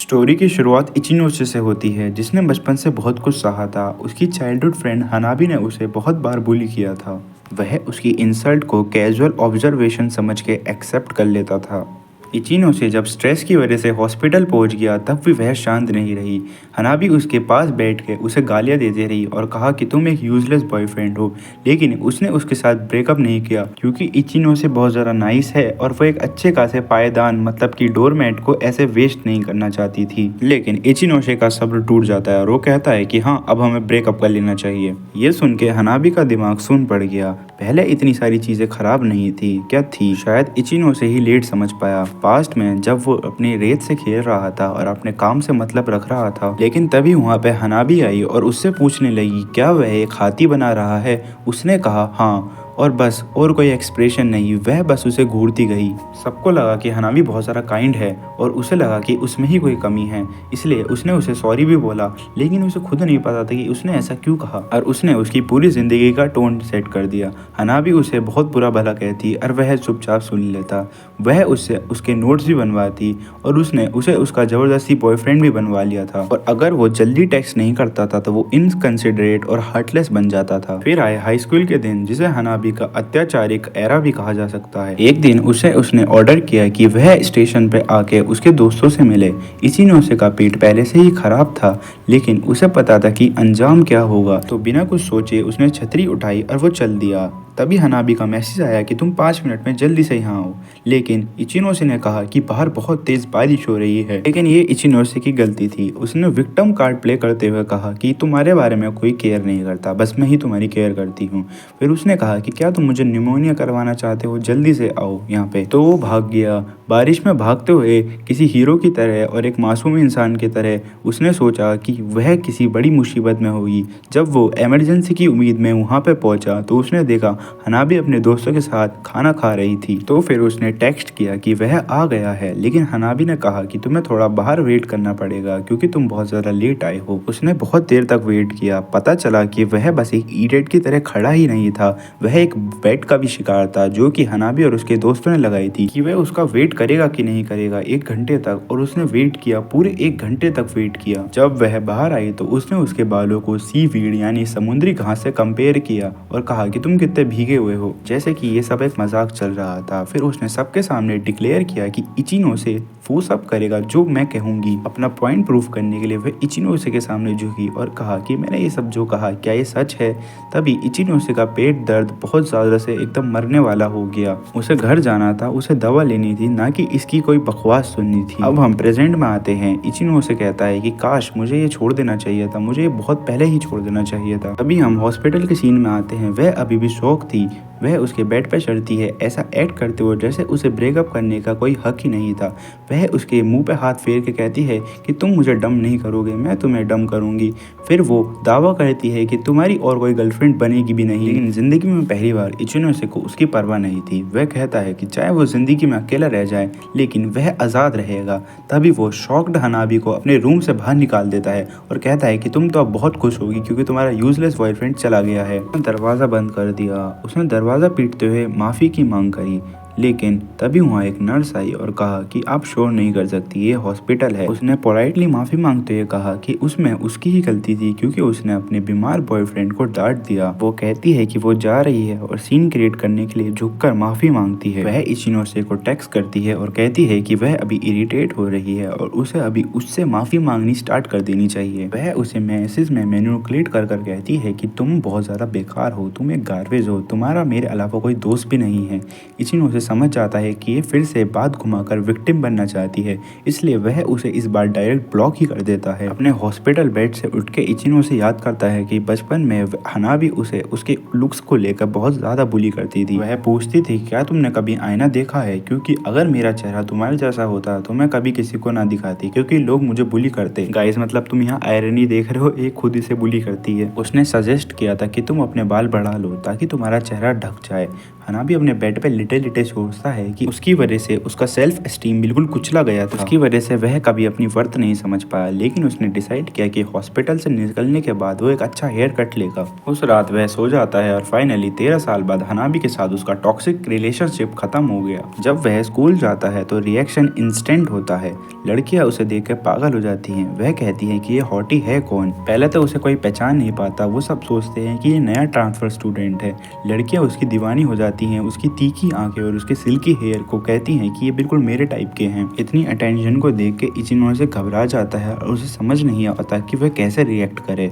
Story की शुरुआत इचिनोसे से होती है, जिसने बचपन से बहुत कुछ सहा था। उसकी चाइल्डहुड फ्रेंड हनाबी ने उसे बहुत बार बुली किया था। वह उसकी इंसल्ट को कैजुअल ऑब्जर्वेशन समझ के एक्सेप्ट कर लेता था। इचिनोसे जब स्ट्रेस की वजह से हॉस्पिटल पहुंच गया तब भी वह शांत नहीं रही। हनाबी उसके पास बैठ के उसे गालियां देती रही और कहा कि तुम एक यूजलेस बॉयफ्रेंड हो, लेकिन उसने उसके साथ ब्रेकअप नहीं किया क्योंकि इचिनोसे बहुत ज़्यादा नाइस है और वह एक अच्छे खासे पायदान मतलब कि डोरमैट को ऐसे वेस्ट नहीं करना चाहती थी। लेकिन इचिनोसे का सब्र टूट जाता है और वो कहता है कि हाँ, अब हमें ब्रेकअप कर लेना चाहिए। ये सुन के हनाबी का दिमाग सुन पड़ गया। पहले इतनी सारी चीज़ें खराब नहीं थी, क्या थी, शायद इचिनोसे ही लेट समझ पाया। पास्ट में जब वो अपनी रेत से खेल रहा था और अपने काम से मतलब रख रहा था, लेकिन तभी वहाँ पे हनाबी आई और उससे पूछने लगी क्या वह एक हाथी बना रहा है। उसने कहा हाँ, और बस, और कोई एक्सप्रेशन नहीं, वह बस उसे घूरती गई। सबको लगा कि हनाबी बहुत सारा काइंड है और उसे लगा कि उसमें ही कोई कमी है, इसलिए उसने उसे सॉरी भी बोला, लेकिन उसे खुद नहीं पता था कि उसने ऐसा क्यों कहा और उसने उसकी पूरी जिंदगी का टोन सेट कर दिया। हनाबी उसे बहुत बुरा भला कहती और वह चुपचाप सुन लेता। वह उससे उसके नोट्स भी बनवाती और उसने उसे उसका जबरदस्ती बॉयफ्रेंड भी बनवा लिया था, और अगर वो जल्दी टेक्स्ट नहीं करता था तो वो इनकंसिडरेट और हार्टलेस बन जाता था। फिर आए हाई स्कूल के दिन, जिसे हनाबी का अत्याचारिक एरा भी कहा जा सकता है। एक दिन उसने ऑर्डर किया कि वह स्टेशन पे आके उसके दोस्तों से मिले। इचिनोसे का पेट पहले से ही खराब था, लेकिन उसे पता था कि अंजाम क्या होगा, तो बिना कुछ सोचे उसने छतरी उठाई और वो चल दिया। तभी हनाबी का मैसेज आया कि तुम 5 मिनट में जल्दी से यहाँ आओ, लेकिन इचिनोसे ने कहा कि बाहर बहुत तेज बारिश हो रही है। लेकिन ये इचिनोसे की गलती थी। उसने विक्टिम कार्ड प्ले करते हुए कहा कि तुम्हारे बारे में कोई केयर नहीं करता, बस मैं ही तुम्हारी केयर करती हूँ। फिर उसने कहा कि क्या तुम मुझे निमोनिया करवाना चाहते हो, जल्दी से आओ यहाँ पे। तो वो भाग गया। बारिश में भागते हुए किसी हीरो की तरह और एक मासूम इंसान की तरह उसने सोचा कि वह किसी बड़ी मुसीबत में होगी। जब वो इमरजेंसी की उम्मीद में वहाँ पे पहुंचा तो उसने देखा हनाबी अपने दोस्तों के साथ खाना खा रही थी। तो फिर उसने टेक्स्ट किया कि वह आ गया है, लेकिन हनाबी ने कहा कि तुम्हें थोड़ा बाहर वेट करना पड़ेगा क्योंकि तुम बहुत ज़्यादा लेट आए हो। उसने बहुत देर तक वेट किया। पता चला कि वह बस एक इडियट की तरह खड़ा ही नहीं था, वह एक बेट का भी शिकार था जो कि हनाबी और उसके दोस्तों ने लगाई थी कि वह उसका वेट करेगा कि नहीं करेगा 1 घंटे तक। और उसने वेट किया, पूरे 1 घंटे तक वेट किया। जब वह बाहर आई तो उसने उसके बालों को सीवीड यानी समुद्री घास से कंपेयर किया और कहा कि तुम कितने भीगे हुए हो, जैसे कि ये सब एक मजाक चल रहा था। फिर उसने सबके सामने डिक्लेयर किया कि इचिनोसे वो सब करेगा जो मैं कहूंगी। अपना पॉइंट प्रूव करने के लिए वह इचिनोसे के सामने झुकी और कहा कि मैंने ये सब जो कहा क्या ये सच है। तभी इचिनोसे का पेट दर्द बहुत ज़्यादा से एकदम मरने वाला हो गया। उसे घर जाना था, उसे दवा लेनी थी, ना कि इसकी कोई बकवास सुननी थी। अब हम प्रेजेंट में आते हैं। इचिनोसे कहता है कि काश मुझे ये छोड़ देना चाहिए था, मुझे ये बहुत पहले ही छोड़ देना चाहिए था। अभी हम हॉस्पिटल के सीन में आते हैं। वह अभी भी शौक थी। वह उसके बेड पर चढ़ती है, ऐसा एक्ट करते हुए जैसे उसे ब्रेकअप करने का कोई हक ही नहीं था। वह उसके मुंह पे हाथ फेर के कहती है कि तुम मुझे डम नहीं करोगे, मैं तुम्हें डम करूंगी। फिर वो दावा करती है कि तुम्हारी और कोई गर्लफ्रेंड बनेगी भी नहीं। लेकिन जिंदगी में पहली बार इचिनोसे को उसकी परवाह नहीं थी। वह कहता है कि चाहे वो जिंदगी में अकेला रह जाए, लेकिन वह आज़ाद रहेगा। तभी वो शॉक्ड हनाबी को अपने रूम से बाहर निकाल देता है और कहता है कि तुम तो अब बहुत खुश होगी क्योंकि तुम्हारा यूजलेस बॉयफ्रेंड चला गया है। दरवाज़ा बंद कर दिया। उसने दरवाज़ा पीटते हुए माफ़ी की मांग करी, लेकिन तभी वहाँ एक नर्स आई और कहा कि आप शोर नहीं कर सकती, ये हॉस्पिटल है। उसने पोलाइटली माफ़ी मांगते हुए कहा कि उसमें उसकी ही गलती थी क्योंकि उसने अपने बीमार बॉयफ्रेंड को डांट दिया। वो कहती है कि वो जा रही है और सीन क्रिएट करने के लिए झुककर माफ़ी मांगती है। वह इचिनोसे को टेक्स्ट करती है और कहती है कि वह अभी इरिटेट हो रही है और उसे अभी उससे माफ़ी मांगनी स्टार्ट कर देनी चाहिए। वह उसे मैसेज में मैनिपुलेट कर कर कहती है कि तुम बहुत ज़्यादा बेकार हो, तुम एक गार्बेज हो, तुम्हारा मेरे अलावा कोई दोस्त भी नहीं है। इचिनोसे समझ जाता है कि ये फिर से बात घुमाकर विक्टिम बनना चाहती है, इसलिए वह उसे इस बार डायरेक्ट ब्लॉक ही कर देता है। अपने हॉस्पिटल बेड से उठ के इचिनोसे याद करता है कि बचपन में हनाबी उसे उसके लुक्स को लेकर बहुत ज़्यादा बुली करती थी। वह पूछती थी क्या तुमने कभी आईना देखा है, क्योंकि अगर मेरा चेहरा तुम्हारे जैसा होता तो मैं कभी किसी को ना दिखाती क्योंकि लोग मुझे बुली करते। गाइस, मतलब तुम यहाँ आयरनी देख रहे हो, एक खुद ही से बुली करती है। उसने सजेस्ट किया था कि तुम अपने बाल बढ़ा लो ताकि तुम्हारा चेहरा ढक जाए। हनाबी अपने बेड पे लिटे लिटे सोचता है कि उसकी वजह से उसका सेल्फ एस्टीम बिल्कुल कुचला गया था। उसकी वजह से वह कभी अपनी वर्थ नहीं समझ पाया, लेकिन उसने डिसाइड किया कि हॉस्पिटल से निकलने के बाद वो एक अच्छा हेयर कट लेगा। उस रात वह सो जाता है और फाइनली 13 साल बाद हनाबी के साथ उसका टॉक्सिक रिलेशनशिप खत्म हो गया। जब वह स्कूल जाता है तो रिएक्शन इंस्टेंट होता है। लड़कियां उसे देखकर पागल हो जाती हैं। वह कहती हैं कि ये हॉटी है कौन। पहले तो उसे कोई पहचान नहीं पाता, वो सब सोचते हैं कि ये नया ट्रांसफर स्टूडेंट है। लड़कियां उसकी दीवानी हो जाती हैं, उसकी तीखी आंखें और उसके सिल्की हेयर को कहती हैं कि ये बिल्कुल मेरे टाइप के हैं। इतनी अटेंशन को देख के इचिनो से घबरा जाता है और उसे समझ नहीं आता कि वह कैसे रिएक्ट करे।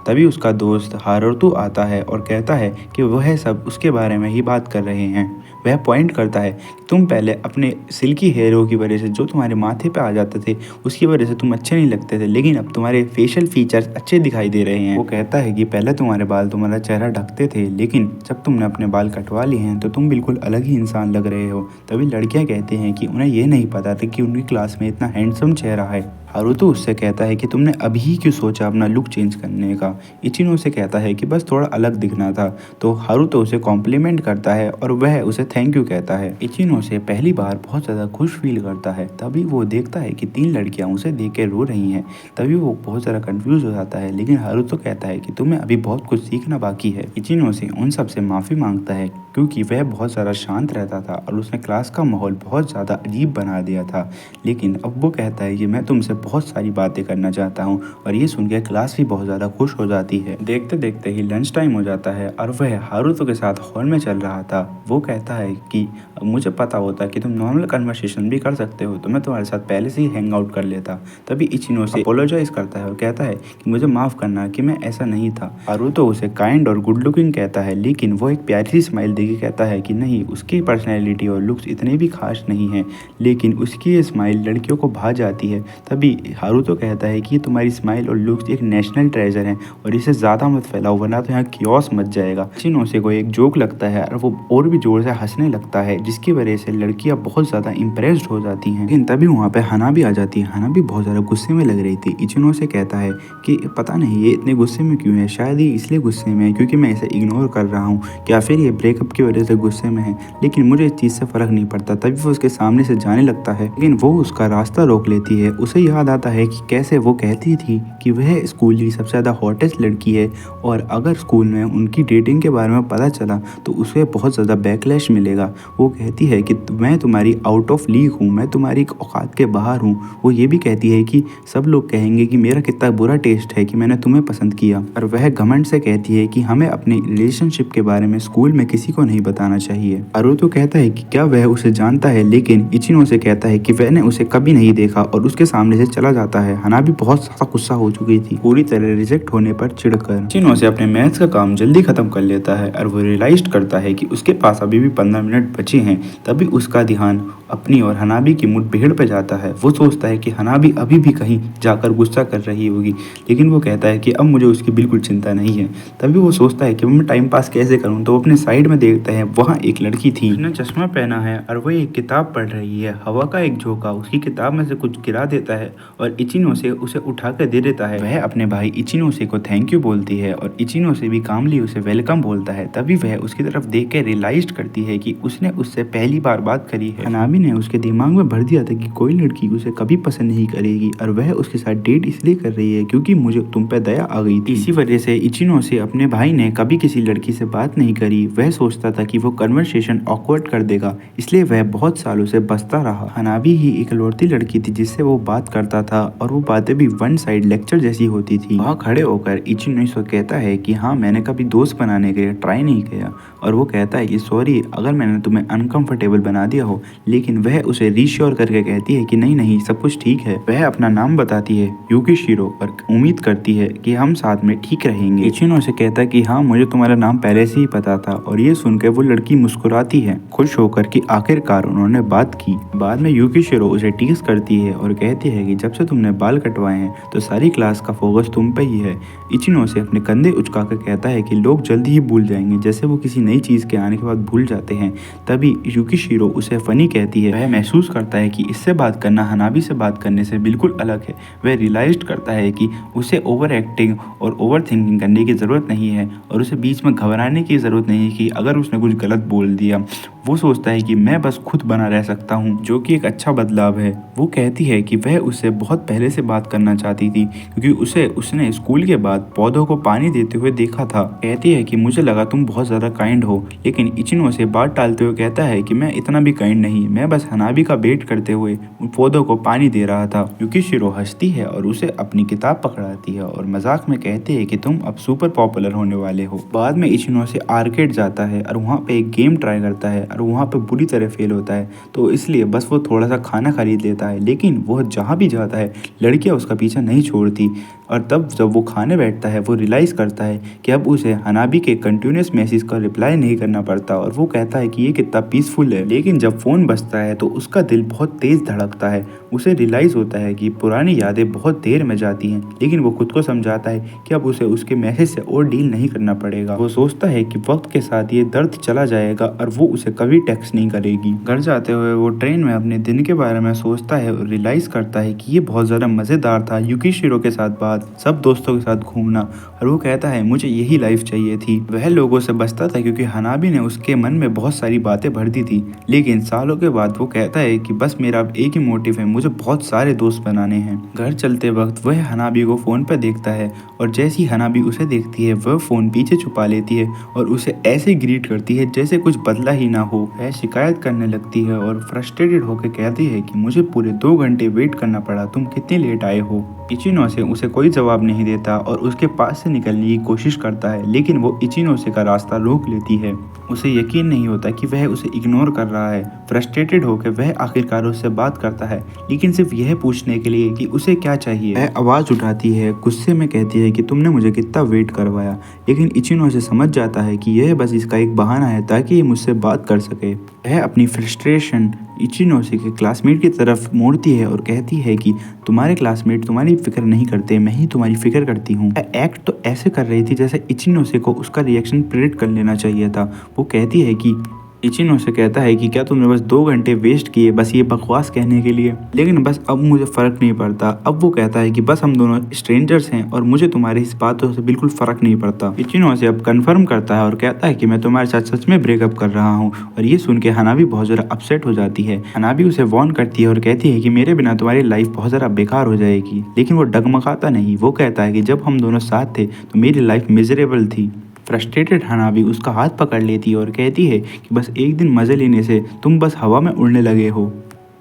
तभी उसका दोस्त हारुतो आता है और कहता है कि वह सब उसके बारे में ही बात कर रहे हैं। वह पॉइंट करता है कि तुम पहले अपने सिल्की हेयरों की वजह से जो तुम्हारे माथे पे आ जाते थे उसकी वजह से तुम अच्छे नहीं लगते थे, लेकिन अब तुम्हारे फेशियल फीचर्स अच्छे दिखाई दे रहे हैं। वो कहता है कि पहले तुम्हारे बाल तुम्हारा चेहरा ढकते थे, लेकिन जब तुमने अपने बाल कटवा लिए हैं तो तुम बिल्कुल अलग ही इंसान लग रहे हो। तभी लड़कियां कहती हैं कि उन्हें ये नहीं पता था कि उनकी क्लास में इतना हैंडसम चेहरा है। हारुतो उससे कहता है कि तुमने अभी ही क्यों सोचा अपना लुक चेंज करने का। इचिनो से कहता है कि बस थोड़ा अलग दिखना था। तो हारुतो उसे कॉम्प्लीमेंट करता है और वह उसे थैंक यू कहता है। इचिनो से पहली बार बहुत ज़्यादा खुश फील करता है। तभी वो देखता है कि 3 लड़कियां उसे देख के रो रही हैं। तभी वो बहुत ज़्यादा कंफ्यूज हो जाता है, लेकिन हारुतो कहता है कि तुम्हें अभी बहुत कुछ सीखना बाकी है। इचिनो से उन सब से माफ़ी मांगता है क्योंकि वह बहुत ज़्यादा शांत रहता था और उसने क्लास का माहौल बहुत ज़्यादा अजीब बना दिया था। लेकिन अब वो कहता है कि मैं तुमसे बहुत सारी बातें करना चाहता हूँ, और ये सुनकर क्लास भी बहुत ज़्यादा खुश हो जाती है। देखते देखते ही लंच टाइम हो जाता है और वह हारुतो के साथ हॉल में चल रहा था। वो कहता है कि मुझे पता होता कि तुम नॉर्मल कन्वर्सेशन भी कर सकते हो तो मैं तुम्हारे साथ पहले से ही हैंग आउट कर लेता। तभी इचिनो से अपोलोजाइज करता है और कहता है कि मुझे माफ़ करना कि मैं ऐसा नहीं था। हारुतो उसे काइंड और गुड लुकिंग कहता है, लेकिन वो एक प्यारी सी स्माइल देके कहता है कि नहीं, उसकी पर्सनैलिटी और लुक्स इतने भी खास नहीं हैं, लेकिन उसकी ये स्माइल लड़कियों को भा जाती है। तभी हारुतो कहता है कि ये तुम्हारी स्माइल और लुक्स एक नेशनल ट्रेजर हैं और इसे ज़्यादा मत फैलाओ वरना तो यहाँ कियोस मच जाएगा। इचिनो से को एक जोक लगता है और वो और भी जोर से हंसने लगता है, जिसकी वजह से लड़कियाँ बहुत ज़्यादा इम्प्रेस्ड हो जाती हैं। लेकिन तभी वहाँ पे हनाबी आ जाती है। हनाबी बहुत ज़्यादा गुस्से में लग रही थी। इचिनो से कहता है कि पता नहीं ये इतने गुस्से में क्यों है, शायद ये इसलिए गुस्से में है क्योंकि मैं इसे इग्नोर कर रहा हूँ, या फिर ये ब्रेकअप की वजह से गुस्से में है, लेकिन मुझे इस चीज़ से फ़र्क नहीं पड़ता। तभी वो उसके सामने से जाने लगता है, लेकिन वो उसका रास्ता रोक लेती है। उसे याद आता है कि कैसे वो कहती थी कि वह स्कूल की सबसे ज़्यादा हॉटेस्ट लड़की है और अगर स्कूल में उनकी डेटिंग के बारे में पता चला तो उसे बहुत ज़्यादा बैकलैश मिलेगा। वो कहती है कि मैं तुम्हारी आउट ऑफ लीग हूँ, मैं तुम्हारी औकात के बाहर हूँ। वो ये भी कहती है कि सब लोग कहेंगे कि मेरा कितना बुरा टेस्ट है कि मैंने तुम्हें पसंद किया। और वह घमंड से कहती है कि हमें अपने रिलेशनशिप के बारे में स्कूल में किसी को नहीं बताना चाहिए। हारुतो कहता है कि क्या वह उसे जानता है, लेकिन इचिनो से कहता है कि वह ने उसे कभी नहीं देखा और उसके सामने से चला जाता है। हनाबी बहुत ज़्यादा गुस्सा हो चुकी थी, पूरी तरह रिजेक्ट होने पर चिढ़कर इचिनो से अपने मैथ्स का काम जल्दी खत्म कर लेता है और वो रियलाइज करता है कि उसके पास अभी भी 15 मिनट बचे हैं। तभी उसका ध्यान अपनी और हनाबी की मुठभेड़ पे जाता है। वो सोचता है कि हनाबी अभी भी कहीं जाकर गुस्सा कर रही होगी, लेकिन वो कहता है कि अब मुझे उसकी बिल्कुल चिंता नहीं है। तभी वो सोचता है कि मैं टाइम पास कैसे करूं, तो वो अपने साइड में देखता है, वहाँ एक लड़की थी, उसने चश्मा पहना है और वो एक किताब पढ़ रही है। हवा का एक झोंका उसकी किताब में से कुछ गिरा देता है और इचिनो से उसे उठा कर दे देता है। वह अपने भाई इचिनो से को थैंक यू बोलती है और इचिनो से भी कामली उसे वेलकम बोलता है। तभी वह उसकी तरफ देख कर रियलाइज करती है कि उसने उससे पहली बार बात करी है। हनाबी ने उसके दिमाग में भर दिया था कि कोई लड़की उसे कभी पसंद नहीं करेगी और वह उसके साथ डेट इसलिए कर रही है क्योंकि मुझे तुम पे दया आ गई थी। इसी वजह से इचिनो से अपने भाई ने कभी किसी लड़की से बात नहीं करी। वह सोचता था कि वो कन्वर्सेशन ऑकवर्ड कर देगा, इसलिए वह बहुत सालों से बसता रहा। हनाबी ही इकलौती लड़की थी जिससे वो बात करता था और वो बातें भी वन साइड लेक्चर जैसी होती थी। वहाँ खड़े होकर इचिनो से कहता है कि हाँ, मैंने कभी दोस्त बनाने के लिए ट्राई नहीं किया, और वो कहता है कि सॉरी अगर मैंने तुम्हें अनकंफर्टेबल बना दिया हो, लेकिन वह उसे रीश्योर करके कहती है कि नहीं नहीं सब कुछ ठीक है। वह अपना नाम बताती है युकिशिरो और उम्मीद करती है कि हम साथ में ठीक रहेंगे। इचिनो से कहता है कि हाँ, मुझे तुम्हारा नाम पहले से ही पता था, और ये सुनकर वो लड़की मुस्कुराती है खुश होकर कि आखिरकार उन्होंने बात की। बाद में युकिशिरो उसे टीज करती है और कहती है कि जब से तुमने बाल कटवाए हैं तो सारी क्लास का फोकस तुम पे ही है। इचिनो से अपने कंधे उचकाकर कहता है कि लोग जल्दी ही भूल जाएंगे, जैसे वो किसी नई चीज़ के आने के बाद भूल जाते हैं। तभी युकिशिरो उसे फनी कहती जाती है। वह महसूस करता है कि इससे बात करना हनाबी से बात करने से बिल्कुल अलग है। वह रियलाइज करता है कि उसे ओवर एक्टिंग और ओवर थिंकिंग करने की ज़रूरत नहीं है और उसे बीच में घबराने की ज़रूरत नहीं है कि अगर उसने कुछ गलत बोल दिया। वो सोचता है कि मैं बस खुद बना रह सकता हूँ, जो कि एक अच्छा बदलाव है। वो कहती है कि वह उससे बहुत पहले से बात करना चाहती थी क्योंकि उसने स्कूल के बाद पौधों को पानी देते हुए देखा था। कहती है कि मुझे लगा तुम बहुत ज़्यादा काइंड हो, लेकिन इचिनो से बात टालते हुए कहता है कि मैं इतना भी काइंड नहीं, मैं बस हनाबी का वेट करते हुए उन पौधों को पानी दे रहा था। युकिशिरो हंसती है और उसे अपनी किताब पकड़ाती है और मजाक में कहती है कि तुम अब सुपर पॉपुलर होने वाले हो। बाद में इचिनो से आर्केड जाता है और वहाँ पे एक गेम ट्राई करता है और वहाँ पे बुरी तरह फेल होता है, तो इसलिए बस वो थोड़ा सा खाना खरीद लेता है। लेकिन वो जहाँ भी जाता है लड़कियाँ उसका पीछा नहीं छोड़ती और तब जब वो खाने बैठता है वो रियलाइज़ करता है कि अब उसे हनाबी के कंटिन्यूस मैसेज का रिप्लाई नहीं करना पड़ता और वो कहता है कि ये कितना पीसफुल है। लेकिन जब फ़ोन बजता है तो उसका दिल बहुत तेज़ धड़कता है। उसे रियलाइज़ होता है कि पुरानी यादें बहुत देर में जाती हैं, लेकिन वो खुद को समझाता है कि अब उसे उसके मैसेज से और डील नहीं करना पड़ेगा। वो सोचता है कि वक्त के साथ ये दर्द चला जाएगा और वो उसे कभी टेक्स्ट नहीं करेगी। घर जाते हुए वो ट्रेन में अपने दिन के बारे में सोचता है और रियलाइज़ करता है कि ये बहुत ज़्यादा मज़ेदार था, युकिशिरो के साथ बात, सब दोस्तों के साथ घूमना, और वो कहता है मुझे यही लाइफ चाहिए थी। वह लोगों से बचता था क्योंकि हनाबी ने उसके मन में बहुत सारी बातें भर दी थी, लेकिन सालों के बाद वो कहता है कि बस मेरा अब एक ही मोटिव है, मुझे बहुत सारे दोस्त बनाने हैं। घर चलते वक्त वह हनाबी को फ़ोन पर देखता है और जैसी हनाबी उसे देखती है वह फ़ोन पीछे छुपा लेती है और उसे ऐसे ग्रीट करती है जैसे कुछ बदला ही ना हो। वह शिकायत करने लगती है और फ्रस्ट्रेटेड होकर कहती है कि मुझे पूरे 2 घंटे वेट करना पड़ा, तुम कितने लेट आए हो। इचिनो से उसे कोई जवाब नहीं देता और उसके पास से निकलने की कोशिश करता है, लेकिन वो इचिनो से का रास्ता रोक लेती है। उसे यकीन नहीं होता कि वह उसे इग्नोर कर रहा है। फ्रस्ट्रेटेड होकर वह आखिरकार उससे बात करता है, लेकिन सिर्फ यह पूछने के लिए कि उसे क्या चाहिए। वह आवाज़ उठाती है, गुस्से में कहती है कि तुमने मुझे कितना वेट करवाया, लेकिन इचिनो से समझ जाता है कि यह बस इसका एक बहाना है ताकि ये मुझसे बात कर सके। वह अपनी फ्रस्ट्रेशन इचिनो से के क्लासमेट की तरफ मोड़ती है और कहती है कि तुम्हारे क्लासमेट तुम्हारी फिक्र नहीं करते, मैं ही तुम्हारी फिक्र करती हूँ। एक्ट तो ऐसे कर रही थी जैसे इचिनो से को उसका रिएक्शन प्रेडिक्ट कर लेना चाहिए था। वो कहती है कि इचिनो से कहता है कि क्या तुमने बस 2 घंटे वेस्ट किए बस ये बकवास कहने के लिए, लेकिन बस अब मुझे फ़र्क नहीं पड़ता। अब वो कहता है कि बस हम दोनों स्ट्रेंजर्स हैं और मुझे तुम्हारी इस बातों से बिल्कुल फ़र्क नहीं पड़ता। इचिनो से अब कन्फर्म करता है और कहता है कि मैं तुम्हारे साथ सच में ब्रेकअप कर रहा हूँ, और ये सुन के हनाबी बहुत ज़्यादा अपसेट हो जाती है। हनाबी उसे वॉर्न करती है और कहती है कि मेरे बिना तुम्हारी लाइफ बहुत ज़्यादा बेकार हो जाएगी, लेकिन वो डगमगाता नहीं। वो कहता है कि जब हम दोनों साथ थे तो मेरी लाइफ मिजरेबल थी। फ्रस्ट्रेटेड हनाबी उसका हाथ पकड़ लेती है और कहती है कि बस एक दिन मज़े लेने से तुम बस हवा में उड़ने लगे हो।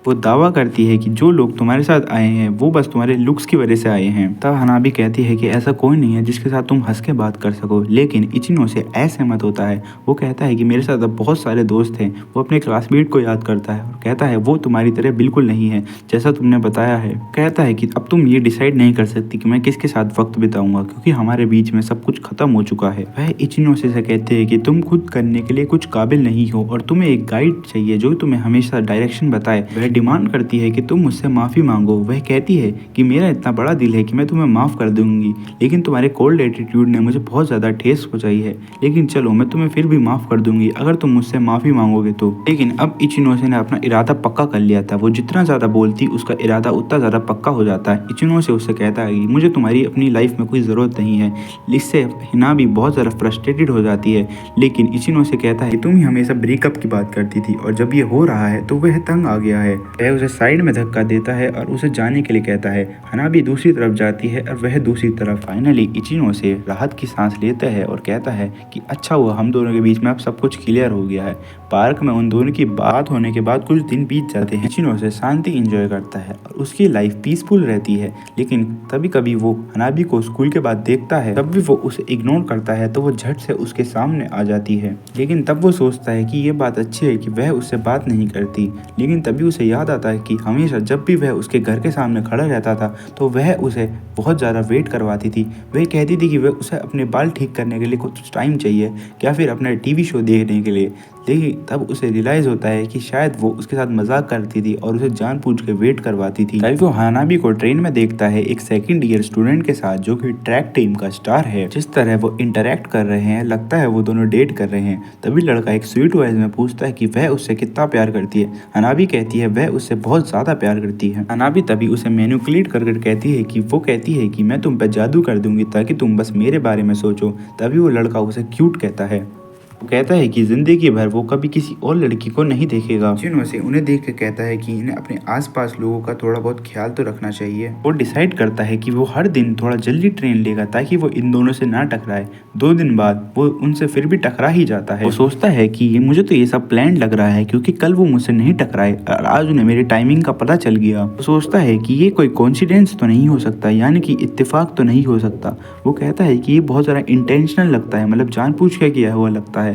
वो दावा करती है कि जो लोग तुम्हारे साथ आए हैं वो बस तुम्हारे लुक्स की वजह से आए हैं। तब हनाबी कहती है कि ऐसा कोई नहीं है जिसके साथ तुम हंस के बात कर सको, लेकिन इचिनो से असहमत होता है। वो कहता है कि मेरे साथ अब बहुत सारे दोस्त हैं। वो अपने क्लासमेट को याद करता है और कहता है वो तुम्हारी तरह बिल्कुल नहीं है जैसा तुमने बताया है। कहता है कि अब तुम ये डिसाइड नहीं कर सकती कि मैं किसके साथ वक्त बिताऊंगा क्योंकि हमारे बीच में सब कुछ खत्म हो चुका है। वह इचिनो से कहते हैं कि तुम खुद करने के लिए कुछ काबिल नहीं हो और तुम्हें एक गाइड चाहिए जो तुम्हें हमेशा डायरेक्शन बताए। वह डिमांड करती है कि तुम मुझसे माफ़ी मांगो। वह कहती है कि मेरा इतना बड़ा दिल है कि मैं तुम्हें माफ़ कर दूंगी, लेकिन तुम्हारे कोल्ड एटीट्यूड ने मुझे बहुत ज़्यादा ठेस पहुंचाई है, लेकिन चलो मैं तुम्हें फिर भी माफ़ कर दूंगी अगर तुम मुझसे माफ़ी मांगोगे तो। लेकिन अब इचिनोसे ने अपना इरादा पक्का कर लिया था। वो जितना ज़्यादा बोलती उसका इरादा उतना ज़्यादा पक्का हो जाता है। इचिनोसे उससे कहता है कि मुझे तुम्हारी अपनी लाइफ में कोई ज़रूरत नहीं है। इससे हिना भी बहुत ज़्यादा फ्रस्ट्रेटेड हो जाती है, लेकिन इचिनोसे कहता है कि तुम ही हमेशा ब्रेकअप की बात करती थी और जब ये हो रहा है तो वह तंग आ गया है। वह उसे साइड में धक्का देता है और उसे जाने के लिए कहता है। हनाबी दूसरी तरफ जाती है और वह दूसरी तरफ। फाइनली इचिनोसे राहत की सांस लेता है और कहता है कि अच्छा हुआ हम दोनों के बीच में अब सब कुछ क्लियर हो गया है। पार्क में उन दोनों की बात होने के बाद कुछ दिन बीत जाते हैं। इचिनोसे शांति एंजॉय करता है और उसकी लाइफ पीसफुल रहती है, लेकिन कभी कभी वो हनाबी को स्कूल के बाद देखता है, तब भी वो उसे इग्नोर करता है तो वो झट से उसके सामने आ जाती है। लेकिन तब वो सोचता है कि ये बात अच्छी है कि वह उससे बात नहीं करती, लेकिन तभी उसे याद आता है कि हमेशा जब भी वह उसके घर के सामने खड़ा रहता था तो वह उसे बहुत ज़्यादा वेट करवाती थी। वह कहती थी कि वह उसे अपने बाल ठीक करने के लिए कुछ टाइम चाहिए या फिर अपना टीवी शो देखने के लिए, लेकिन तब उसे रियलाइज होता है कि शायद वो उसके साथ मजाक करती थी और उसे जानबूझ के वेट करवाती थी। तभी वो हनाबी को ट्रेन में देखता है एक सेकंड ईयर स्टूडेंट के साथ जो कि ट्रैक टीम का स्टार है। जिस तरह वो इंटरेक्ट कर रहे हैं लगता है वो दोनों डेट कर रहे हैं। तभी लड़का एक स्वीट वॉइस में पूछता है कि वह उससे कितना प्यार करती है। हनाबी कहती है वह उससे बहुत ज्यादा प्यार करती है। हनाबी तभी उसे मैनिपुलेट कर कहती है कि वो कहती है कि मैं तुम पे जादू कर दूंगी ताकि तुम बस मेरे बारे में सोचो। तभी वो लड़का उसे क्यूट कहता है। वो कहता है कि जिंदगी भर वो कभी किसी और लड़की को नहीं देखेगा। चिनो से उन्हें देख के कहता है कि इन्हें अपने आसपास लोगों का थोड़ा बहुत ख्याल तो रखना चाहिए। वो डिसाइड करता है कि वो हर दिन थोड़ा जल्दी ट्रेन लेगा ताकि वो इन दोनों से ना टकराए। 2 दिन बाद वो उनसे फिर भी टकरा ही जाता है। वो सोचता है कि ये मुझे तो ये सब प्लान लग रहा है क्योंकि कल वो मुझसे नहीं टकराए और आज उन्हें मेरी टाइमिंग का पता चल गया। वो सोचता है कि ये कोई कोइंसिडेंस तो नहीं हो सकता, यानी कि इत्तेफाक तो नहीं हो सकता। वो कहता है कि ये बहुत ज़्यादा इंटेंशनल लगता है, मतलब जानबूझ के किया हुआ लगता है।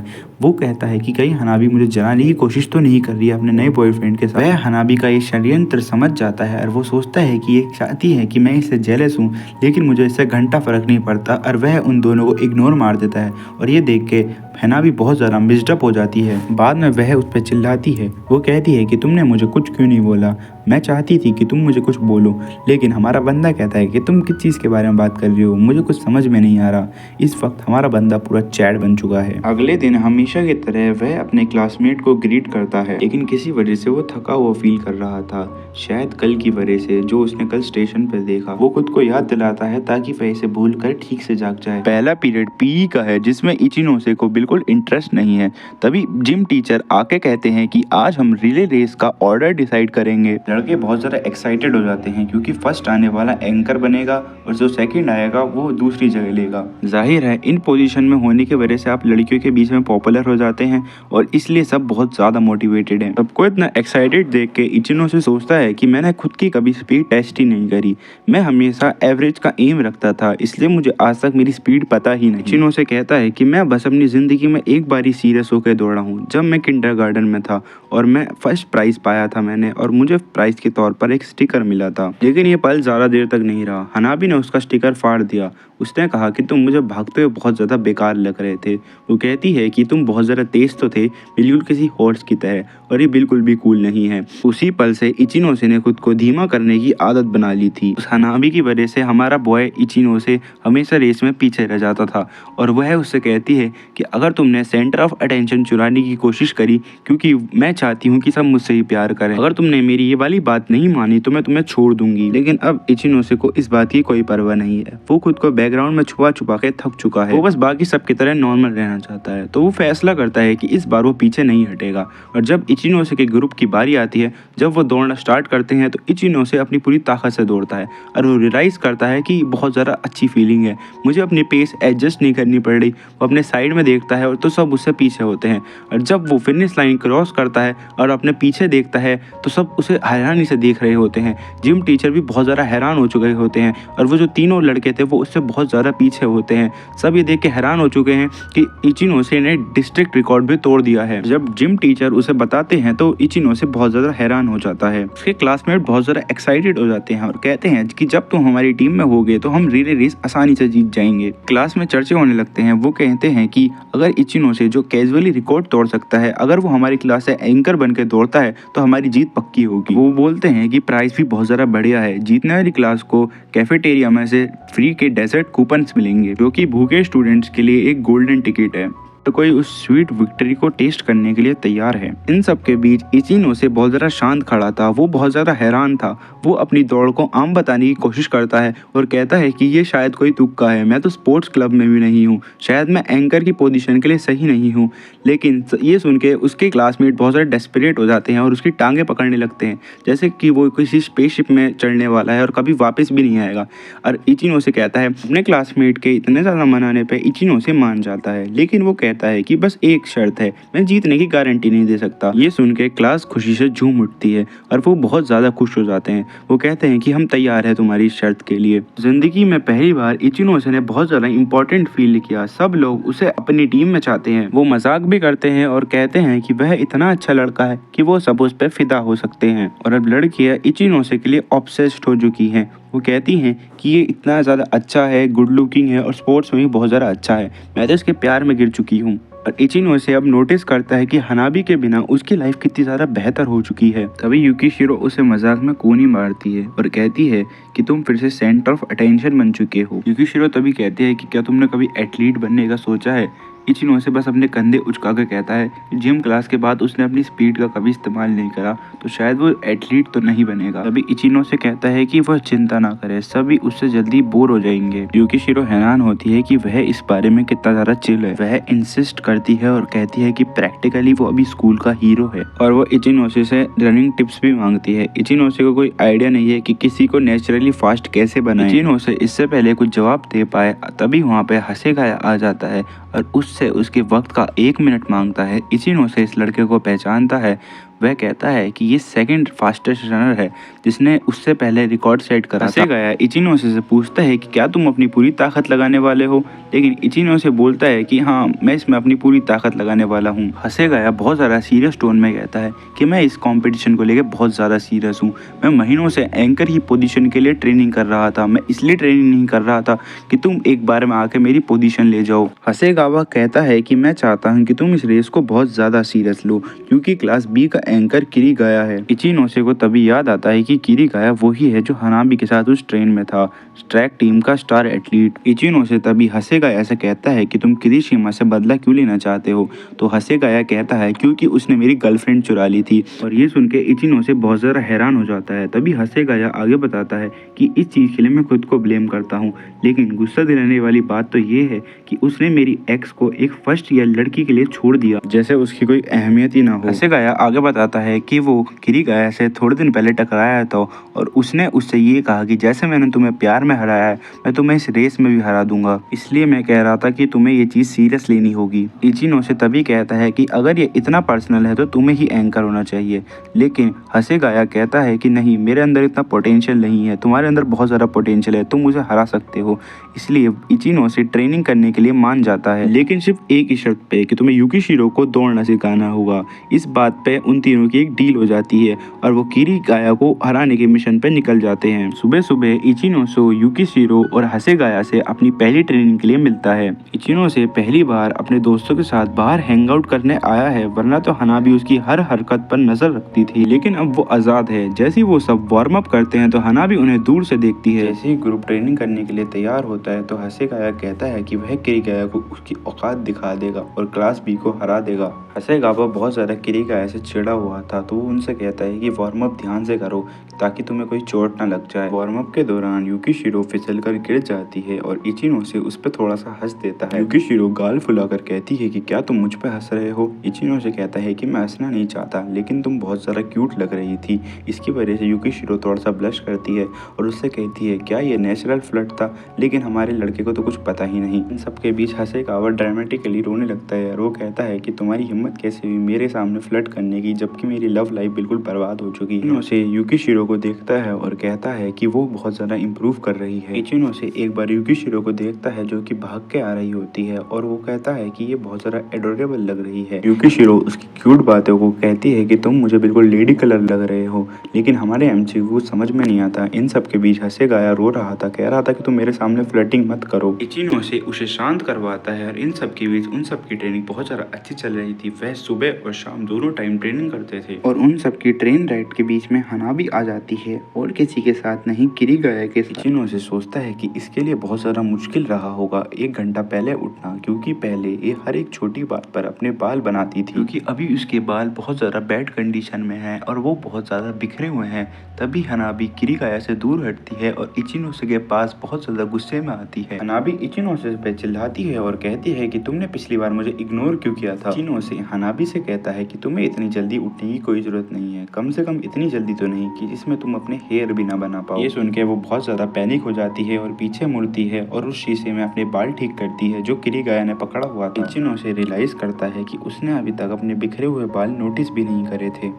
वो कहता है कि कहीं हनाबी मुझे जलाने की कोशिश तो नहीं कर रही है अपने नए बॉयफ्रेंड के साथ। वह हनाबी का ये षड्यंत्र समझ जाता है और वो सोचता है कि ये चाहती है कि मैं इससे जेलस हूँ, लेकिन मुझे इससे घंटा फर्क नहीं पड़ता और वह उन दोनों को इग्नोर मार देता है। और ये देख के हनाबी बहुत ज़्यादा मिस्डअप हो जाती है। बाद में वह उस पर चिल्लाती है। वो कहती है कि तुमने मुझे कुछ क्यों नहीं बोला, मैं चाहती थी कि तुम मुझे कुछ बोलो, लेकिन हमारा बंदा कहता है कि तुम किस चीज़ के बारे में बात कर रही हो, मुझे कुछ समझ में नहीं आ रहा। इस वक्त हमारा बंदा पूरा चैट बन चुका है। अगले दिन हमेशा की तरह वह अपने क्लासमेट को ग्रीट करता है, लेकिन किसी वजह से वो थका हुआ फील कर रहा था, शायद कल की वजह से जो उसने कल स्टेशन पर देखा। वो खुद को याद दिलाता है ताकि वह इसे भूल कर ठीक से जाग जाए। पहला पीरियड पीई का है जिसमें इचिनोसे को बिल्कुल इंटरेस्ट नहीं है। तभी जिम टीचर आके कहते हैं कि आज हम रिले रेस का ऑर्डर डिसाइड करेंगे। लड़के बहुत ज़्यादा एक्साइटेड हो जाते हैं क्योंकि फर्स्ट आने वाला एंकर बनेगा और जो सेकंड आएगा वो दूसरी जगह लेगा। जाहिर है इन पोजीशन में होने की वजह से आप लड़कियों के बीच में पॉपुलर हो जाते हैं और इसलिए सब बहुत ज़्यादा मोटिवेटेड हैं। सबको इतना एक्साइटेड देख के इचिनोसे सोचता है कि मैंने खुद की कभी स्पीड टेस्ट ही नहीं करी, मैं हमेशा एवरेज का एम रखता था, इसलिए मुझे आज तक मेरी स्पीड पता ही नहीं। इचिनोसे कहता है कि मैं बस अपनी ज़िंदगी में एक बार ही सीरियस होकर दौड़ा हूँ, जब मैं किंडरगार्टन में था और मैं फर्स्ट प्राइज़ पाया था मैंने, और मुझे प्राइज़ के तौर पर एक स्टिकर मिला था। लेकिन ये पल ज़्यादा देर तक नहीं रहा। हनाबी ने उसका स्टिकर फाड़ दिया। उसने कहा कि तुम मुझे भागते हुए बहुत ज़्यादा बेकार लग रहे थे। वो कहती है कि तुम बहुत ज़्यादा तेज़ तो थे, बिल्कुल किसी हॉर्स की तरह, और ये बिल्कुल भी कूल नहीं है। उसी पल से इचिनोसे ने खुद को धीमा करने की आदत बना ली थी। उस हनाबी की वजह से हमारा बॉय इचिनोसे हमेशा रेस में पीछे रह जाता था और वह उससे कहती है कि अगर तुमने सेंटर ऑफ अटेंशन चुराने की कोशिश करी, क्योंकि मैं चाहती हूँ कि सब मुझसे ही प्यार करें, अगर तुमने मेरी ये वाली बात नहीं मानी तो मैं तुम्हें छोड़ दूंगी। लेकिन अब इचिनोसे को इस बात की कोई परवाह नहीं है। वो खुद को बैकग्राउंड में छुपा छुपा के थक चुका है। वो बस बाकी सबकी तरह नॉर्मल रहना चाहता है। तो वो फैसला करता है कि इस बार वो पीछे नहीं हटेगा। और जब इचिनोसे के ग्रुप की बारी आती है, जब वो दौड़ना स्टार्ट करते हैं, तो इचिनोसे अपनी पूरी ताकत से दौड़ता है और वो रियलाइज़ करता है कि बहुत ज़्यादा अच्छी फीलिंग है, मुझे अपनी पेस एडजस्ट नहीं करनी पड़ रही। वो अपने साइड में देखता है और तो सब उससे पीछे होते हैं। और जब वो फिनिश लाइन क्रॉस करता है और अपने पीछे देखता है तो सब उसे हैरानी से देख रहे होते हैं। जिम टीचर भी बहुत ज़्यादा हैरान हो चुके होते हैं और वो जो तीनों लड़के थे वो उससे बहुत ज़्यादा पीछे होते हैं। सब ये देख के हैरान हो चुके हैं कि इचिनोसे ने डिस्ट्रिक्ट रिकॉर्ड भी तोड़ दिया है। जब जिम टीचर उसे बताते हैं तो इचिनोसे बहुत ज़्यादा हैरान हो जाता है। उसके क्लासमेट बहुत ज़्यादा एक्साइटेड हो जाते हैं और कहते हैं कि जब तुम हमारी टीम में होगे तो हम रिले रेस आसानी से जीत जाएंगे। क्लास में चर्चे होने लगते हैं। वो कहते हैं कि अगर इचिनोसे जो कैजुअली रिकॉर्ड तोड़ सकता है, अगर वो हमारी क्लास से एंकर बन के दौड़ता है तो हमारी जीत पक्की होगी। वो बोलते हैं कि प्राइस भी बहुत ज़्यादा बढ़िया है, जीतने वाली क्लास को कैफेटेरिया में से फ्री के डेजर्ट कूपन्स मिलेंगे, जो कि भूखे स्टूडेंट्स के लिए एक गोल्डन टिकट है। तो कोई उस स्वीट विक्ट्री को टेस्ट करने के लिए तैयार है। इन सब के बीच इचिनोसे बहुत ज़्यादा शांत खड़ा था। वो बहुत ज़्यादा हैरान था। वो अपनी दौड़ को आम बताने की कोशिश करता है और कहता है कि ये शायद कोई तुक्का है, मैं तो स्पोर्ट्स क्लब में भी नहीं हूँ, शायद मैं एंकर की पोजीशन के लिए सही नहीं हूँ। लेकिन ये सुन के उसके क्लासमेट बहुत ज़्यादा डेस्परेट हो जाते हैं और उसकी टांगें पकड़ने लगते हैं, जैसे कि वो किसी स्पेसशिप में चढ़ने वाला है और कभी वापस भी नहीं आएगा। और इचिनोसे कहता है, अपने क्लासमेट के इतने ज़्यादा मनाने पर इचिनोसे मान जाता है, लेकिन वो कहता है कि बस एक शर्त है, मैं जीतने की गारंटी नहीं दे सकता। ये सुन के क्लास खुशी से झूम उठती है और वो बहुत ज़्यादा खुश हो जाते हैं। वो कहते हैं कि हम तैयार हैं तुम्हारी शर्त के लिए। जिंदगी में पहली बार इचिनोसे ने बहुत ज़्यादा इंपॉर्टेंट फील किया। सब लोग उसे अपनी टीम में चाहते हैं। वो मजाक भी करते हैं और कहते हैं कि वह इतना अच्छा लड़का है कि वो सब उस पर फिदा हो सकते हैं। और अब लड़कियां इचिनोसे के लिए ऑब्सेस्ड हो चुकी हैं। वो कहती हैं कि ये इतना ज़्यादा अच्छा है, गुड लुकिंग है और स्पोर्ट्स में भी बहुत ज़्यादा अच्छा है, मैं तो इसके प्यार में गिर चुकी हूँ। और इचिनो अब नोटिस करता है कि हनाबी के बिना उसकी लाइफ कितनी ज़्यादा बेहतर हो चुकी है। तभी युकिशिरो उसे मजाक में कूनी मारती है और कहती है कि तुम फिर से सेंटर ऑफ अटेंशन बन चुके हो। युकिशिरो तभी कहते हैं कि क्या तुमने कभी एथलीट बनने का सोचा है। इचिनो से बस अपने कंधे उचका कर कहता है कि जिम क्लास के बाद उसने अपनी स्पीड का कभी इस्तेमाल नहीं करा, तो शायद वो एथलीट तो नहीं बनेगा। तभी इचिनो से कहता है कि वह चिंता ना करे, सभी उससे जल्दी बोर हो जाएंगे। युकिशिरो हैरान होती है कि वह इस बारे में कितना ज़्यादा चिल है। वह इंसिस्ट करती है और कहती है कि प्रैक्टिकली वो अभी स्कूल का हीरो है और वो इचिनोसे से रनिंग टिप्स भी मांगती है। इचिनोसे को कोई आइडिया नहीं है कि किसी को नेचुरली फास्ट कैसे बनाए। इचिनोसे इससे पहले कुछ जवाब दे पाए तभी वहाँ पे हसेगाया आ जाता है और उससे उसके वक्त का 1 मिनट मांगता है। इचिनोसे इस लड़के को पहचानता है। वह कहता है कि ये सेकंड फास्टेस्ट रनर है जिसने उससे पहले रिकॉर्ड सेट करा था। हसेगाया इचिनोसे से पूछता है कि क्या तुम अपनी पूरी ताकत लगाने वाले हो, लेकिन इचिनोसे बोलता है कि हाँ, मैं इसमें अपनी पूरी ताकत लगाने वाला हूँ। हसेगाया बहुत ज़्यादा सीरियस टोन में कहता है कि मैं इस कंपटीशन को लेकर बहुत ज़्यादा सीरियस हूँ। मैं महीनों से एंकर ही पोजीशन के लिए ट्रेनिंग कर रहा था। मैं इसलिए ट्रेनिंग नहीं कर रहा था कि तुम एक बार में आके मेरी पोजीशन ले जाओ। हसेगावा कहता है कि मैं चाहता हूँ कि तुम इस रेस को बहुत ज़्यादा सीरियस लो क्योंकि क्लास बी का एंकर किरीगाया है। इचिनोसे को तभी याद आता है कि किरीगाया वही है जो हनाबी के साथ उस ट्रेन में था, ट्रैक टीम का स्टार एथलीट। इचिनोसे तभी हसेगाया से कहता है कि तुम किरीशिमा से बदला क्यों लेना चाहते हो, तो हसेगाया कहता है क्योंकि उसने मेरी गर्लफ्रेंड चुरा ली थी। और ये सुन के इचिनोसे बहुत ज़्यादा हैरान हो जाता है। तभी हसेगाया आगे बताता है कि इस चीज़ के लिए मैं खुद को ब्लेम करता हूँ, लेकिन गुस्सा दिलाने वाली बात तो ये है कि उसने मेरी एक्स को एक फर्स्ट ईयर लड़की के लिए छोड़ दिया, जैसे उसकी कोई अहमियत ही ना हो। हसेगाया आगे बताता है कि वो किरीगाया से थोड़े दिन पहले टकराया था और उसने उससे ये कहा कि जैसे मैंने तुम्हें प्यार में हराया है, मैं तुम्हें इस रेस में भी हरा दूंगा, इसलिए मैं कह रहा था कि तुम्हें ये चीज़ सीरियस लेनी होगी। इचिनोसे तभी कहता है कि अगर ये इतना पर्सनल है तो तुम्हें ही एंकर होना चाहिए, लेकिन हसेगाया कहता है कि नहीं, मेरे अंदर इतना पोटेंशियल नहीं है, तुम्हारे अंदर बहुत ज़्यादा पोटेंशियल है, तुम मुझे हरा सकते हो। इसलिए इचिनोसे ट्रेनिंग करने के लिए मान जाता है, लेकिन सिर्फ एक ही शर्त पे कि तुम्हें युकिशिरो को दौड़ना सिखाना होगा। इस बात पे उन तीनों की एक डील हो जाती है और वो किरीगाया को हराने के मिशन पे निकल जाते हैं। सुबह सुबह इचिनोसे युकिशिरो और हसेगाया से अपनी पहली ट्रेनिंग के लिए मिलता है। इचिनोसे पहली बार अपने दोस्तों के साथ बाहर हैंग आउट करने आया है, वरना तो हनाबी उसकी हर हरकत पर नजर रखती थी, लेकिन अब वो आज़ाद है। जैसे ही वो सब वार्म अप करते हैं तो हनाबी उन्हें दूर से देखती है। जैसे ही ग्रुप ट्रेनिंग करने के लिए तैयार होता है तो हसेगाया कहता है कि वह किरीगाया को उसकी औकात दिखा देगा और क्लास बी को हरा देगा। हसेगावा बहुत ज़्यादा किरीगाया से चिढ़ा हुआ था, तो वो उनसे कहता है कि वार्म अप ध्यान से करो ताकि तुम्हें कोई चोट ना लग जाए। वार्म अप के दौरान युकिशिरो फिसल कर गिर जाती है और इचिनोसे उस पर थोड़ा सा हंस देता है। युकिशिरो गाल फुलाकर कहती है कि क्या तुम मुझ पे हंस रहे हो। इचिनोसे कहता है कि मैं हंसना नहीं चाहता, लेकिन तुम बहुत ज़्यादा क्यूट लग रही थी। इसकी वजह से युकिशिरो थोड़ा सा ब्लश करती है और उससे कहती है क्या ये नेचुरल फ्लर्ट था, लेकिन हमारे लड़के को तो कुछ पता ही नहीं। इन सबके बीच हसेगावा ड्रामेटिकली रोने लगता है और वो कहता है कि तुम्हारी हिम्मत कैसे हुई मेरे सामने फ्लर्ट करने की, जबकि मेरी लव लाइफ बिल्कुल बर्बाद हो चुकी है। इचिनोसे युकिशिरो को देखता है और कहता है कि वो बहुत ज़्यादा इम्प्रूव कर रही है। इचिनोसे एक बार युकिशिरो को देखता है जो कि भाग के आ रही होती है और वो कहता है कि ये बहुत ज़्यादा एडोरेबल लग रही है। युकिशिरो उसकी क्यूट बातों को कहती है कि तुम मुझे बिल्कुल लेडी कलर लग रहे हो, लेकिन हमारे एमसीयू को समझ में नहीं आता। इन सब के बीच हसेगाया रो रहा था, कह रहा था कि तुम मेरे सामने फ्लर्टिंग मत करो। इचिनोसे उसे शांत करवाता है और इन सब के बीच उन सब की ट्रेनिंग बहुत ज़्यादा अच्छी चल रही थी। वह सुबह और शाम दोनों टाइम ट्रेनिंग करते थे और उन सब की ट्रेन राइड के बीच में हनाबी आ जाती है और किसी के साथ नहीं, किरीगाया के साथ। इचिनोसे सोचता है कि इसके लिए बहुत ज़्यादा मुश्किल रहा होगा 1 घंटा पहले उठना, क्योंकि पहले ये हर एक छोटी बात पर अपने बाल बनाती थी, क्योंकि अभी उसके बाल बहुत ज़्यादा बैड कंडीशन में हैं और वो बहुत ज़्यादा बिखरे हुए हैं। तभी हनाबी किरीगाया से दूर हटती है और इचिनोसे के पास बहुत ज़्यादा गुस्से में आती है। हनाबी इचिनोसे पे चिल्लाती है और कहती है कि तुमने पिछली बार मुझे इग्नोर क्यों किया था। इचिनोसे हनाबी से कहता है कि तुम्हें इतनी जल्दी उठने की कोई ज़रूरत नहीं है, कम से कम इतनी जल्दी तो नहीं कि जिसमें तुम अपने हेयर भी ना बना पाओ। ये सुन के वो बहुत ज़्यादा पैनिक हो जाती है और पीछे मुड़ती है और उस शीशे में अपने बाल ठीक करती है जो किरीगाया ने पकड़ा हुआ था। इचिनोसे रियलाइज करता है कि उसने अभी तक अपने बिखरे हुए बाल नोटिस भी नहीं करे थे।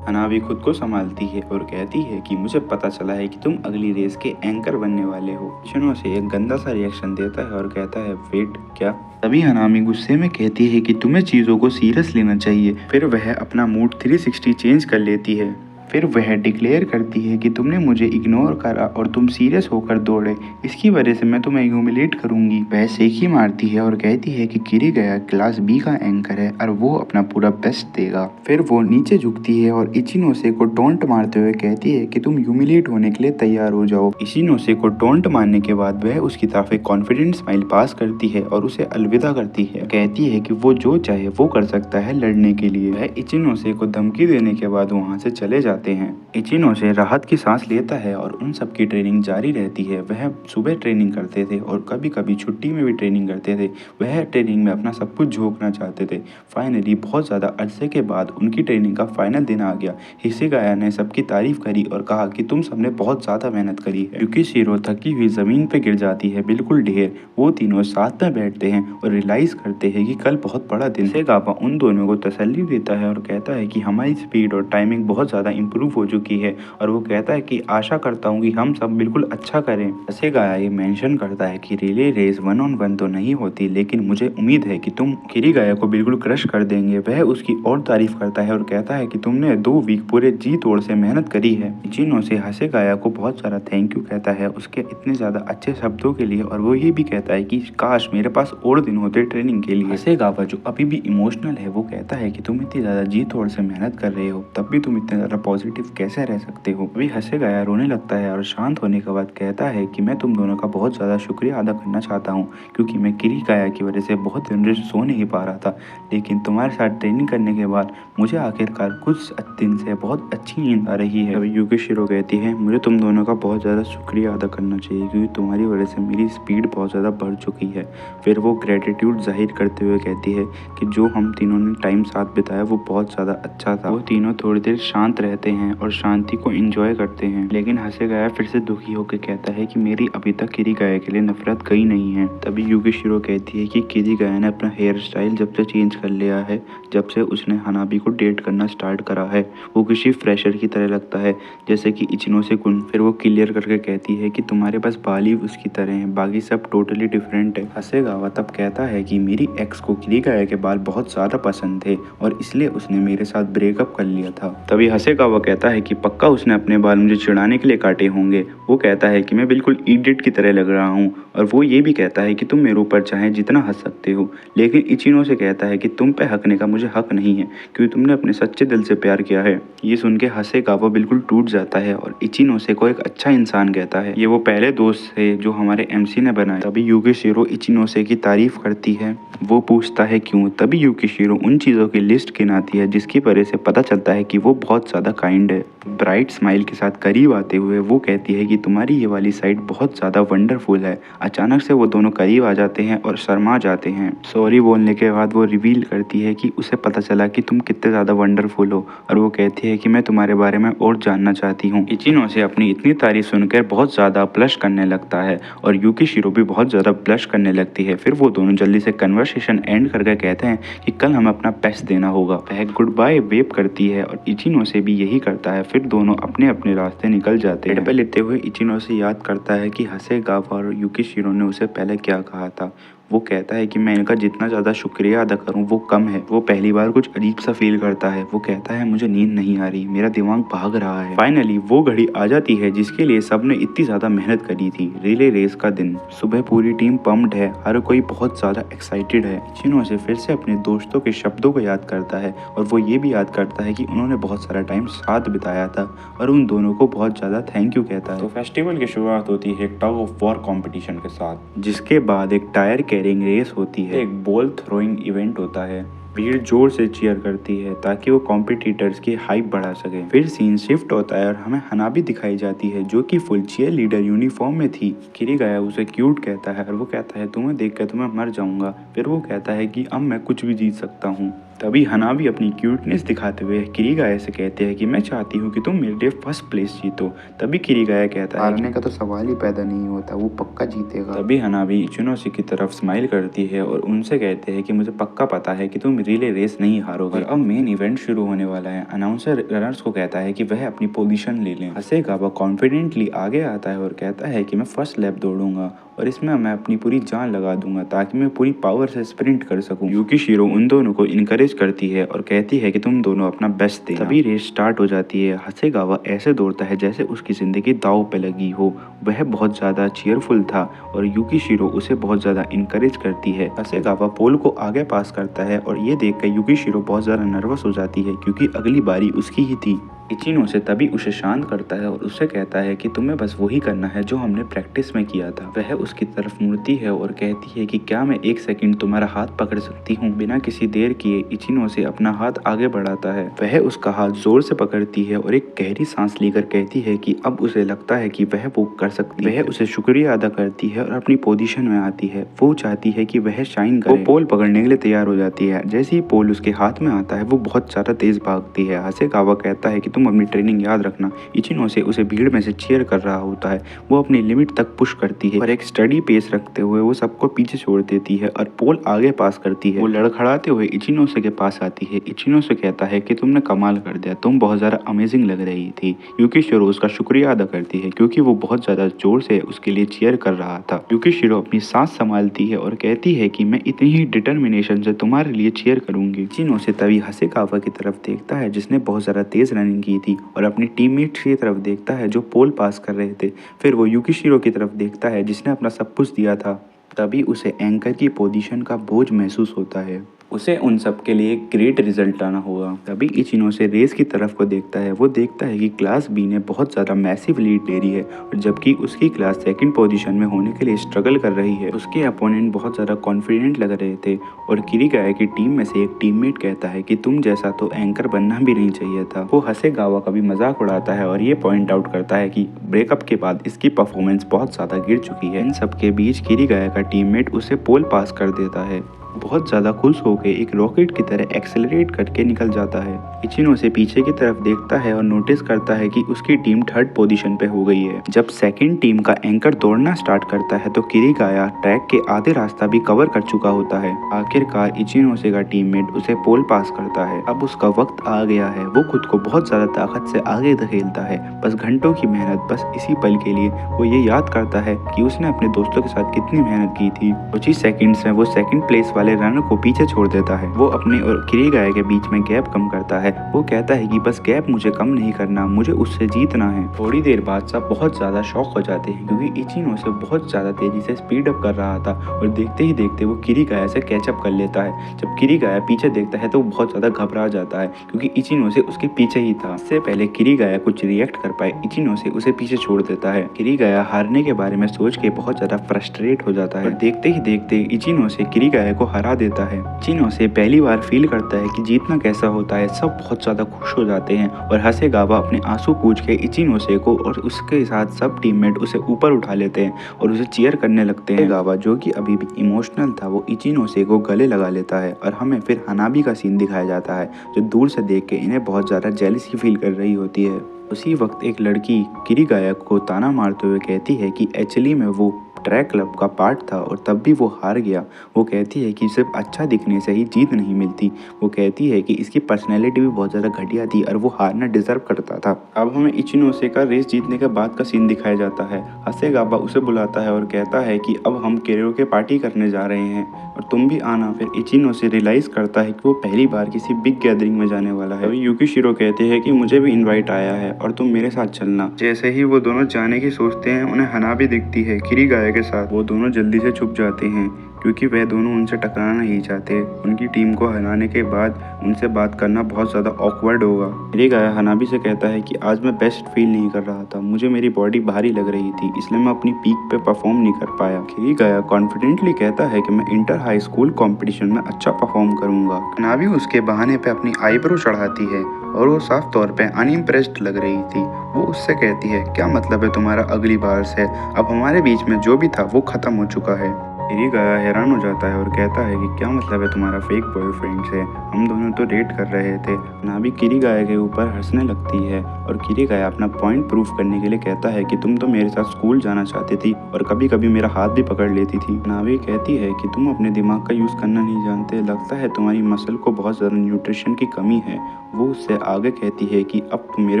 हनाबी खुद को संभालती है और कहती है कि मुझे पता चला है कि तुम अगली रेस के एंकर बनने वाले हो। इचिनोसे एक गंदा सा रिएक्शन देता है और कहता है वेट, क्या? तभी हनामी गुस्से में कहती है कि तुम्हें चीज़ों को सीरियस लेना चाहिए। फिर वह अपना मूड 360 चेंज कर लेती है फिर वह डिक्लेयर करती है कि तुमने मुझे इग्नोर करा और तुम सीरियस होकर दौड़े, इसकी वजह से मैं तुम्हें ह्यूमिलेट करूंगी। वह सेखी मारती है और कहती है कि किरीगाया क्लास बी का एंकर है और वो अपना पूरा बेस्ट देगा। फिर वो नीचे झुकती है और इचिनोसे को टोंट मारते हुए कहती है कि तुम ह्यूमिलेट होने के लिए तैयार हो जाओ। इचिनोसे को टोंट मारने के बाद वह उसकी तरफ एक कॉन्फिडेंट स्माइल पास करती है और उसे अलविदा करती है। कहती है कि वो जो चाहे वो कर सकता है लड़ने के लिए। वह इचिनोसे को धमकी देने के बाद वहाँ से चले जाते हैं। इचिनोसे राहत की सांस लेता है और उन सब की ट्रेनिंग जारी रहती है। वह सुबह ट्रेनिंग करते थे और कभी कभी छुट्टी में भी ट्रेनिंग करते थे। वह ट्रेनिंग में अपना सब कुछ झोंकना चाहते थे। फाइनली बहुत ज़्यादा अरसे के बाद उनकी ट्रेनिंग का फाइनल दिन आ गया। हिसेगाया ने सबकी तारीफ करी और कहा कि तुम सबने बहुत ज़्यादा मेहनत करी है। युकिशिरो थकी हुई ज़मीन पे गिर जाती है, बिल्कुल ढेर। वो तीनों साथ में बैठते हैं और रियलाइज़ करते हैं कि कल बहुत बड़ा दिन है। हिसेगावा उन दोनों को तसल्ली देता है और कहता है कि हमारी स्पीड और टाइमिंग बहुत ज़्यादा इम्प्रूव हो चुकी है और वो कहता है कि आशा करता हूँ कि हम सब बिल्कुल अच्छा करें। हिसेगाया ये मेंशन करता है कि रिले रेस 1-on-1 तो नहीं होती, लेकिन मुझे उम्मीद है कि तुम किरीगाया को बिल्कुल क्रश कर देंगे। वह उसकी और तारीफ करता है और कहता है कि तुमने 2 वीक पूरे जी तोड़ से मेहनत करी है। इचिनोसे हिसेगाया को बहुत सारा थैंक यू कहता है उसके इतने ज़्यादा अच्छे शब्दों के लिए और वो ये भी कहता है कि काश मेरे पास और दिन होते ट्रेनिंग के लिए। हिसेगावा जो अभी भी इमोशनल है वो कहता है कि तुम इतनी ज़्यादा जी तोड़ से मेहनत कर रहे हो तब भी तुम इतने ज़्यादा पॉजिटिव कैसे रह सकते हो। अभी हिसेगाया रोने लगता है और शांत होने के बाद कहता है कि मैं तुम दोनों का बहुत ज़्यादा शुक्रिया अदा करना चाहता हूँ क्योंकि मैं किरीगाया की वजह से बहुत दिन से सो नहीं पा रहा था, लेकिन तुम्हारे साथ ट्रेनिंग करने के बाद मुझे आखिरकार कुछ दिन से बहुत अच्छी नींद आ रही है। अभी युकिशिरो कहती है मुझे तुम दोनों का बहुत ज़्यादा शुक्रिया अदा करना चाहिए क्योंकि तुम्हारी वजह से मेरी स्पीड बहुत ज़्यादा बढ़ चुकी है। फिर वो ग्रेटिट्यूड जाहिर करते हुए कहती है कि जो हम तीनों ने टाइम साथ बिताया वो बहुत ज़्यादा अच्छा था। वो तीनों थोड़ी देर शांत रहते हैं और शांति को एंजॉय करते हैं, लेकिन हिसेगाया फिर से दुखी होकर कहता है कि मेरी अभी तक किरीगाया के लिए नफरत गई नहीं है। तभी युकिशिरो कहती है कि किरीगाया ने अपना हेयर स्टाइल जब से चेंज कर लिया है जब से उसने हनाबी को डेट करना स्टार्ट करा है, वो किसी फ्रेशर की तरह लगता है जैसे कि इचिनोसे कुन। फिर वो क्लियर करके कहती है कि तुम्हारे पास बाल ही उसकी तरह हैं, बाकी सब टोटली डिफरेंट है। हिसेगावा तब कहता है कि मेरी एक्स को किरीगाया के बाल बहुत ज़्यादा पसंद थे और इसलिए उसने मेरे साथ ब्रेकअप कर लिया था। तभी हिसेगावा कहता है कि पक्का उसने अपने बाल मुझे चिढ़ाने के लिए काटे होंगे। वो कहता है कि मैं बिल्कुल इडियट की तरह लग रहा हूँ और वो ये भी कहता है कि तुम मेरे ऊपर चाहे जितना हंस सकते हो, लेकिन इचिनोसे कहता है कि तुम पे हंसने का मुझे हक नहीं है क्योंकि तुमने अपने सच्चे दिल से प्यार किया है। ये सुन के हिसेगावा बिल्कुल टूट जाता है और इचिनोसे को एक अच्छा इंसान कहता है। ये वो पहले दोस्त थे जो हमारे एमसी ने बनाए। तभी युकिशिरो इचिनोसे की तारीफ करती है। वो पूछता है क्यों। तभी युकिशिरो उन चीज़ों की लिस्ट गिनाती है जिसकी वजह से पता चलता है कि वो बहुत ज़्यादा काइंड है। ब्राइट स्माइल के साथ करीब आते हुए वो कहती है कि तुम्हारी ये वाली साइड बहुत ज़्यादा वंडरफुल है। अचानक से वो दोनों करीब आ जाते हैं और शर्मा जाते हैं। सॉरी बोलने के बाद वो रिवील करती है कि उसे पता चला कि तुम कितने ज़्यादा वंडरफुल हो और वो कहती है कि मैं तुम्हारे बारे में और जानना चाहती हूँ। इचिनोसे अपनी इतनी तारीफ सुनकर बहुत ज़्यादा ब्लश करने लगता है और युकिशिरो भी बहुत ज़्यादा ब्लश करने लगती है। फिर वो दोनों जल्दी से कन्वर्सेशन एंड करके कहते हैं कि कल हमें अपना बेस्ट देना होगा। वह गुड बाय वेव करती है और इचिनोसे भी यही करता है। फिर दोनों अपने अपने रास्ते निकल जाते हैं। लेते हुए इचिनोसे याद करता है कि हिसेगावा और युकिशिरो ने उसे पहले क्या कहा था। वो कहता है कि मैं इनका जितना ज़्यादा शुक्रिया अदा करूं वो कम है। वो पहली बार कुछ अजीब सा फील करता है। वो कहता है मुझे नींद नहीं आ रही, मेरा दिमाग भाग रहा है। फाइनली वो घड़ी आ जाती है जिसके लिए सबने इतनी ज़्यादा मेहनत करी थी। रिले रेस का दिन। सुबह पूरी टीम पम्प्ड है, हर कोई बहुत ज़्यादा एक्साइटेड है। इचिनोसे फिर से अपने दोस्तों के शब्दों को याद करता है और वो ये भी याद करता है कि उन्होंने बहुत सारा टाइम साथ बिताया था और उन दोनों को बहुत ज़्यादा थैंक यू कहता है। तो फेस्टिवल की शुरुआत होती है एक टग ऑफ वॉर कॉम्पिटिशन के साथ, जिसके बाद एक टायर कैरिंग रेस होती है। एक बॉल थ्रोइंग इवेंट होता है। भीड़ जोर से चीयर करती है ताकि वो कॉम्पिटिटर्स की हाइप बढ़ा सके। फिर सीन शिफ्ट होता है और हमें हनाबी दिखाई जाती है जो कि फुल चीयर लीडर यूनिफॉर्म में थी। किरीगाया उसे क्यूट कहता है और वो कहता है तुम्हें देखकर तो मैं मर जाऊंगा। फिर वो कहता है कि अब मैं कुछ भी जीत सकता हूँ। तभी हनाबी अपनी क्यूटनेस दिखाते हुए किरीगाया से कहते हैं कि मैं चाहती हूँ कि तुम मेरे लिए फर्स्ट प्लेस जीतो। तभी किरीगाया कहता है हारने का तो सवाल ही पैदा नहीं होता, वो पक्का जीतेगा। तभी हनाबी इचिनोसे की तरफ स्माइल करती है और उनसे कहते हैं कि मुझे पक्का पता है कि तुम रिले रेस नहीं हारोगे। अब मेन इवेंट शुरू होने वाला है। अनाउंसर रनर्स को कहता है कि वह अपनी पोजीशन ले लें। हिसेगावा कॉन्फिडेंटली आगे आता है और कहता है कि मैं फर्स्ट लैप दौड़ूंगा और इसमें मैं अपनी पूरी जान लगा दूंगा ताकि मैं पूरी पावर से स्प्रिंट कर सकूं। युकिशिरो उन दोनों को इनकरेज एनकरेज करती है और कहती है कि तुम दोनों अपना बेस्ट देना। तभी रेस स्टार्ट हो जाती है। हसेगावा ऐसे दौड़ता है जैसे उसकी ज़िंदगी दांव पे लगी हो। वह बहुत ज़्यादा चीयरफुल था और युकीशिरो उसे बहुत ज़्यादा इनकरेज करती है। हसेगावा पोल को आगे पास करता है और ये देखकर युकीशिरो बहुत ज़्यादा नर्वस हो जाती है क्योंकि अगली बारी उसकी ही थी। इचिनो तभी उसे शांत करता है और उससे कहता है कि तुम्हें बस वही करना है जो हमने प्रैक्टिस में किया था। वह उसकी तरफ मुड़ती है और कहती है कि क्या मैं 1 सेकंड तुम्हारा हाथ पकड़ सकती हूँ। बिना किसी देर किए इचिनो अपना हाथ आगे बढ़ाता है। वह उसका हाथ जोर से पकड़ती है और एक गहरी सांस लेकर कहती है कि अब उसे लगता है कि वह वो कर सकती है। वह उसे शुक्रिया अदा करती है और अपनी पोजीशन में आती है। वो चाहती है कि वह शाइन करे। वो पोल पकड़ने के लिए तैयार हो जाती है। जैसे ही पोल उसके हाथ में आता है वो बहुत ज्यादा तेज भागती है। हसेगावा कहता है कि तुम अपनी ट्रेनिंग याद रखना। इचिनो उसे भीड़ में से चीयर कर रहा होता है। वो अपनी लिमिट तक पुश करती है और एक स्टडी पेस रखते हुए वो सबको पीछे छोड़ देती है और पोल आगे पास करती है। वो लड़खड़ाते हुए इचिनो के पास आती है। इचिनो कहता है कि तुमने कमाल कर दिया, तुम बहुत ज़्यादा अमेजिंग लग रही थी। युकीशिरो उसका शुक्रिया अदा करती है क्योंकि वो बहुत ज़्यादा जोर से उसके लिए चीयर कर रहा था। युकीशिरो अपनी सांस संभालती है और कहती है कि मैं इतनी ही डिटर्मिनेशन से तुम्हारे लिए चीयर करूंगी। इचिनो तभी हसेगावा की तरफ देखता है जिसने बहुत ज़्यादा तेज रनिंग की थी और अपनी टीममेट्स की तरफ देखता है जो पोल पास कर रहे थे। फिर वो युकीशिरो की तरफ देखता है जिसने अपना सब कुछ दिया था। तभी उसे एंकर की पोजीशन का बोझ महसूस होता है। उसे उन सब के लिए ग्रेट रिजल्ट लाना होगा। तभी इचिनो रेस की तरफ को देखता है। वो देखता है कि क्लास बी ने बहुत ज़्यादा मैसिव लीड ले रही है और जबकि उसकी क्लास सेकंड पोजीशन में होने के लिए स्ट्रगल कर रही है। उसके अपोनेंट बहुत ज़्यादा कॉन्फिडेंट लग रहे थे और किरीगाया की टीम में से एक टीममेट कहता है कि तुम जैसा तो एंकर बनना भी नहीं चाहिए था। वो हसेगावा का भी मजाक उड़ाता है और ये पॉइंट आउट करता है कि ब्रेकअप के बाद इसकी परफॉर्मेंस बहुत ज़्यादा गिर चुकी है। इन सब के बीच किरीगाया का टीममेट उसे पोल पास कर देता है। बहुत ज़्यादा खुश होकर एक रॉकेट की तरह एक्सेलरेट करके निकल जाता है। इचिनो पीछे की तरफ देखता है और नोटिस करता है कि उसकी टीम थर्ड पोजीशन पे हो गई है। जब सेकंड टीम का एंकर दौड़ना स्टार्ट करता है तो किरीगाया ट्रैक के आधे रास्ता भी कवर कर चुका होता है। आखिरकार इचिनो का टीममेट उसे पोल पास करता है। अब उसका वक्त आ गया है। वो खुद को बहुत ज़्यादा ताकत से आगे धकेलता है। बस घंटों की मेहनत, बस इसी पल के लिए वो ये याद करता है कि उसने अपने दोस्तों के साथ कितनी मेहनत की थी। कुछ ही सेकंड्स में वो सेकंड प्लेस वाले रनर को पीछे छोड़ देता है। वो अपने और किरीगाया के बीच में गैप कम करता है। वो कहता है कि बस गैप मुझे कम नहीं करना, मुझे उससे जीतना है। थोड़ी देर बाद सब बहुत ज्यादा शॉक हो जाते हैं क्योंकि इचिनो बहुत ज्यादा तेजी से स्पीड अप कर रहा था और देखते ही देखते वो किरीगाया से कैचअप कर लेता है। जब किरीगाया पीछे देखता है तो वो बहुत ज्यादा घबरा जाता है क्योंकि इचिनो उसके पीछे ही था। इससे पहले किरीगाया कुछ रिएक्ट कर पाए इचिनो उसे पीछे छोड़ देता है। किरीगाया हारने के बारे में सोच के बहुत ज्यादा फ्रस्ट्रेट हो जाता है और देखते ही देखते इचिनो किरीगाया को हरा देता है। इचिनो पहली बार फील करता है कि जीतना कैसा होता है। सब बहुत ज्यादा खुश हो जाते हैं और हसेगावा अपने आंसू पूछ के इचिनो को और उसके साथ सब टीममेट उसे ऊपर उठा लेते हैं और उसे चीयर करने लगते हैं। हसेगावा जो कि अभी भी इमोशनल था वो इचिनो को गले लगा लेता है और हमें फिर हनाबी का सीन दिखाया जाता है जो दूर से देख के इन्हें बहुत ज्यादा जेलसी फील कर रही होती है। उसी वक्त एक लड़की किरीगाया को ताना मारते हुए कहती है कि एक्चुअली में वो ट्रैक क्लब का पार्ट था और तब भी वो हार गया। वो कहती है कि सिर्फ अच्छा दिखने से ही जीत नहीं मिलती। वो कहती है कि इसकी पर्सनैलिटी भी बहुत ज़्यादा घटिया थी और वो हारना डिजर्व करता था। अब हमें इचिनो का रेस जीतने के बाद का सीन दिखाया जाता है। हसेगावा उसे बुलाता है और कहता है कि अब हम कैरोके पार्टी करने जा रहे हैं और तुम भी आना। फिर इचिनो रियलाइज़ करता है कि वो पहली बार किसी बिग गैदरिंग में जाने वाला है। युकीशिरो कहते हैं कि मुझे भी इन्वाइट आया है और तुम मेरे साथ चलना। जैसे ही वो दोनों जाने की सोचते हैं उन्हें हनाबी दिखती है किरीगाया के साथ। वो दोनों जल्दी से छुप जाते हैं क्योंकि वह दोनों उनसे टकराना नहीं चाहते। उनकी टीम को हराने के बाद उनसे बात करना बहुत ज़्यादा ऑकवर्ड होगा। किरीगाया हनाबी से कहता है कि आज मैं बेस्ट फील नहीं कर रहा था, मुझे मेरी बॉडी भारी लग रही थी इसलिए मैं अपनी पीक पे परफॉर्म नहीं कर पाया। किरीगाया कॉन्फिडेंटली कहता है कि मैं इंटर हाई स्कूल कॉम्पिटिशन में अच्छा परफॉर्म करूंगा। हनाबी उसके बहाने पे अपनी आईब्रो चढ़ाती है और वो साफ तौर पे अनइम्प्रेस्ड लग रही थी। वो उससे कहती है क्या मतलब है तुम्हारा अगली बार से, अब हमारे बीच में जो भी था वो खत्म हो चुका है। किरीगाया हैरान हो जाता है और कहता है कि क्या मतलब है तुम्हारा फेक बॉयफ्रेंड से, हम दोनों तो डेट कर रहे थे। नाभी किरीगाया के ऊपर हंसने लगती है और किरीगाया अपना पॉइंट प्रूफ करने के लिए कहता है कि तुम तो मेरे साथ स्कूल जाना चाहती थी और कभी कभी मेरा हाथ भी पकड़ लेती थी। नाभी कहती है कि तुम अपने दिमाग का यूज़ करना नहीं जानते, लगता है तुम्हारी मसल को बहुत ज़्यादा न्यूट्रिशन की कमी है। वो उससे आगे कहती है कि अब तुम मेरे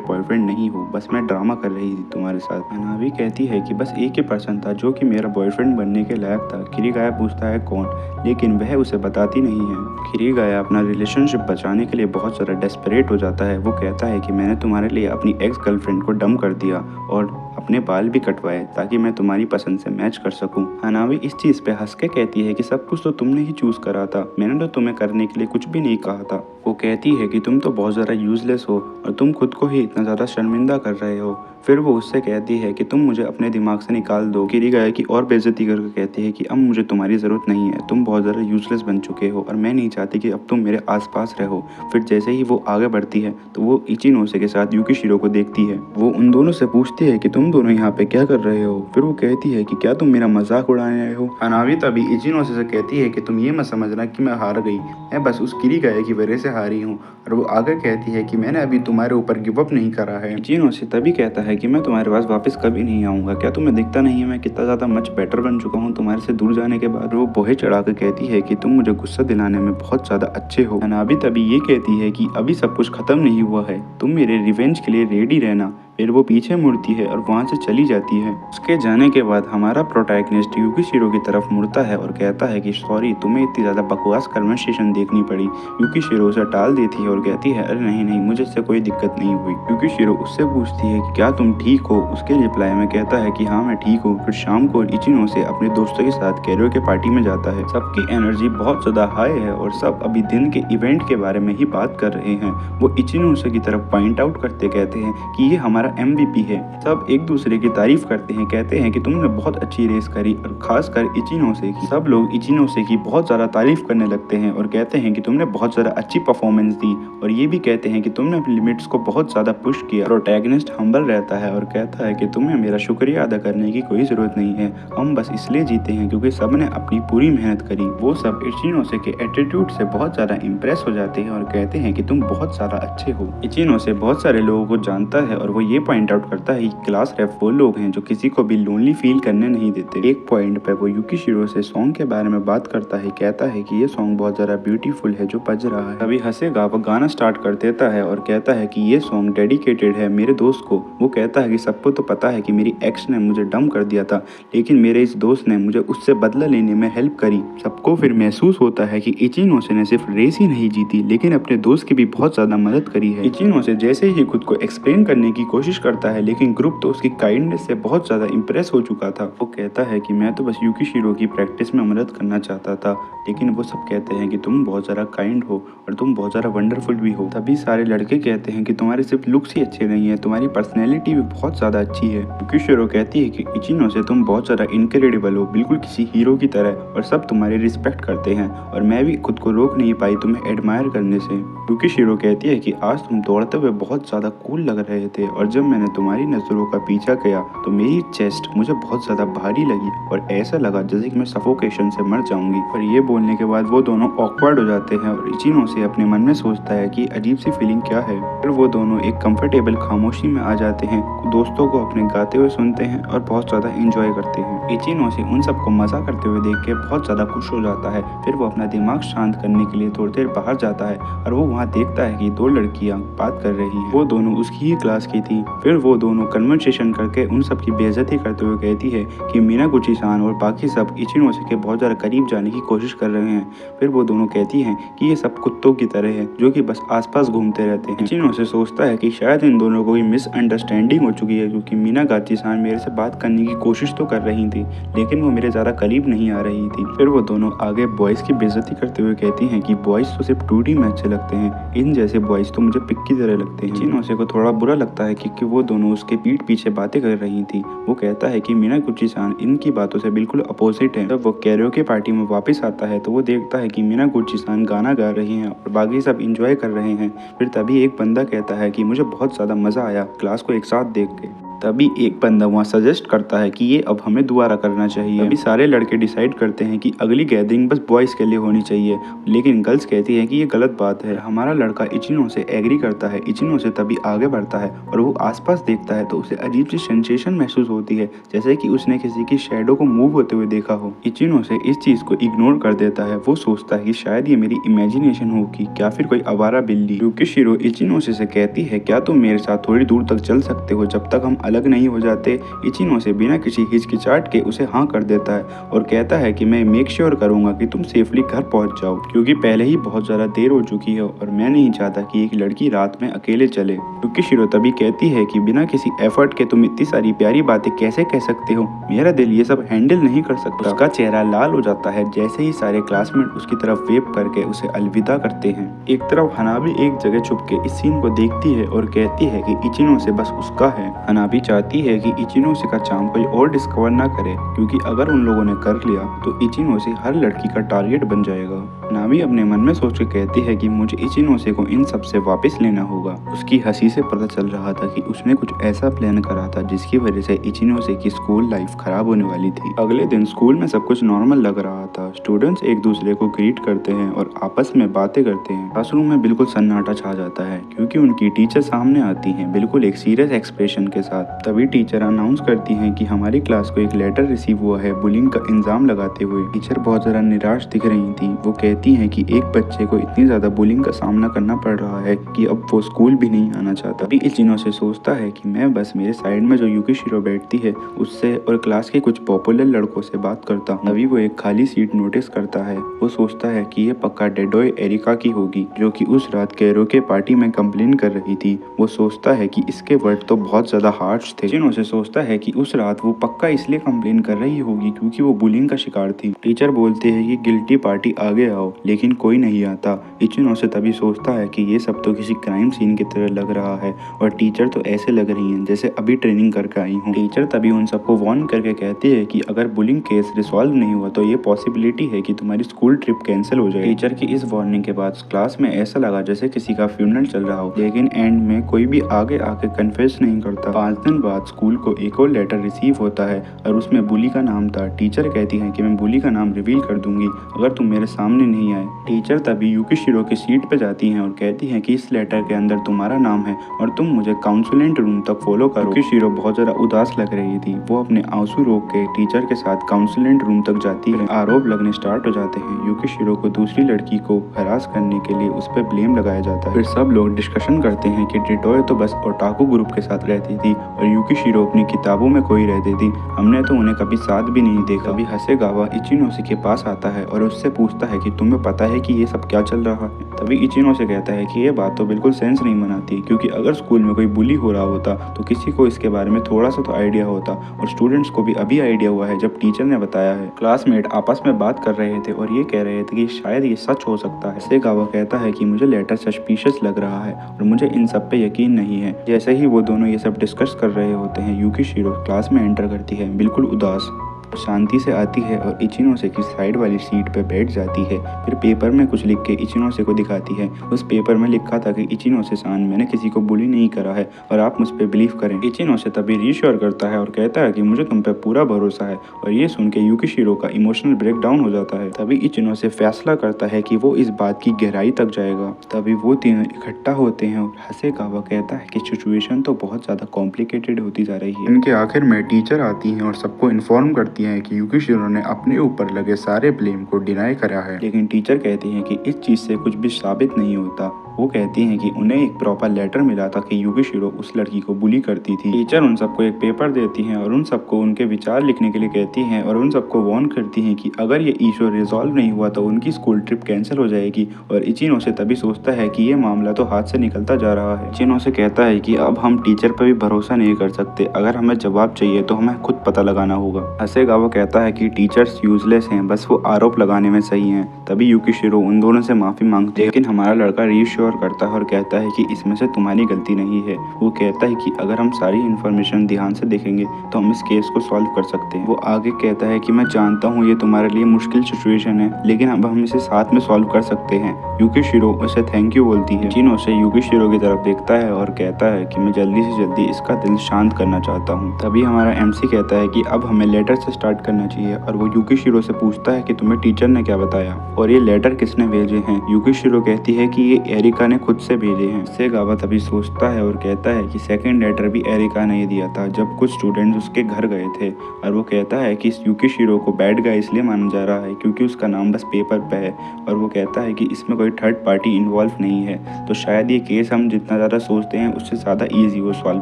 बॉयफ्रेंड नहीं हो, बस मैं ड्रामा कर रही थी तुम्हारे साथ। नाभी कहती है कि बस एक ही पर्सन था जो कि मेरा बॉयफ्रेंड बनने के लायक था किरीगाया पूछता है कौन, लेकिन वह उसे बताती नहीं है। किरीगाया अपना रिलेशनशिप बचाने के लिए बहुत ज़्यादा डेस्परेट हो जाता है। वो कहता है कि मैंने तुम्हारे लिए अपनी एक्स गर्लफ्रेंड को डंप कर दिया और अपने बाल भी कटवाए ताकि मैं तुम्हारी पसंद से मैच कर सकूं। हनावी इस चीज़ पे हंस के कहती है कि सब कुछ तो तुमने ही चूज़ करा था, मैंने तो तुम्हें करने के लिए कुछ भी नहीं कहा था। वो कहती है कि तुम तो बहुत ज़्यादा यूजलेस हो और तुम खुद को ही इतना ज़्यादा शर्मिंदा कर रहे हो। फिर वो उससे कहती है कि तुम मुझे अपने दिमाग से निकाल दो। किरीगाया की और बेइज्जती करके कहती है कि अब मुझे तुम्हारी ज़रूरत नहीं है, तुम बहुत ज़्यादा यूजलेस बन चुके हो और मैं नहीं चाहती कि अब तुम मेरे आसपास रहो। फिर जैसे ही वो आगे बढ़ती है तो वो इचिनोसे के साथ युकिशिरो को देखती है। वो उन दोनों से पूछती है कि तुम दोनों यहाँ पे क्या कर रहे हो। फिर वो कहती है कि क्या तुम मेरा मजाक उड़ाने आए हो। हनावी तभी इचिनोसे से कहती है कि तुम ये मत समझना कि मैं हार गई, मैं बस उस किरीगाया की वजह से हारी हूँ। और वो आगे कहती है कि मैंने अभी तुम्हारे ऊपर गिव अप नहीं करा है। इचिनोसे तभी कहता है कि मैं तुम्हारे पास वापस कभी नहीं आऊँगा, क्या तुम्हें दिखता नहीं है मैं कितना ज़्यादा मच बेटर बन चुका हूँ तुम्हारे से दूर जाने के बाद। वो बोहे चढ़ा कर कहती है कि तुम मुझे गुस्सा दिलाने में बहुत ज़्यादा अच्छे हो। हनावी तभी ये कहती है कि अभी सब कुछ खत्म नहीं हुआ है, तुम मेरे रिवेंज के लिए रेडी रहना। फिर वो पीछे मुड़ती है और वहाँ से चली जाती है। उसके जाने के बाद हमारा प्रोटैगनिस्ट युकिशिरो की तरफ मुड़ता है और कहता है कि सॉरी, तुम्हें इतनी ज़्यादा बकवास कन्वर्सेशन देखनी पड़ी। युकिशिरो उसे टाल देती है और कहती है अरे नहीं नहीं, मुझे इससे कोई दिक्कत नहीं हुई। युकिशिरो उससे पूछती है कि क्या तुम ठीक हो। उसके रिप्लाई में कहता है कि हाँ मैं ठीक हूँ। फिर शाम को इचिनोसे अपने दोस्तों के साथ कैरियोके पार्टी में जाता है। सबकी एनर्जी बहुत ज़्यादा हाई है और सब अभी दिन के इवेंट के बारे में ही बात कर रहे हैं। वो इचिनोसे की तरफ पॉइंट आउट करते कहते हैं कि ये हमारा MVP है। सब एक दूसरे की तारीफ करते हैं, कहते हैं कि तुमने बहुत अच्छी रेस करी और खासकर इचिनोसे की। सब लोग इचिनोसे की बहुत ज़्यादा तारीफ करने लगते हैं और कहते हैं कि तुमने बहुत ज़्यादा अच्छी परफॉर्मेंस दी और ये भी कहते हैं कि तुमने अपनी लिमिट्स को बहुत ज़्यादा पुश किया। प्रोटैगनिस्ट हम्बल रहता है और कहता है कि तुम्हें मेरा शुक्रिया अदा करने की कोई ज़रूरत नहीं है, हम बस इसलिए जीते हैं क्योंकि सब ने अपनी पूरी मेहनत करी। वो सब इचिनोसे के एटीट्यूड से बहुत ज़्यादा इम्प्रेस हो जाते हैं और कहते हैं कि तुम बहुत ज़्यादा अच्छे हो। इचिनोसे बहुत सारे लोगों को जानता है और वो ये पॉइंट आउट करता है कि क्लास रेप वो लोग हैं जो किसी को भी लोनली फील करने नहीं देते। एक पॉइंट पे वो युकिशिरो से सॉन्ग के बारे में बात करता है, कहता है कि ये सॉन्ग बहुत ज़्यादा ब्यूटीफुल है जो बज रहा है। तभी हंसेगा वो गाना स्टार्ट कर देता है और कहता है कि ये सॉन्ग डेडिकेटेड है मेरे दोस्त को। वो कहता है कि सबको तो पता है कि मेरी एक्स ने मुझे डंप कर दिया था, लेकिन मेरे इस दोस्त ने मुझे उससे बदला लेने में हेल्प करी। सबको फिर महसूस होता है कि इचिनोसे ने सिर्फ रेस ही नहीं जीती लेकिन अपने दोस्त की भी बहुत ज़्यादा मदद करी है। इचिनोसे जैसे ही खुद को एक्सप्लेन करने की कोशिश करता है लेकिन ग्रुप तो उसकी काइंडनेस से बहुत ज़्यादा इम्प्रेस हो चुका था। वो कहता है कि मैं तो बस युकिशिरो की प्रैक्टिस में मदद करना चाहता था, लेकिन वो सब कहते हैं कि तुम बहुत ज़्यादा काइंड हो और तुम बहुत ज़्यादा वंडरफुल भी हो। तभी सारे लड़के कहते हैं कि तुम्हारे सिर्फ लुक्स ही अच्छे नहीं है, तुम्हारी पर्सनैलिटी भी बहुत ज़्यादा अच्छी है। युकिशिरो कहती है कि इचिनोसे तुम बहुत ज़्यादा इनक्रेडिबल हो, बिल्कुल किसी हीरो की तरह, और सब तुम्हारी रिस्पेक्ट करते हैं और मैं भी खुद को रोक नहीं पाई तुम्हें एडमायर करने से। युकिशिरो कहती है कि आज तुम दौड़ते हुए बहुत ज़्यादा कूल लग रहे थे और जब मैंने तुम्हारी नज़रों का पीछा किया तो मेरी चेस्ट मुझे बहुत ज़्यादा भारी लगी और ऐसा लगा जैसे कि मैं सफोकेशन से मर जाऊंगी। और ये बोलने के बाद वो दोनों ऑकवर्ड हो जाते हैं और इचिनोसे अपने मन में सोचता है कि अजीब सी फीलिंग क्या है। फिर वो दोनों एक कंफर्टेबल खामोशी में आ जाते हैं, दोस्तों को अपने गाते हुए सुनते हैं और बहुत ज़्यादा इंजॉय करते हैं। इचिनोसे उन सबको मज़ा करते हुए देख के बहुत ज़्यादा खुश हो जाता है। फिर वो अपना दिमाग शांत करने के लिए थोड़ी देर बाहर जाता है और वो वहाँ देखता है कि दो लड़कियाँ बात कर रही हैं। वो दोनों उसकी ही क्लास की थी। फिर वो दोनों कन्वर्सेशन करके उन सब की बेइज्जती करते हुए कहती है कि मीनागुची-सान और बाकी सब इचिनोसे के बहुत ज़्यादा करीब जाने की कोशिश कर रहे हैं। फिर वो दोनों कहती हैं कि ये सब कुत्तों की तरह है जो कि बस आसपास घूमते रहते हैं। इचिनोसे सोचता है कि शायद इन दोनों को मिसअंडरस्टैंडिंग हो चुकी है क्योंकि मीनागाची-सान मेरे से बात करने की कोशिश तो कर रही थी लेकिन वो मेरे ज़्यादा करीब नहीं आ रही थी। फिर वो दोनों आगे बॉयज़ की बेइज्जती करते हुए कहती हैं कि बॉयज़ तो सिर्फ 2D में अच्छे लगते हैं, इन जैसे बॉयज़ तो मुझे पिक की तरह लगते हैं। इचिनोसे को थोड़ा बुरा लगता है क्योंकि वो दोनों उसके पीठ पीछे बातें कर रही थी। वो कहता है कि मीनागुची-सान इनकी बातों से बिल्कुल अपोजिट है। जब वो कैरियोके पार्टी में वापस आता है तो वो देखता है कि मीनागुची-सान गाना गा रही हैं और बाकी सब इंजॉय कर रहे हैं। फिर तभी एक बंदा कहता है कि मुझे बहुत ज़्यादा मज़ा आया क्लास को एक साथ देख के। तभी एक बंदा वहाँ सजेस्ट करता है कि ये अब हमें दोबारा करना चाहिए। अभी सारे लड़के डिसाइड करते हैं कि अगली गैदरिंग बस बॉयज़ के लिए होनी चाहिए, लेकिन गर्ल्स कहती है कि ये गलत बात है। हमारा लड़का इचिनोसे एग्री करता है। इचिनोसे तभी आगे बढ़ता है और वो आसपास देखता है तो उसे अजीब सी सेंसेशन महसूस होती है जैसे कि उसने किसी की शैडो को मूव होते हुए देखा हो। इचिनोसे इस चीज़ को इग्नोर कर देता है। वो सोचता है कि शायद ये मेरी इमेजिनेशन होगी, क्या फिर कोई आवारा बिल्ली। युकिशिरो इचिनोसे से कहती है क्या तुम मेरे साथ थोड़ी दूर तक चल सकते हो जब तक हम अलग नहीं हो जाते। इचिनो से बिना किसी हिचकिचाहट के उसे हाँ कर देता है और कहता है कि मैं मेक श्योर करूंगा कि तुम सेफली घर पहुंच जाओ, क्योंकि पहले ही बहुत ज़्यादा देर हो चुकी है और मैं नहीं चाहता कि एक लड़की रात में अकेले चले। युकिशिरो तभी कहती है कि बिना किसी एफर्ट के तुम इतनी सारी प्यारी बातें कैसे कह सकते हो, मेरा दिल ये सब हैंडल नहीं कर सकता। उसका चेहरा लाल हो जाता है जैसे ही सारे क्लासमेट उसकी तरफ वेव करके उसे अलविदा करते हैं। एक तरफ हनाबी एक जगह छुप के इस सीन को देखती है और कहती है कि इचिनो से बस उसका है। हनाबी चाहती है कि इचिनो से का चार्म कोई और डिस्कवर ना करे, क्योंकि अगर उन लोगों ने कर लिया तो इचिनो से हर लड़की का टारगेट बन जाएगा। हनाबी अपने मन में सोच के कहती है कि मुझे इचिनो से को इन सब से वापस लेना होगा। उसकी हंसी से पता चल रहा था कि उसने कुछ ऐसा प्लान करा था जिसकी वजह से इचिनो से की स्कूल लाइफ खराब होने वाली थी। अगले दिन स्कूल में सब कुछ नॉर्मल लग रहा था। स्टूडेंट्स एक दूसरे को ग्रीट करते हैं और आपस में बातें करते हैं। क्लासरूम में बिल्कुल सन्नाटा छा जाता है क्योंकि उनकी टीचर सामने आती हैं बिल्कुल एक सीरियस एक्सप्रेशन के साथ। तभी टीचर अनाउंस करती हैं कि हमारी क्लास को एक लेटर रिसीव हुआ है बुलिंग का इल्जाम लगाते हुए। टीचर बहुत ज़्यादा निराश दिख रही थी। वो कहती हैं कि एक बच्चे को इतनी ज़्यादा बुलिंग का सामना करना पड़ रहा है कि अब वो स्कूल भी नहीं आना चाहता। अभी इचिनो से सोचता है कि मैं बस मेरे साइड में जो युकिशिरो बैठती है उससे और क्लास के कुछ पॉपुलर लड़कों से बात करता हूँ। अभी वो एक खाली सीट नोटिस करता है। वो सोचता है कि ये पक्का डेडोय एरिका की होगी, जो कि उस रात कैरोके पार्टी में कंप्लेन कर रही थी। वो सोचता है कि इसके वर्ड तो बहुत ज़्यादा हार्श थे। इचिनो से सोचता है कि उस रात वो पक्का इसलिए कंप्लेन कर रही होगी क्योंकि वो बुलिंग का शिकार थी। टीचर बोलते हैं कि गिल्टी पार्टी आगे आओ, लेकिन कोई नहीं आता। इचिनो से तभी सोचता है कि ये सब तो किसी क्राइम सीन की तरह लग रहा है और टीचर तो ऐसे लग रही हैं जैसे अभी ट्रेनिंग करके आई हूँ। टीचर तभी उन सबको वार्न करके कहती है कि अगर बुलिंग केस रिसॉल्व नहीं हुआ तो ये पॉसिबिलिटी है कि तुम्हारी स्कूल ट्रिप कैंसिल हो जाए। टीचर की इस वार्निंग के बाद क्लास में ऐसा लगा जैसे किसी का फ्यूनरल चल रहा हो, लेकिन एंड में कोई भी आगे आके कन्फेस नहीं करता। 5 दिन बाद स्कूल को एक और लेटर रिसीव होता है और उसमें बुली का नाम था। टीचर कहती है कि मैं बुली का नाम रिवील कर दूंगी अगर तुम मेरे सामने नहीं आए। टीचर तभी युकिशिरो की सीट पे जाती हैं और कहती हैं कि इस लेटर के अंदर तुम्हारा नाम है और तुम मुझे काउंसलिंग रूम तक फॉलो करो। युकिशिरो बहुत ज़्यादा उदास लग रही थी। वो अपने आंसू रोक के टीचर के साथ काउंसलिंग रूम तक जाती है। आरोप लगने स्टार्ट हो जाते हैं। युकिशिरो को दूसरी लड़की को हरास करने के लिए उस पर ब्लेम लगाया जाता है। फिर सब लोग डिस्कशन करते हैं कि डेडोय तो बस ओटाकू ग्रुप के साथ रहती थी और युकिशिरो अपनी किताबों में खोई रहती थी। हमने तो उन्हें कभी साथ भी नहीं देखा। अभी हसेगावा इचिनो के पास आता है और उससे पूछता है कि तुम्हें पता है कि ये सब क्या चल रहा है। तभी इचिनो से कहता है कि ये बात तो बिल्कुल सेंस नहीं बनाती, क्योंकि अगर स्कूल में कोई बुली हो रहा होता तो किसी को इसके बारे में थोड़ा सा तो आइडिया होता और स्टूडेंट्स को भी अभी आइडिया हुआ है जब टीचर ने बताया है। क्लासमेट आपस में बात कर रहे थे और ये कह रहे थे कि शायद ये सच हो सकता है। हसेगावा कहता है कि मुझे लेटर सस्पिशियस लग रहा है और मुझे इन सब पे यकीन नहीं है। जैसे ही वो दोनों ये सब डिस्कस कर रहे होते हैं युकिशिरो क्लास में एंटर करती है बिल्कुल उदास। शांति से आती है और इचिनो से की साइड वाली सीट पे बैठ जाती है। फिर पेपर में कुछ लिख के इचिनो से को दिखाती है। उस पेपर में लिखा था कि इचिनो से सान, मैंने किसी को बुली नहीं करा है और आप मुझ पे बिलीव करें। इचिनो से तभी रीश्योर करता है और कहता है कि मुझे तुम पे पूरा भरोसा है और ये सुन के युकिशिरो का इमोशनल ब्रेकडाउन हो जाता है। तभी इचिनो से फैसला करता है कि वो इस बात की गहराई तक जाएगा। तभी वो तीनों इकट्ठा होते हैं और हसेगावा कहता है कि सिचुएशन तो बहुत ज़्यादा कॉम्प्लिकेटेड होती जा रही है। इनके आखिर में टीचर आती हैं और सबको इन्फॉर्म करती है कि युकिशिरो ने अपने ऊपर लगे सारे ब्लेम को डिनाई करा है। लेकिन टीचर कहती हैं कि इस चीज से कुछ भी साबित नहीं होता। वो कहती हैं कि उन्हें एक प्रॉपर लेटर मिला था कि युकिशिरो उस लड़की को बुली करती थी। टीचर उन सबको एक पेपर देती हैं और उन सबको उनके विचार लिखने के लिए कहती हैं और उन सबको वार्न करती हैं कि अगर ये इशू रिजॉल्व नहीं हुआ तो उनकी स्कूल ट्रिप कैंसिल हो जाएगी। और इचिनो से तभी सोचता है कि ये मामला तो हाथ से निकलता जा रहा है। इचिनो से कहता है कि अब हम टीचर पर भी भरोसा नहीं कर सकते, अगर हमें जवाब चाहिए तो हमें खुद पता लगाना होगा। हसेगावा कहता है कि टीचर्स यूजलेस हैं, बस वो आरोप लगाने में सही हैं। तभी युकिशिरो उन दोनों से माफी मांगते हैं, लेकिन हमारा लड़का रीश्योर करता है और कहता है कि इसमें से तुम्हारी गलती नहीं है। वो कहता है कि अगर हम सारी इन्फॉर्मेशन ध्यान से देखेंगे तो हम इस केस को सॉल्व कर सकते हैं। वो आगे कहता है कि मैं जानता हूँ ये तुम्हारे लिए मुश्किल सिचुएशन है, लेकिन अब हम इसे साथ में सॉल्व कर सकते हैं। युकिशिरो उसे थैंक यू बोलती है। इचिनो से युकिशिरो की तरफ देखता है और कहता है कि मैं जल्दी से जल्दी इसका दिल शांत करना चाहता हूँ। तभी हमारा एमसी कहता है कि अब हमें लेटर से स्टार्ट करना चाहिए और वो युकिशिरो से पूछता है कि तुम्हें टीचर ने क्या बताया। और ये लेटर किसने भेजे हैं? युकिशिरो कहती है कि ये एरिका ने खुद से भेजे हैं। सेगावा तभी सोचता है और कहता है कि सेकंड लेटर भी एरिका ने ही दिया था जब कुछ स्टूडेंट्स उसके घर गए थे, और वो कहता है कि इस युकिशिरो को बैड गाय इसलिए माना जा रहा है क्योंकि उसका नाम बस पेपर पे है, और वो कहता है कि इसमें कोई थर्ड पार्टी इन्वॉल्व नहीं है, तो शायद ये केस हम जितना ज़्यादा सोचते हैं उससे ज़्यादा ईजी हो सॉल्व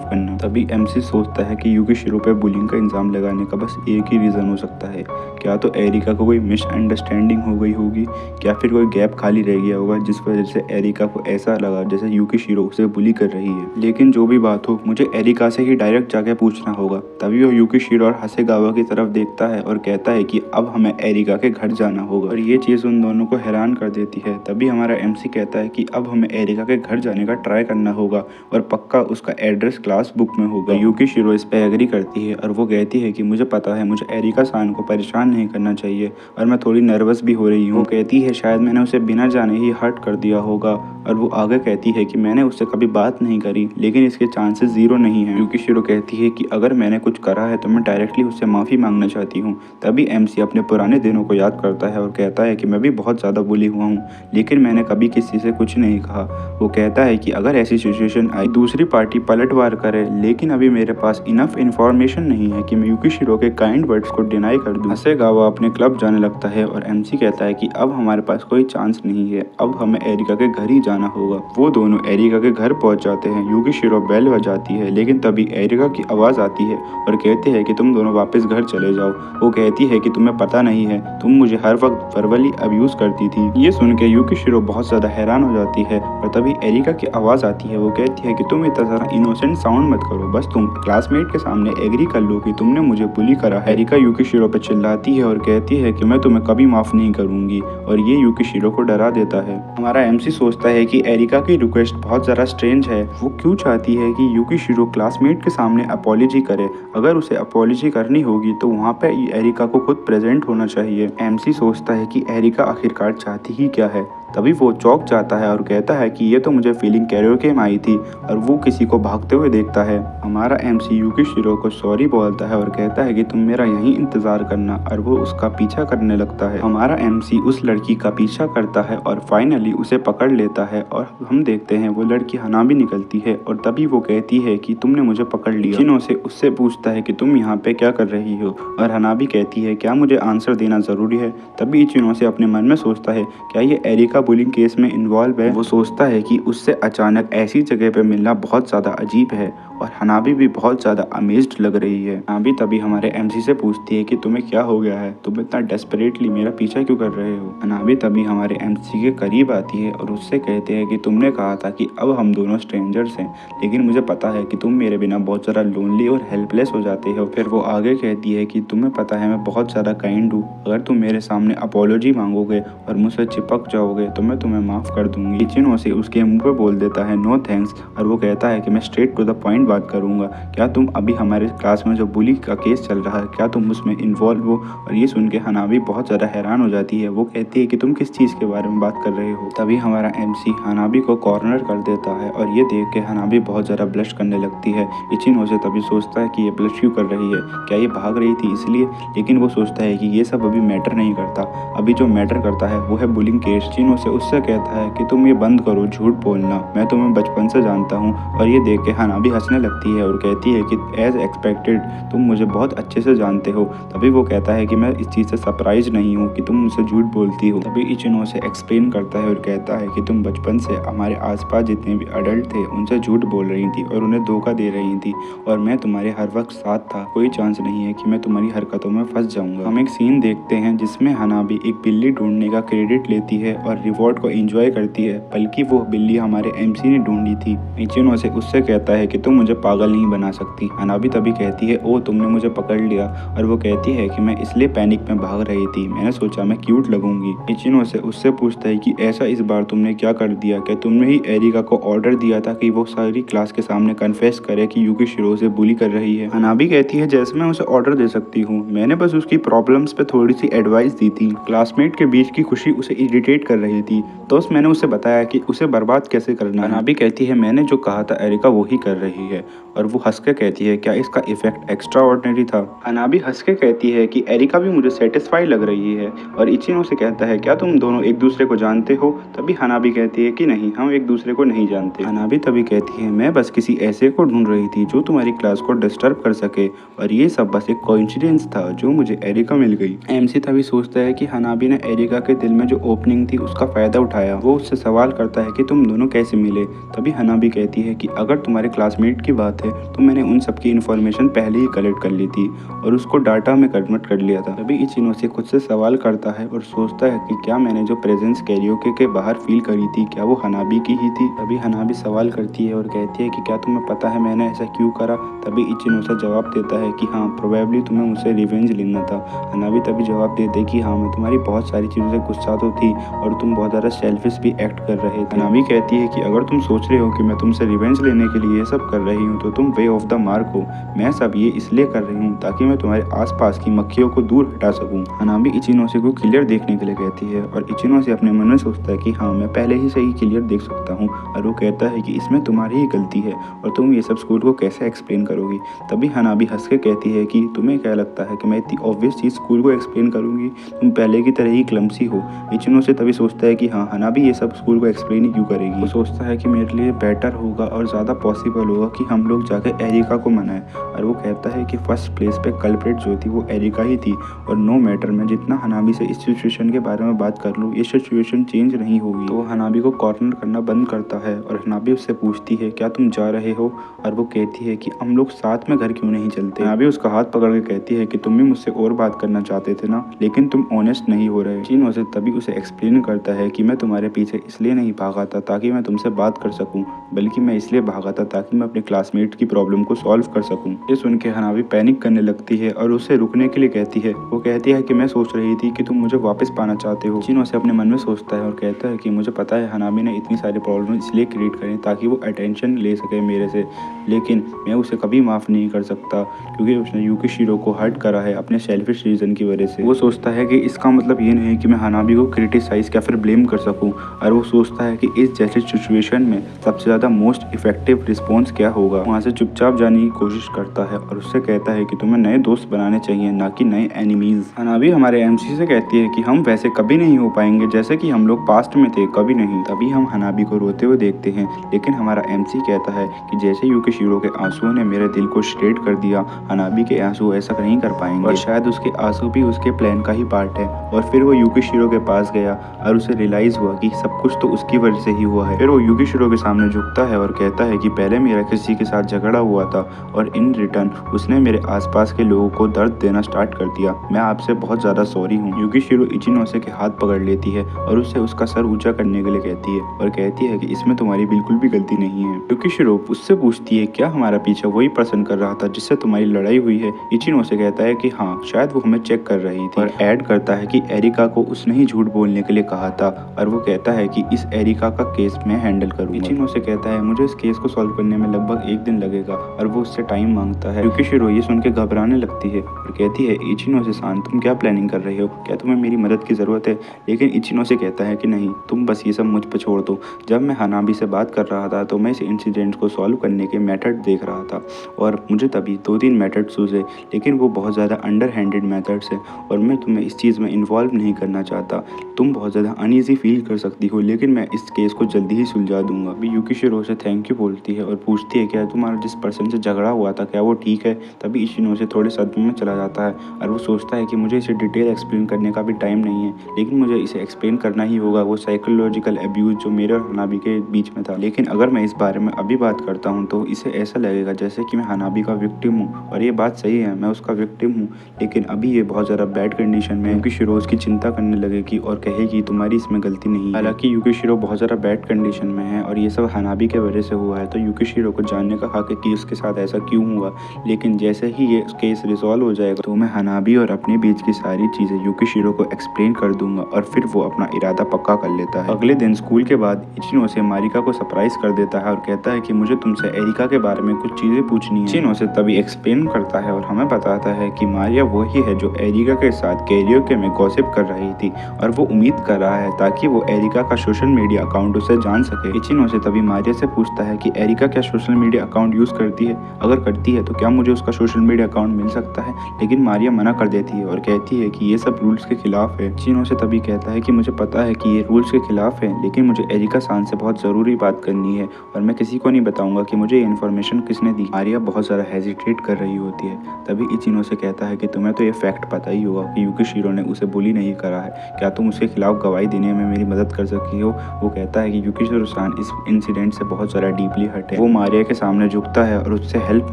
करना। तभी एमसी सोचता है कि युकिशिरो पे बुलिंग का इल्ज़ाम लगाने का बस एक ही रीज़न हो सकता है, क्या तो एरिका को कोई मिसअंडरस्टैंडिंग हो गई होगी, क्या फिर कोई गैप खाली रह गया होगा जिस वजह से एरिका को ऐसा लगा जैसे युकिशिरो उसे बुली कर रही है। लेकिन जो भी बात हो, मुझे एरिका से ही डायरेक्ट जाके पूछना होगा। तभी वो युकिशिरो और हसेगावा की तरफ देखता है और कहता है कि अब हमें एरिका के घर जाना होगा, और ये चीज़ उन दोनों को हैरान कर देती है। तभी हमारा एमसी कहता है कि अब हमें एरिका के घर जाने का ट्राई करना होगा और पक्का उसका एड्रेस क्लास बुक में होगा। युकिशिरो इस पे एग्री करती है और वो कहती है कि मुझे पता है मुझे एरिका सान को परेशान नहीं करना चाहिए और मैं थोड़ी नर्वस भी हो रही हूँ। वो कहती है शायद मैंने उसे बिना जाने ही हर्ट कर दिया होगा, और वो आगे कहती है कि मैंने उससे कभी बात नहीं करी लेकिन इसके चांसेस ज़ीरो नहीं है। युकिशिरो कहती है कि अगर मैंने कुछ करा है तो मैं डायरेक्टली उससे माफ़ी मांगना चाहती हूँ। तभी एमसी अपने पुराने दिनों को याद करता है और कहता है कि मैं भी बहुत ज़्यादा बुली हुआ हूँ लेकिन मैंने कभी किसी से कुछ नहीं कहा। वो कहता है कि अगर ऐसी सिचुएशन आई दूसरी पार्टी पलटवार करे, लेकिन अभी मेरे पास इनफ इन्फॉर्मेशन नहीं है कि मैं युकिशिरो के काइंड वर्ड्स को डिनाई कर दूं। हसेगावा अपने क्लब जाने लगता है और एमसी कहता है कि अब हमारे पास कोई चांस नहीं है, अब हमें एरिका के घर ही जाना होगा। वो दोनों एरिका के घर पहुंच जाते हैं। युकिशिरो बेल बजाती है लेकिन तभी एरिका की आवाज़ आती है और कहते हैं कि तुम दोनों वापस घर चले जाओ। वो कहती है कि तुम्हें पता नहीं है, तुम मुझे हर वक्त वर्बली अब्यूज़ करती थी। ये सुन के युकिशिरो बहुत ज़्यादा हैरान हो जाती है और तभी एरिका की आवाज़ आती है। वो कहती है कि तुम इतना ज़्यादा इनोसेंट साउंड मत करो, बस तुम क्लासमेट के सामने एग्री कर लो कि तुमने मुझे बुली करा है। एरिका युकिशिरो पे चिल्लाती है और कहती है कि मैं तुम्हें कभी माफ़ नहीं करूंगी, और ये युकिशिरो को डरा देता है। हमारा एमसी सोचता है कि एरिका की रिक्वेस्ट बहुत ज़्यादा स्ट्रेंज है। वो क्यों चाहती है कि युकिशिरो क्लासमेट के सामने अपॉलॉजी करे? अगर उसे अपॉलॉजी करनी होगी तो वहाँ पे एरिका को खुद प्रेजेंट होना चाहिए। एमसी सोचता है कि एरिका आखिरकार चाहती ही क्या है। तभी वो चौंक जाता है और कहता है कि ये तो मुझे फीलिंग कैरियोके में आई थी, और वो किसी को भागते हुए देखता है। हमारा एमसी युकिशिरो को सॉरी बोलता है और कहता है कि तुम मेरा यहीं इंतजार करना, और वो उसका पीछा करने लगता है। हमारा एमसी उस लड़की का पीछा करता है और फाइनली उसे पकड़ लेता है, और हम देखते हैं वो लड़की हनाबी निकलती है, और तभी वो कहती है कि तुमने मुझे पकड़ लिया। इचिनो से उससे पूछता है कि तुम यहाँ पे क्या कर रही हो, और हनाबी कहती है क्या मुझे आंसर देना ज़रूरी है? तभी इचिनो से अपने मन में सोचता है क्या ये एरिका बुलिंग केस में इन्वॉल्व है। वो सोचता है कि उससे अचानक ऐसी जगह पे मिलना बहुत ज़्यादा अजीब है, और हनाबी भी बहुत ज़्यादा अमेज्ड लग रही है। हनाबी तभी हमारे एमसी से पूछती है कि तुम्हें क्या हो गया है, तुम इतना डेस्परेटली मेरा पीछा क्यों कर रहे हो? हनाबी तभी हमारे एमसी के करीब आती है और उससे कहते हैं कि तुमने कहा था कि अब हम दोनों स्ट्रेंजर्स हैं, लेकिन मुझे पता है कि तुम मेरे बिना बहुत ज़्यादा लोनली और हेल्पलेस हो जाते हो। फिर वो आगे कहती है कि तुम्हें पता है मैं बहुत ज़्यादा काइंड हूँ, अगर तुम मेरे सामने अपॉलॉजी मांगोगे और मुझसे चिपक जाओगे तो मैं तुम्हें माफ़ कर दूंगी। इचिनो से उसके मुंह पे बोल देता है नो थैंक्स, और वो कहता है कि मैं स्ट्रेट टू द पॉइंट बात करूंगा। क्या तुम अभी हमारे क्लास में जो बुली का केस चल रहा है, क्या तुम उसमें इन्वॉल्व हो? और ये सुन के हनाबी बहुत ज़्यादा हैरान हो जाती है। वो कहती है कि तुम किस चीज़ के बारे में बात कर रहे हो? तभी हमारा एमसी हनाबी को कॉर्नर कर देता है, और ये देख के हनाबी बहुत ज़्यादा ब्लश करने लगती है। इचिनो से तभी सोचता है कि ये ब्लश क्यों कर रही है, क्या ये भाग रही थी इसलिए? लेकिन वो सोचता है कि ये सब अभी मैटर नहीं करता, अभी जो मैटर करता है वो है बुलिंग केस। इचिनो से उससे कहता है कि तुम ये बंद करो झूठ बोलना, मैं तुम्हें बचपन से जानता हूँ। और ये देख के हनाबी हंसने लगती है और कहती है कि एज एक्सपेक्टेड तुम मुझे बहुत अच्छे से जानते हो। तभी वो कहता है कि मैं इस चीज़ से सरप्राइज नहीं हूँ कि तुम मुझसे झूठ बोलती हो। तभी इचिनो से एक्सप्लेन करता है और कहता है कि तुम बचपन से हमारे आसपास जितने भी अडल्ट थे उनसे झूठ बोल रही थी और उन्हें धोखा दे रही थी, और मैं तुम्हारे हर वक्त साथ था, कोई चांस नहीं है कि मैं तुम्हारी हरकतों में फंस जाऊंगा। हम एक सीन देखते हैं जिसमें हनाबी एक बिल्ली ढूंढने का क्रेडिट लेती है और रिवॉर्ड को एंजॉय करती है, बल्कि वो बिल्ली हमारे एमसी ने ढूंढी थी। इचिनो से उससे कहता है कि तुम मुझे पागल नहीं बना सकती। हनाबी तभी कहती है ओ तुमने मुझे पकड़ लिया, और वो कहती है कि मैं इसलिए पैनिक में भाग रही थी, मैंने सोचा मैं क्यूट लगूंगी। इचिनो से उससे पूछता है कि ऐसा इस बार तुमने क्या कर दिया, क्या तुमने ही एरिका को ऑर्डर दिया था कि वो सारी क्लास के सामने कन्फेस करे कि युकिशिरो से बुली कर रही है? हनाबी कहती है जैसे मैं उसे ऑर्डर दे सकती हूँ, मैंने बस उसकी प्रॉब्लम्स पे थोड़ी सी एडवाइस दी थी। क्लासमेट के बीच की खुशी उसे इरिटेट कर रही रही थी। दोस्त मैंने उसे बताया कि उसे बर्बाद कैसे करना है। हनाबी कहती है मैंने जो कहा था एरिका वो ही कर रही है, और वो हंस के कहती है क्या इसका इफेक्ट एक्स्ट्रा ऑर्डिनरी था। हनाबी हंस के कहती है कि एरिका भी मुझे सेटिस्फाई लग रही है, और इचिनो से कहता है क्या तुम दोनों एक दूसरे को जानते हो। तभी हनाबी कहती है कि नहीं, हम एक दूसरे को नहीं जानते। हनाबी तभी कहती है मैं बस किसी ऐसे को ढूंढ रही थी जो तुम्हारी क्लास को डिस्टर्ब कर सके, और ये सब बस एक कोइंसिडेंस था जो मुझे एरिका मिल गई। एमसी तभी सोचता है कि हनाबी ने एरिका के दिल में जो ओपनिंग थी उसका फायदा उठाया। वो उससे सवाल करता है कि तुम दोनों कैसे मिले। तभी हनाबी कहती है कि अगर तुम्हारे क्लासमेट की बात है तो मैंने उन सबकी इन्फॉर्मेशन पहले ही कलेक्ट कर ली थी और उसको डाटा में कन्वर्ट कर लिया था। तभी इचिनो से खुद से सवाल करता है और सोचता है कि क्या मैंने जो प्रेजेंस कैरियोके के बाहर फील करी थी क्या वो हनाबी की ही थी। तभी हनाबी सवाल करती है और कहती है कि क्या तुम्हें पता है मैंने ऐसा क्यों करा। तभी इचिनो से जवाब देता है कि हाँ, प्रोबेबली तुम्हें मुझसे रिवेंज लेना था। हनाबी तभी जवाब देते कि हाँ, मैं तुम्हारी बहुत सारी चीज़ों से गुस्सा तो थी और तुम बहुत ज़्यादा सेल्फिश भी एक्ट कर रहे थे। हनाबी कहती है कि अगर तुम सोच रहे हो कि मैं तुमसे रिवेंज लेने के लिए ये सब कर रही हूँ तो तुम वे ऑफ द मार्क हो। मैं सब ये इसलिए कर रही हूँ ताकि मैं तुम्हारे आसपास की मक्खियों को दूर हटा सकूँ। हनाबी इचिनोसे को क्लियर देखने के लिए कहती है और इचिनोसे अपने मन में सोचता है कि हाँ, मैं पहले ही से ही क्लियर देख सकता हूँ, और वो कहता है कि इसमें तुम्हारी ही गलती है और तुम ये सब स्कूल को कैसे एक्सप्लेन करोगी। तभी हनाबी हंस के कहती है कि तुम्हें क्या लगता है कि मैं इतनी ऑब्वियस चीज़ स्कूल को एक्सप्लेन करूँगी, तुम पहले की तरह ही क्लमसी हो। इचिनोसे तभी सोचता है कि हाँ, हनाबी ये सब स्कूल को एक्सप्लेन ही क्यों करेगी। वो सोचता है कि मेरे लिए बेटर होगा और ज़्यादा पॉसिबल होगा कि हम लोग जाके एरिका को मनाएं, और वो कहता है कि फर्स्ट प्लेस पे कल्प्रिट जो थी वो एरिका ही थी, और नो मैटर मैं जितना हनाबी से इस सिचुएशन के बारे में बात कर लूँ ये सिचुएशन चेंज नहीं होगी। तो वो हनाबी को कॉर्नर करना बंद करता है और हनाबी उससे पूछती है क्या तुम जा रहे हो, और वो कहती है कि हम लोग साथ में घर क्यों नहीं चलते। हनाबी उसका हाथ पकड़ के कहती है कि तुम भी मुझसे और बात करना चाहते थे ना, लेकिन तुम ऑनेस्ट नहीं हो रहे। इचिनो से तभी उसे एक्सप्लेन करता है कि मैं तुम्हारे पीछे इसलिए नहीं भागा था ताकि मैं तुमसे बात कर सकूं, बल्कि मैं इसलिए भागा था ताकि मैं अपने क्लासमेट की प्रॉब्लम को सॉल्व कर सकूं। ये सुन के हनाबी पैनिक करने लगती है और उसे रुकने के लिए कहती है। वो कहती है कि मैं सोच रही थी कि तुम मुझे वापस पाना चाहते हो। इचिनो से अपने मन में सोचता है और कहता है कि मुझे पता है हनाबी ने इतनी सारी प्रॉब्लम इसलिए क्रिएट करी ताकि वो अटेंशन ले सके मेरे से, लेकिन मैं उसे कभी माफ़ नहीं कर सकता क्योंकि उसने युकिशिरो को हर्ट करा है अपने सेल्फिश रीज़न की वजह से। वो सोचता है कि इसका मतलब ये नहीं कि मैं हनाबी को क्रिटिसाइज़ या फिर ब्लेम कर सकूं, और वो सोचता है कि इस जैसी सिचुएशन में सबसे ज़्यादा मोस्ट इफेक्टिव रिस्पॉन्स क्या होगा। वहाँ से चुपचाप जाने की कोशिश करता है और उससे कहता है कि तुम्हें नए दोस्त बनाने चाहिए ना कि नए एनिमीज़। हनाबी हमारे एमसी से कहती है कि हम वैसे कभी नहीं हो पाएंगे जैसे कि हम लोग पास्ट में थे, कभी नहीं। तभी हम हनाबी को रोते हुए देखते हैं, लेकिन हमारा एमसी कहता है कि जैसे युकिशिरो के आंसुओं ने मेरे दिल को श्रेड कर दिया, हनाबी के आंसू ऐसा नहीं कर पाएंगे, और शायद उसके आंसू भी उसके प्लान का ही पार्ट है। और फिर वो युकिशिरो के पास गया और उसे रियलाइज हुआ कि सब कुछ तो उसकी वजह से ही हुआ है। फिर वो युकिशिरो के सामने झुकता है और कहता है कि पहले मेरा किसी के साथ झगड़ा हुआ था और इन रिटर्न उसने मेरे आसपास के लोगों को दर्द देना स्टार्ट कर दिया। मैं आपसे बहुत ज्यादा सॉरी हूँ। युकिशिरो इचिनोसे के हाथ पकड़ लेती है और उसे उसका सर ऊंचा करने के लिए कहती है और कहती है कि इसमें तुम्हारी बिल्कुल भी गलती नहीं है। युकिशिरो उससे पूछती है क्या हमारा पीछा वही पर्सन कर रहा था जिससे तुम्हारी लड़ाई हुई है। इचिनोसे कहता है कि हाँ, शायद वो हमें चेक कर रही थी, और ऐड करता है कि एरिका को उसने ही झूठ बोलने के लिए कहा था, और वो कहता है कि इस एरिका का केस मैं हैंडल करूंगा। इचिनोसे कहता है मुझे इस केस को सॉल्व करने में लगभग 1 दिन लगेगा, और वो उससे टाइम मांगता है। युकिशिरो ये सुन के घबराने लगती है और कहती है इचिनोसे सान, तुम क्या प्लानिंग कर रहे हो, क्या तुम्हें मेरी मदद की जरूरत है। लेकिन इचिनोसे कहता है कि नहीं, तुम बस ये सब मुझ पर छोड़ दो। जब मैं हनाबी से बात कर रहा था तो मैं इस इंसिडेंट को सॉल्व करने के मेथड देख रहा था, और मुझे तभी 2-3 मेथड सूझे, लेकिन वो बहुत ज़्यादा अंडर हैंडेड मेथड्स है और मैं तुम्हें इस चीज़ में इन्वॉल्व नहीं करना चाहता। तुम बहुत ज़्यादा अनईजी फील कर सकती हो, लेकिन मैं इस केस को जल्दी ही सुलझा दूंगा। अभी युकिशिरो से थैंक यू बोलती है और पूछती है क्या तुम्हारा जिस पर्सन से झगड़ा हुआ था क्या वो ठीक है। तभी इचिनोसे थोड़े सदमे में चला जाता है और वो सोचता है कि मुझे इसे डिटेल एक्सप्लेन करने का भी टाइम नहीं है, लेकिन मुझे इसे एक्सप्लेन करना ही होगा, वो साइकोलॉजिकल अब्यूज़ जो मेरे और हनाबी के बीच में था। लेकिन अगर मैं इस बारे में अभी बात करता हूँ तो इसे ऐसा लगेगा जैसे कि मैं हनाबी का विक्टिम हूँ, और ये बात सही है, मैं उसका विक्टिम हूँ, लेकिन अभी ये बहुत ज़्यादा बैड कंडीशन में है। युकिशिरो उसकी चिंता करने लगेगी और कहेगी तुम्हारी इसमें गलती नहीं है। हालांकि युकिशिरो बहुत ज़्यादा बैड कंडीशन में है और ये सब हनाबी के वजह से हुआ है, तो युकिशिरो को जानने का हक है कि उसके साथ ऐसा क्यों हुआ। लेकिन जैसे ही ये केस रिजॉल्व हो जाएगा तो मैं हनाबी और अपने बीच की सारी चीज़ें युकिशिरो को एक्सप्लेन कर दूंगा, और फिर वो अपना इरादा पक्का कर लेता है। अगले दिन स्कूल के बाद इचिनोसे मारिका को सरप्राइज कर देता है और कहता है कि मुझे तुमसे एरिका के बारे में कुछ चीज़ें पूछनी है। इचिनोसे तभी एक्सप्लेन करता है और हमें बताता है कि मारिया वही है जो एरिका के साथ कैरियोके में गॉसिप कर रही थी, और वो उम्मीद कर रहा है ताकि वो एरिका का सोशल मीडिया अकाउंट उसे जान सके। इचिनो से तभी मारिया से पूछता है कि एरिका क्या सोशल मीडिया अकाउंट यूज करती है, अगर करती है तो क्या मुझे उसका सोशल मीडिया अकाउंट मिल सकता है। लेकिन मारिया मना कर देती है और कहती है कि ये सब रूल्स के खिलाफ है। इचिनो से तभी कहता है कि मुझे पता है कि ये रूल्स के खिलाफ है, लेकिन मुझे एरिका सान से बहुत जरूरी बात करनी है और मैं किसी को नहीं बताऊंगा कि मुझे ये इन्फॉर्मेशन किसने दी। मारिया बहुत ज़्यादा हेजिटेट कर रही होती है। तभी इचिनो से कहता है कि तुम्हें तो ये फैक्ट पता ही होगा कि युकिशिरो ने उसे बुली नहीं करा है, क्या तुम उसके खिलाफ गवाही देने में मेरी मदद कर सकती हो। वो कहता है कि युकिशिरो सान इस इंसिडेंट से बहुत ज़्यादा डीपली हर्ट है। वो मारिया के सामने झुकता है और उससे हेल्प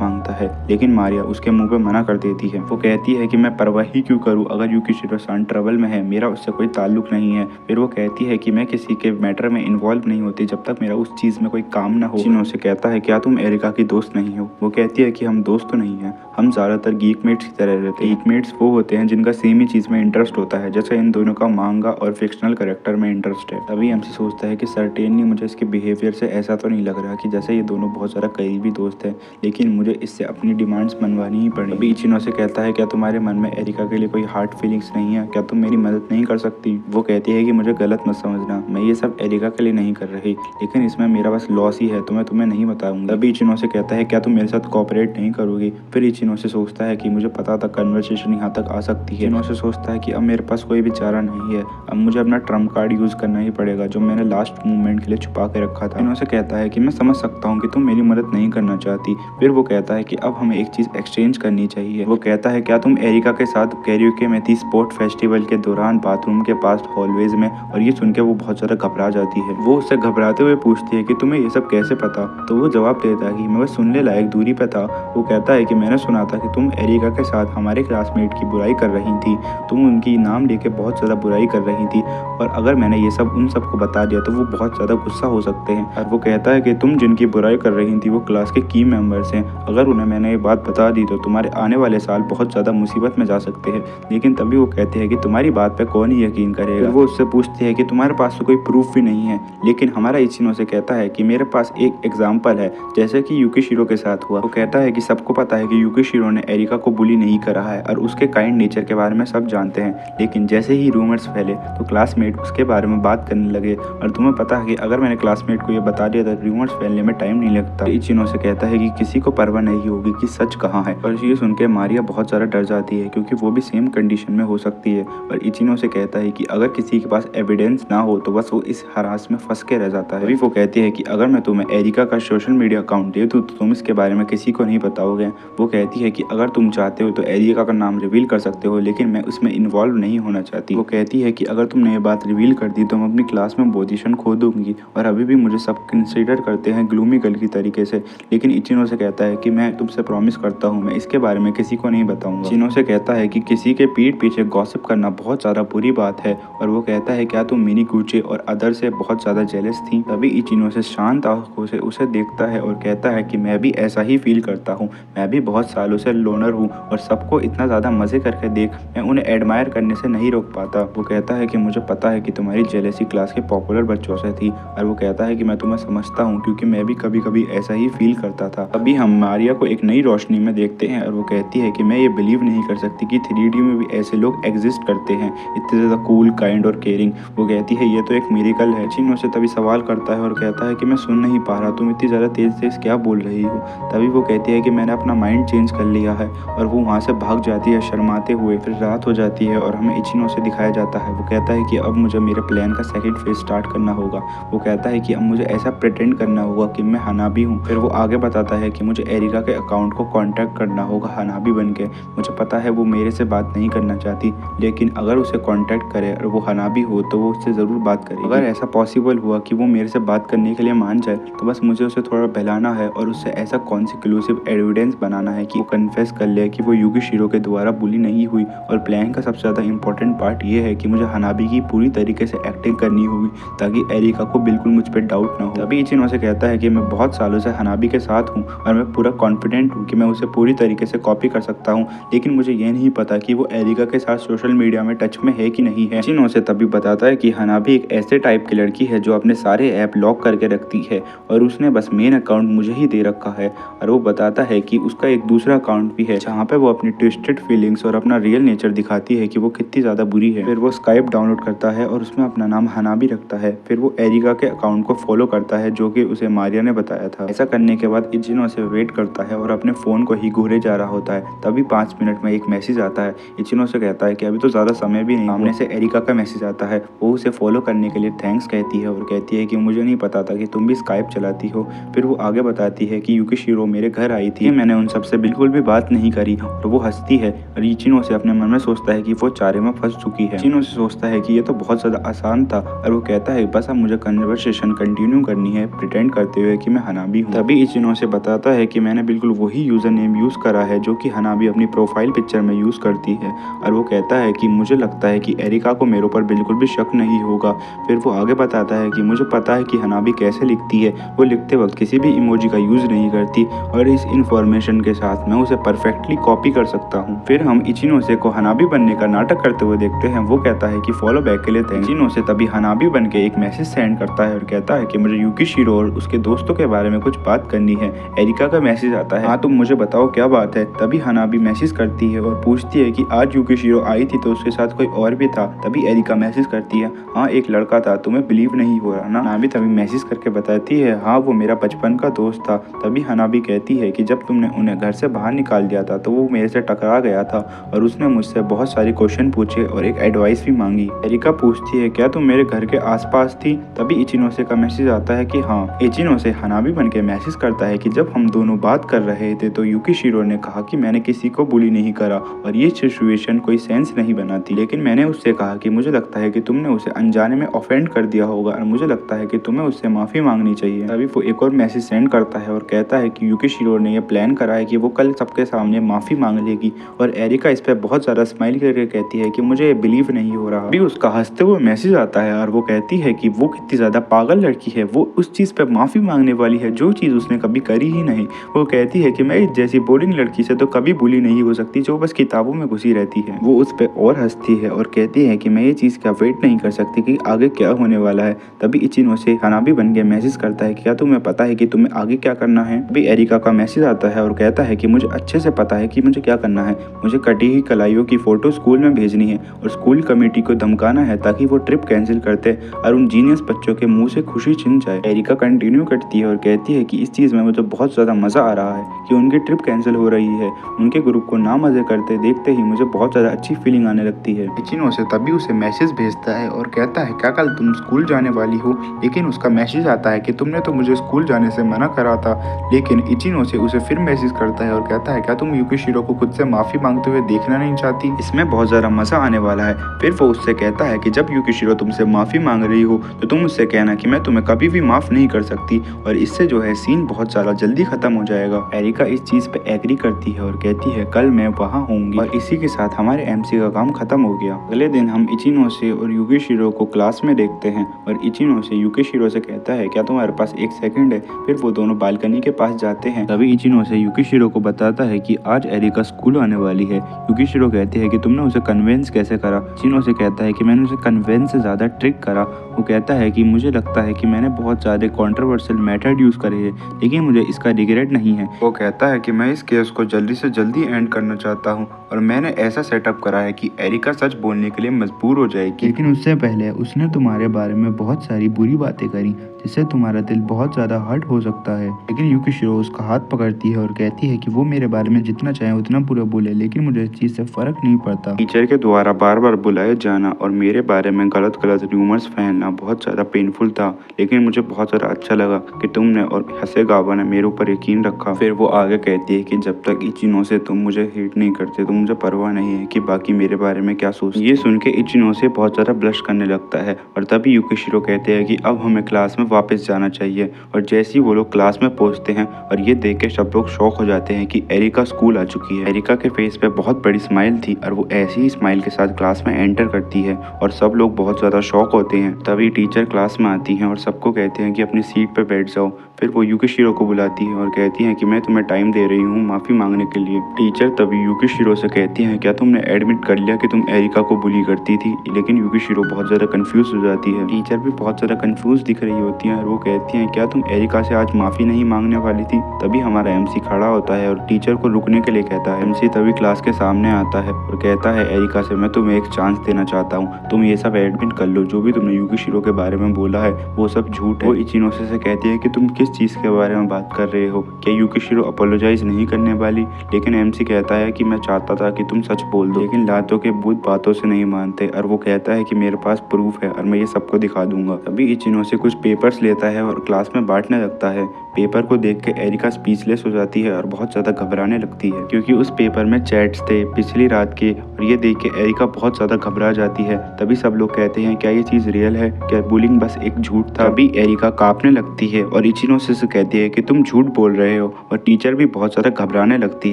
मांगता है, लेकिन मारिया उसके मुंह पे मना कर देती है। वो कहती है कि मैं परवाह ही क्यों करूँ, अगर युकिशिरो सान ट्रबल में है, मेरा उससे कोई ताल्लुक नहीं है। फिर वो कहती है कि मैं किसी के मैटर में इन्वॉल्व नहीं होती जब तक मेरा उस चीज़ में कोई काम ना हो। इचिनो से कहता है क्या तुम एरिका की दोस्त नहीं हो। वो कहती है कि हम दोस्त तो नहीं हैं, हम ज़्यादातर गीकमेट्स की तरह रहते हैं। गीकमेट्स वो होते हैं जिनका सेम ही चीज़ में इंटरेस्ट होता है, जैसे इन दोनों का मांगा और फिक्शनल कैरेक्टर में इंटरेस्ट है। तभी एमसी सोचता है कि सर्टेनली मुझे इसके बिहेवियर से ऐसा तो नहीं लग रहा कि जैसे ये दोनों बहुत ज़्यादा करीबी दोस्त हैं, लेकिन मुझे इससे अपनी डिमांड्स मनवानी ही पड़ी। अभी इचिनो से कहता है क्या तुम्हारे मन में एरिका के लिए कोई हार्ट फीलिंग्स नहीं है, क्या तुम मेरी मदद नहीं कर सकती। वो कहती है कि मुझे गलत मत समझना, मैं ये सब एरिका के लिए नहीं कर रही, लेकिन इसमें मेरा बस लॉस ही है, तो मैं तुम्हें नहीं बताऊंगा। तभी इचिनो से कहता है क्या तुम मेरे साथ कोऑपरेट नहीं करोगी। फिर इचिनो से सोचता है कि मुझे पता था कन्वर्सेशन यहाँ तक आ सकती है। इचिनो से सोचता है कि अब मेरे पास कोई भी चारा नहीं है, अब मुझे अपना ट्रम्प कार्ड यूज करना ही पड़ेगा जो मैंने लास्ट मूवमेंट के लिए छुपा के रखा था। इचिनो से कहता है कि मैं समझ सकता हूँ कि तुम मेरी मदद नहीं करना चाहती। फिर वो कहता है कि अब हमें एक चीज एक्सचेंज करनी चाहिए। वो कहता है क्या तुम एरिका के साथ कैरियोके में थी स्पोर्ट फेस्टिवल के दौरान बाथरूम के पास हॉलवेज में। और ये सुन के वो बहुत ज्यादा घबरा जाती है। वो उससे घबराते हुए पूछती है कि तुम्हें ये सब कैसे पता। तो वो जवाब देता है कि मैं बस सुनने लायक दूरी पे था। वो कहता है कि मैंने सुना था कि तुम एरिका के साथ हमारे क्लासमेट की बुराई कर रही थी, तुम उनकी नाम लेके बहुत ज़्यादा बुराई कर रही थी, और अगर मैंने ये सब उन सबको बता दिया तो वो बहुत ज़्यादा गुस्सा हो सकते हैं। और वो कहता है कि तुम जिनकी बुराई कर रही थी वो क्लास के की मेंबर्स हैं, अगर उन्हें मैंने ये बात बता दी तो तुम्हारे आने वाले साल बहुत ज़्यादा मुसीबत में जा सकते हैं। लेकिन तभी वो कहते हैं कि तुम्हारी बात पे कौन ही यकीन करेगा। फिर वो उससे पूछती है कि तुम्हारे पास तो कोई प्रूफ भी नहीं है। लेकिन हमारा इचिनो से कहता है कि मेरे पास एक एग्जाम्पल है, जैसे कि युकिशिरो के साथ हुआ। वो कहता है कि सबको पता है कि युकिशिरो ने एरिका को बुली नहीं करा है और उसके काइंड नेचर के बारे में सब जानते हैं, लेकिन जैसे ही रूमर्स फैले तो क्लासमेट उसके बारे में बात करने लगे। और तुम्हें पता है कि अगर मैंने क्लासमेट को ये बता दिया तो रूमर्स फैलने में टाइम नहीं लगता। इचिनो से कहता है कि किसी को परवाह नहीं होगी कि सच कहाँ है। और ये सुन के मारिया बहुत ज़्यादा डर जाती है क्योंकि वो भी सेम कंडीशन में हो सकती है। और इचिनो से कहता है कि अगर किसी के पास एविडेंस ना हो तो बस वो इस हरास में फंस के रह जाता है। अभी वो कहती है कि अगर मैं तुम्हें एरिका का सोशल मीडिया अकाउंट दे दूँ तो तुम इसके बारे में किसी को नहीं बताओगे। वो कहती है कि अगर तुम चाहते हो तो एरिका का नाम रिवील कर सकते हो, लेकिन मैं उसमें इन्वॉल्व नहीं होना चाहती। वो कहती है कि अगर तुमने ये बात रिवील कर दी तो मैं अपनी क्लास में पोजीशन खो दूंगी और अभी भी मुझे सब कंसीडर करते हैं ग्लूमी गर्ल की तरीके से। लेकिन इचिनो से कहता है कि मैं तुमसे प्रॉमिस करता हूँ मैं इसके बारे में किसी को नहीं बताऊंगा। इचिनो से कहता है कि किसी के पीठ पीछे गॉसिप करना बहुत ज़्यादा बुरी बात है। और वो कहता है क्या तुम मिनीगुची और अदर से बहुत ज़्यादा जेलस थी। तभी इचिनो से शांत आंखों से उसे देखता है और कहता है कि मैं भी ऐसा ही फील करता हूँ, मैं भी बहुत सालों से लोनर हूँ और सबको इतना ज़्यादा मज़े करके देख मैं उन्हें एडमायर करने से नहीं रोक पाता। वो कहता है कि मुझे पता है कि तुम्हारी जेलेसी क्लास के पॉपुलर बच्चों से थी। और वो कहता है कि मैं तुम्हें समझता हूँ क्योंकि मैं भी कभी कभी ऐसा ही फील करता था। अभी हम मारिया को एक नई रोशनी में देखते हैं और वो कहती है कि मैं ये बिलीव नहीं कर सकती कि 3D में भी ऐसे लोग एग्जिस्ट करते हैं, इतने ज़्यादा कूल, काइंड और केयरिंग। वो कहती है ये तो एक मिरेकल है। इचिनो से तभी सवाल करता है और कहता है कि मैं सुन नहीं पा रहा, तुम इतनी ज़्यादा तेज़ तेज़ क्या बोल रही हो। तभी वो कहती है कि मैंने अपना माइंड चेंज कर लिया है और वो वहाँ से भाग जाती है शर्माते हुए। फिर रात हो जाती है और हमें इचिनो से दिखाया जाता है। वो कहता है कि अब मुझे मेरे प्लान का सेकंड फेज स्टार्ट करना होगा। वो कहता है कि अब मुझे ऐसा प्रिटेंड करना होगा कि मैं हनाबी हूँ। फिर वो आगे बताता है कि मुझे एरिका के अकाउंट को कांटेक्ट करना होगा हनाबी बन के। मुझे पता है वो मेरे से बात नहीं करना चाहती, लेकिन अगर उसे कांटेक्ट करे और वो हनाबी हो तो वो उससे ज़रूर बात करेगी। अगर ऐसा पॉसिबल हुआ कि वो मेरे से बात करने के लिए मान जाए तो बस मुझे उसे थोड़ा बहलाना है और उससे ऐसा कॉन्सिक्लूसिव एविडेंस बनाना है कि वो कन्फेस कर ले कि वो युकिशिरो के द्वारा बुली नहीं हुई। और प्लान का सबसे ज़्यादा इंपॉर्टेंट पार्ट ये है कि मुझे हनाबी की पूरी तरीके से एक्टिंग करनी होगी ताकि एरिका को बिल्कुल मुझ पर डाउट ना हो। तभी इचिनो से कहता है कि मैं बहुत सालों से हनाबी के साथ हूँ और मैं पूरा कॉन्फिडेंट हूँ कि मैं उसे पूरी तरीके से कॉपी कर सकता हूँ, लेकिन मुझे ये नहीं पता कि वो एरिका के साथ सोशल मीडिया में टच में है कि नहीं है। इचिनो से तभी बताता है कि हनाबी एक ऐसे टाइप की लड़की है जो अपने सारे ऐप लॉक करके रखती है और उसने बस मेन अकाउंट मुझे ही दे रखा है। और वो बताता है कि उसका एक दूसरा अकाउंट भी है जहाँ पे वो अपनी ट्विस्टेड फीलिंग्स और अपना रियल नेचर दिखाती है कि वो कितनी ज़्यादा बुरी है। फिर वो स्काइप डाउनलोड करता है और उसमें अपना नाम हनाबी रखता है। फिर वो एरिका के अकाउंट को फॉलो करता है जो कि उसे मारिया ने बताया था। ऐसा करने के बाद इचिनो से वेट करता है और अपने फ़ोन को ही घूरे जा रहा होता है। तभी 5 मिनट में एक मैसेज आता है। इचिनो से कहता है कि अभी तो ज़्यादा समय भी नहीं। सामने से एरिका का मैसेज आता है। वो उसे फॉलो करने के लिए थैंक्स कहती है और कहती है कि मुझे नहीं पता था कि तुम भी स्काइप चलाती हो। फिर वो आगे बताती है कि युकिशिरो मेरे घर आई थी, मैंने उन सबसे बिल्कुल भी बात नहीं करी। और वो हंसती है और इचिनो से अपने मन में सोचता है कि वो चारे में फंस चुकी है। इचिनो से सोचता है कि ये तो बहुत ज़्यादा आसान था और वो कहता है बस अब मुझे कन्वर्सेशन कंटिन्यू करनी है प्रिटेंड करते हुए कि मैं हनाबी हूँ। तभी इचिनो से बताता है कि मैंने बिल्कुल वही यूज़र नेम यूज़ करा है जो कि हनाबी अपनी प्रोफाइल पिक्चर में यूज़ करती है। और वो कहता है कि मुझे लगता है कि एरिका को मेरे ऊपर बिल्कुल भी शक नहीं होगा। फिर वो आगे बताता है कि मुझे पता है कि हनाबी कैसे लिखती है, वो लिखते वक्त किसी भी इमोजी का यूज़ नहीं करती और इस इन्फॉर्मेशन के साथ मैं उसे परफेक्टली कॉपी कर सकता हूँ। फिर हम इचिनो से को हनाबी बनने का नाटक करते हुए देखते हैं। वो कहता है कि फॉलो बैक के लिए थैंक्स। इचिनो से तभी हनाबी बन के एक मैसेज सेंड करता है और कहता है कि मुझे युकिशिरो और उसके दोस्तों के बारे में कुछ बात करनी है। एरिका का मैसेज आता है, हाँ तुम मुझे बताओ क्या बात है। तभी हनाबी मैसेज करती है और पूछती है कि आज युकिशिरो आई थी तो उसके साथ कोई और भी था। तभी एरिका मैसेज करती है, हाँ एक लड़का था, तुम्हें बिलीव नहीं हो रहा ना। हनाबी तभी मैसेज करके बताती है, हाँ वो मेरा बचपन का दोस्त था। तभी हनाबी कहती है कि जब तुमने उन्हें घर से बाहर निकाल दिया था तो वो मेरे से टकरा गया था और उसने मुझसे बहुत सारे क्वेश्चन पूछे और एक एडवाइस भी मांगी। एरिका पूछती है, क्या तुम मेरे घर के आसपास थी। तभी इचिनो से का मैसेज आता है कि हाँ। इचिनो से हनाबी बन के मैसेज करता है कि जब हम दोनों बात कर रहे थे तो युकिशिरो ने कहा कि मैंने किसी को बुली नहीं करा और ये सिचुएशन कोई सेंस नहीं बनाती, लेकिन मैंने उससे कहा कि मुझे लगता है कि तुमने उसे अनजाने में ऑफेंड कर दिया होगा और मुझे लगता है कि तुम्हें उससे माफ़ी मांगनी चाहिए। तभी वो एक और मैसेज सेंड करता है और कहता है कि युकिशिरो ने यह प्लान करा है कि वो कल सबके सामने माफ़ी मांग लेगी। और एरिका इस पर बहुत ज़्यादा स्माइल करके कहती है कि मुझे बिलीव नहीं हो रहा। अभी उसका हंसते हुए मैसेज आता है और वो कहती है कि वो कितनी ज़्यादा पागल लड़की है, वो उस चीज़ पर माफ़ी मांगने वाली है जो चीज़ उसने कभी करी ही नहीं। वो कहती है कि मैं इस जैसी बोरिंग लड़की से तो कभी बुली नहीं हो सकती जो बस किताबों में घुसी रहती है। वो उस पर और हंसती है और कहती है कि मैं ये चीज़ का वेट नहीं कर सकती कि आगे क्या होने वाला है। तभी इचिनो से हनाबी बन के मैसेज करता है कि क्या तुम्हें पता है कि तुम्हें आगे क्या करना है। अभी एरिका का मैसेज आता है और कहता है कि मुझे अच्छे से पता है कि मुझे क्या करना है। मुझे कटी हुई कलाइयों की फ़ोटो स्कूल में भेजनी है और स्कूल कमेटी को धमकाना है ताकि वो ट्रिप कैंसिल करते और उन जीनियस बच्चों के मुंह से खुशी छिन जाए। एरिका कंटिन्यू करती है और कहती है कि इस चीज़ में मुझे बहुत ज़्यादा मज़ा आ रहा है कि उनकी ट्रिप कैंसिल हो रही है। उनके ग्रुप को ना मज़े करते देखते ही मुझे बहुत ज़्यादा अच्छी फीलिंग आने लगती है। इचिनो से तभी उसे मैसेज भेजता है और कहता है, क्या कल तुम स्कूल जाने वाली हो। लेकिन उसका मैसेज आता है कि तुमने तो मुझे स्कूल जाने से मना करा था। लेकिन इचिनो से उसे फिर मैसेज करता है और कहता है, क्या तुम युकिशिरो को खुद से माफ़ी मांगते हुए देखना नहीं चाहती। इसमें बहुत ज़्यादा मज़ा आने वाला है। फिर वो उससे कहता है कि जब युकिशिरो तुमसे माफ़ी मांग रही हो तो तुम उससे कहना कि मैं तुम्हें कभी भी माफ़ नहीं कर सकती और इससे जो है सीन बहुत ज़्यादा जल्दी ख़त्म हो जाएगा। एरिका इस चीज़ पे एग्री करती है और कहती है कल मैं वहाँ होंगी। और इसी के साथ हमारे एमसी का काम खत्म हो गया। अगले दिन हम इचिनो से और युकिशिरो को क्लास में देखते हैं और इचिनो से युकिशिरो से कहता है, क्या तुम्हारे पास एक सेकंड है। फिर वो दोनों बालकनी के पास जाते हैं। तभी इचिनो से युकिशिरो को बताता है कि आज एरिका स्कूल आने वाली है। युकिशिरो कहती है कि तुमने उसे कन्विंस कैसे करा। इचिनो से कहता है कि मैंने उसे कन्विंस से ज़्यादा ट्रिक करा। वो कहता है कि मुझे लगता है कि मैंने बहुत ज़्यादा कंट्रोवर्शियल मेथड यूज़ करे हैं लेकिन मुझे इसका रिग्रेट नहीं है। वो कहता है कि मैं इस केस को जल्दी से जल्दी एंड करना चाहता हूँ और मैंने ऐसा सेटअप करा है कि एरिका सच बोलने के लिए मजबूर हो जाएगी। लेकिन उससे पहले उसने तुम्हारे बारे में बहुत सारी बुरी बातें करी जिससे तुम्हारा दिल बहुत ज़्यादा हर्ट हो सकता है। लेकिन युकिशिरो उसका हाथ पकड़ती है और कहती है कि वो मेरे बारे में जितना चाहे उतना बुरा बोले लेकिन मुझे इस चीज़ से फ़र्क नहीं पड़ता। टीचर के द्वारा बार बार बुलाए जाना और मेरे बारे में गलत गलत र्यूमर्स फैलना बहुत ज़्यादा पेनफुल था, लेकिन मुझे बहुत ज़्यादा अच्छा लगा कि तुमने और हसेगावा ने मेरे ऊपर यकीन रखा। फिर वो आगे कहती है कि जब तक इचिनो से तुम मुझे हेट नहीं करते तो मुझे परवाह नहीं है कि बाकी मेरे बारे में क्या सोचते। ये सुन के इचिनो से बहुत ज़्यादा ब्लश करने लगता है और तभी युकिशिरो कहते हैं कि अब हमें क्लास में वापस जाना चाहिए। और जैसे ही वो लोग क्लास में पहुंचते हैं और ये देख के सब लोग शॉक हो जाते हैं कि एरिका स्कूल आ चुकी है। एरिका के फेस पे बहुत बड़ी स्माइल थी और वो ऐसी ही स्माइल के साथ क्लास में एंटर करती है और सब लोग बहुत ज़्यादा शॉक होते हैं। तभी टीचर क्लास में आती हैं और सबको कहते हैं कि अपनी सीट पर बैठ जाओ। फिर वो युकिशिरो को बुलाती है और कहती है कि मैं तुम्हें टाइम दे रही हूँ माफ़ी मांगने के लिए। टीचर तभी युकिशिरो से कहती है क्या तुमने एडमिट कर लिया कि तुम एरिका को बुली करती थी, लेकिन युकिशिरो बहुत ज़्यादा कंफ्यूज हो जाती है। टीचर भी बहुत ज़्यादा कंफ्यूज दिख रही होती है और वो कहती हैं क्या तुम एरिका से आज माफ़ी नहीं मांगने वाली थी। तभी हमारा एमसी खड़ा होता है और टीचर को रुकने के लिए कहता है। एमसी तभी क्लास के सामने आता है और कहता है एरिका से मैं तुम्हें एक चांस देना चाहता हूँ, तुम ये सब एडमिट कर लो, जो भी तुमने युकिशिरो के बारे में बोला है वो सब झूठ है। वो इचिनोसे से कहती है कि तुम किस चीज़ के बारे में बात कर रहे हो, क्या युकिशिरो अपोलोजाइज नहीं करने वाली। लेकिन एमसी कहता है कि मैं चाहता था कि तुम सच बोल दो, लेकिन लातों के भूत बातों से नहीं मानते और वो कहता है कि मेरे पास प्रूफ है और मैं ये सबको दिखा दूंगा। तभी इचिनोसे कुछ पेपर्स लेता है और क्लास में बांटने लगता है। पेपर को देख के एरिका स्पीचलेस हो जाती है और बहुत ज़्यादा घबराने लगती है क्योंकि उस पेपर में चैट्स थे पिछली रात के, और ये देख के एरिका बहुत ज़्यादा घबरा जाती है। तभी सब लोग कहते हैं क्या ये चीज़ रियल है, क्या बुलिंग बस एक झूठ था। तभी एरिका कांपने लगती है और इचिनोसे से कहती है कि तुम झूठ बोल रहे हो, और टीचर भी बहुत ज़्यादा घबराने लगती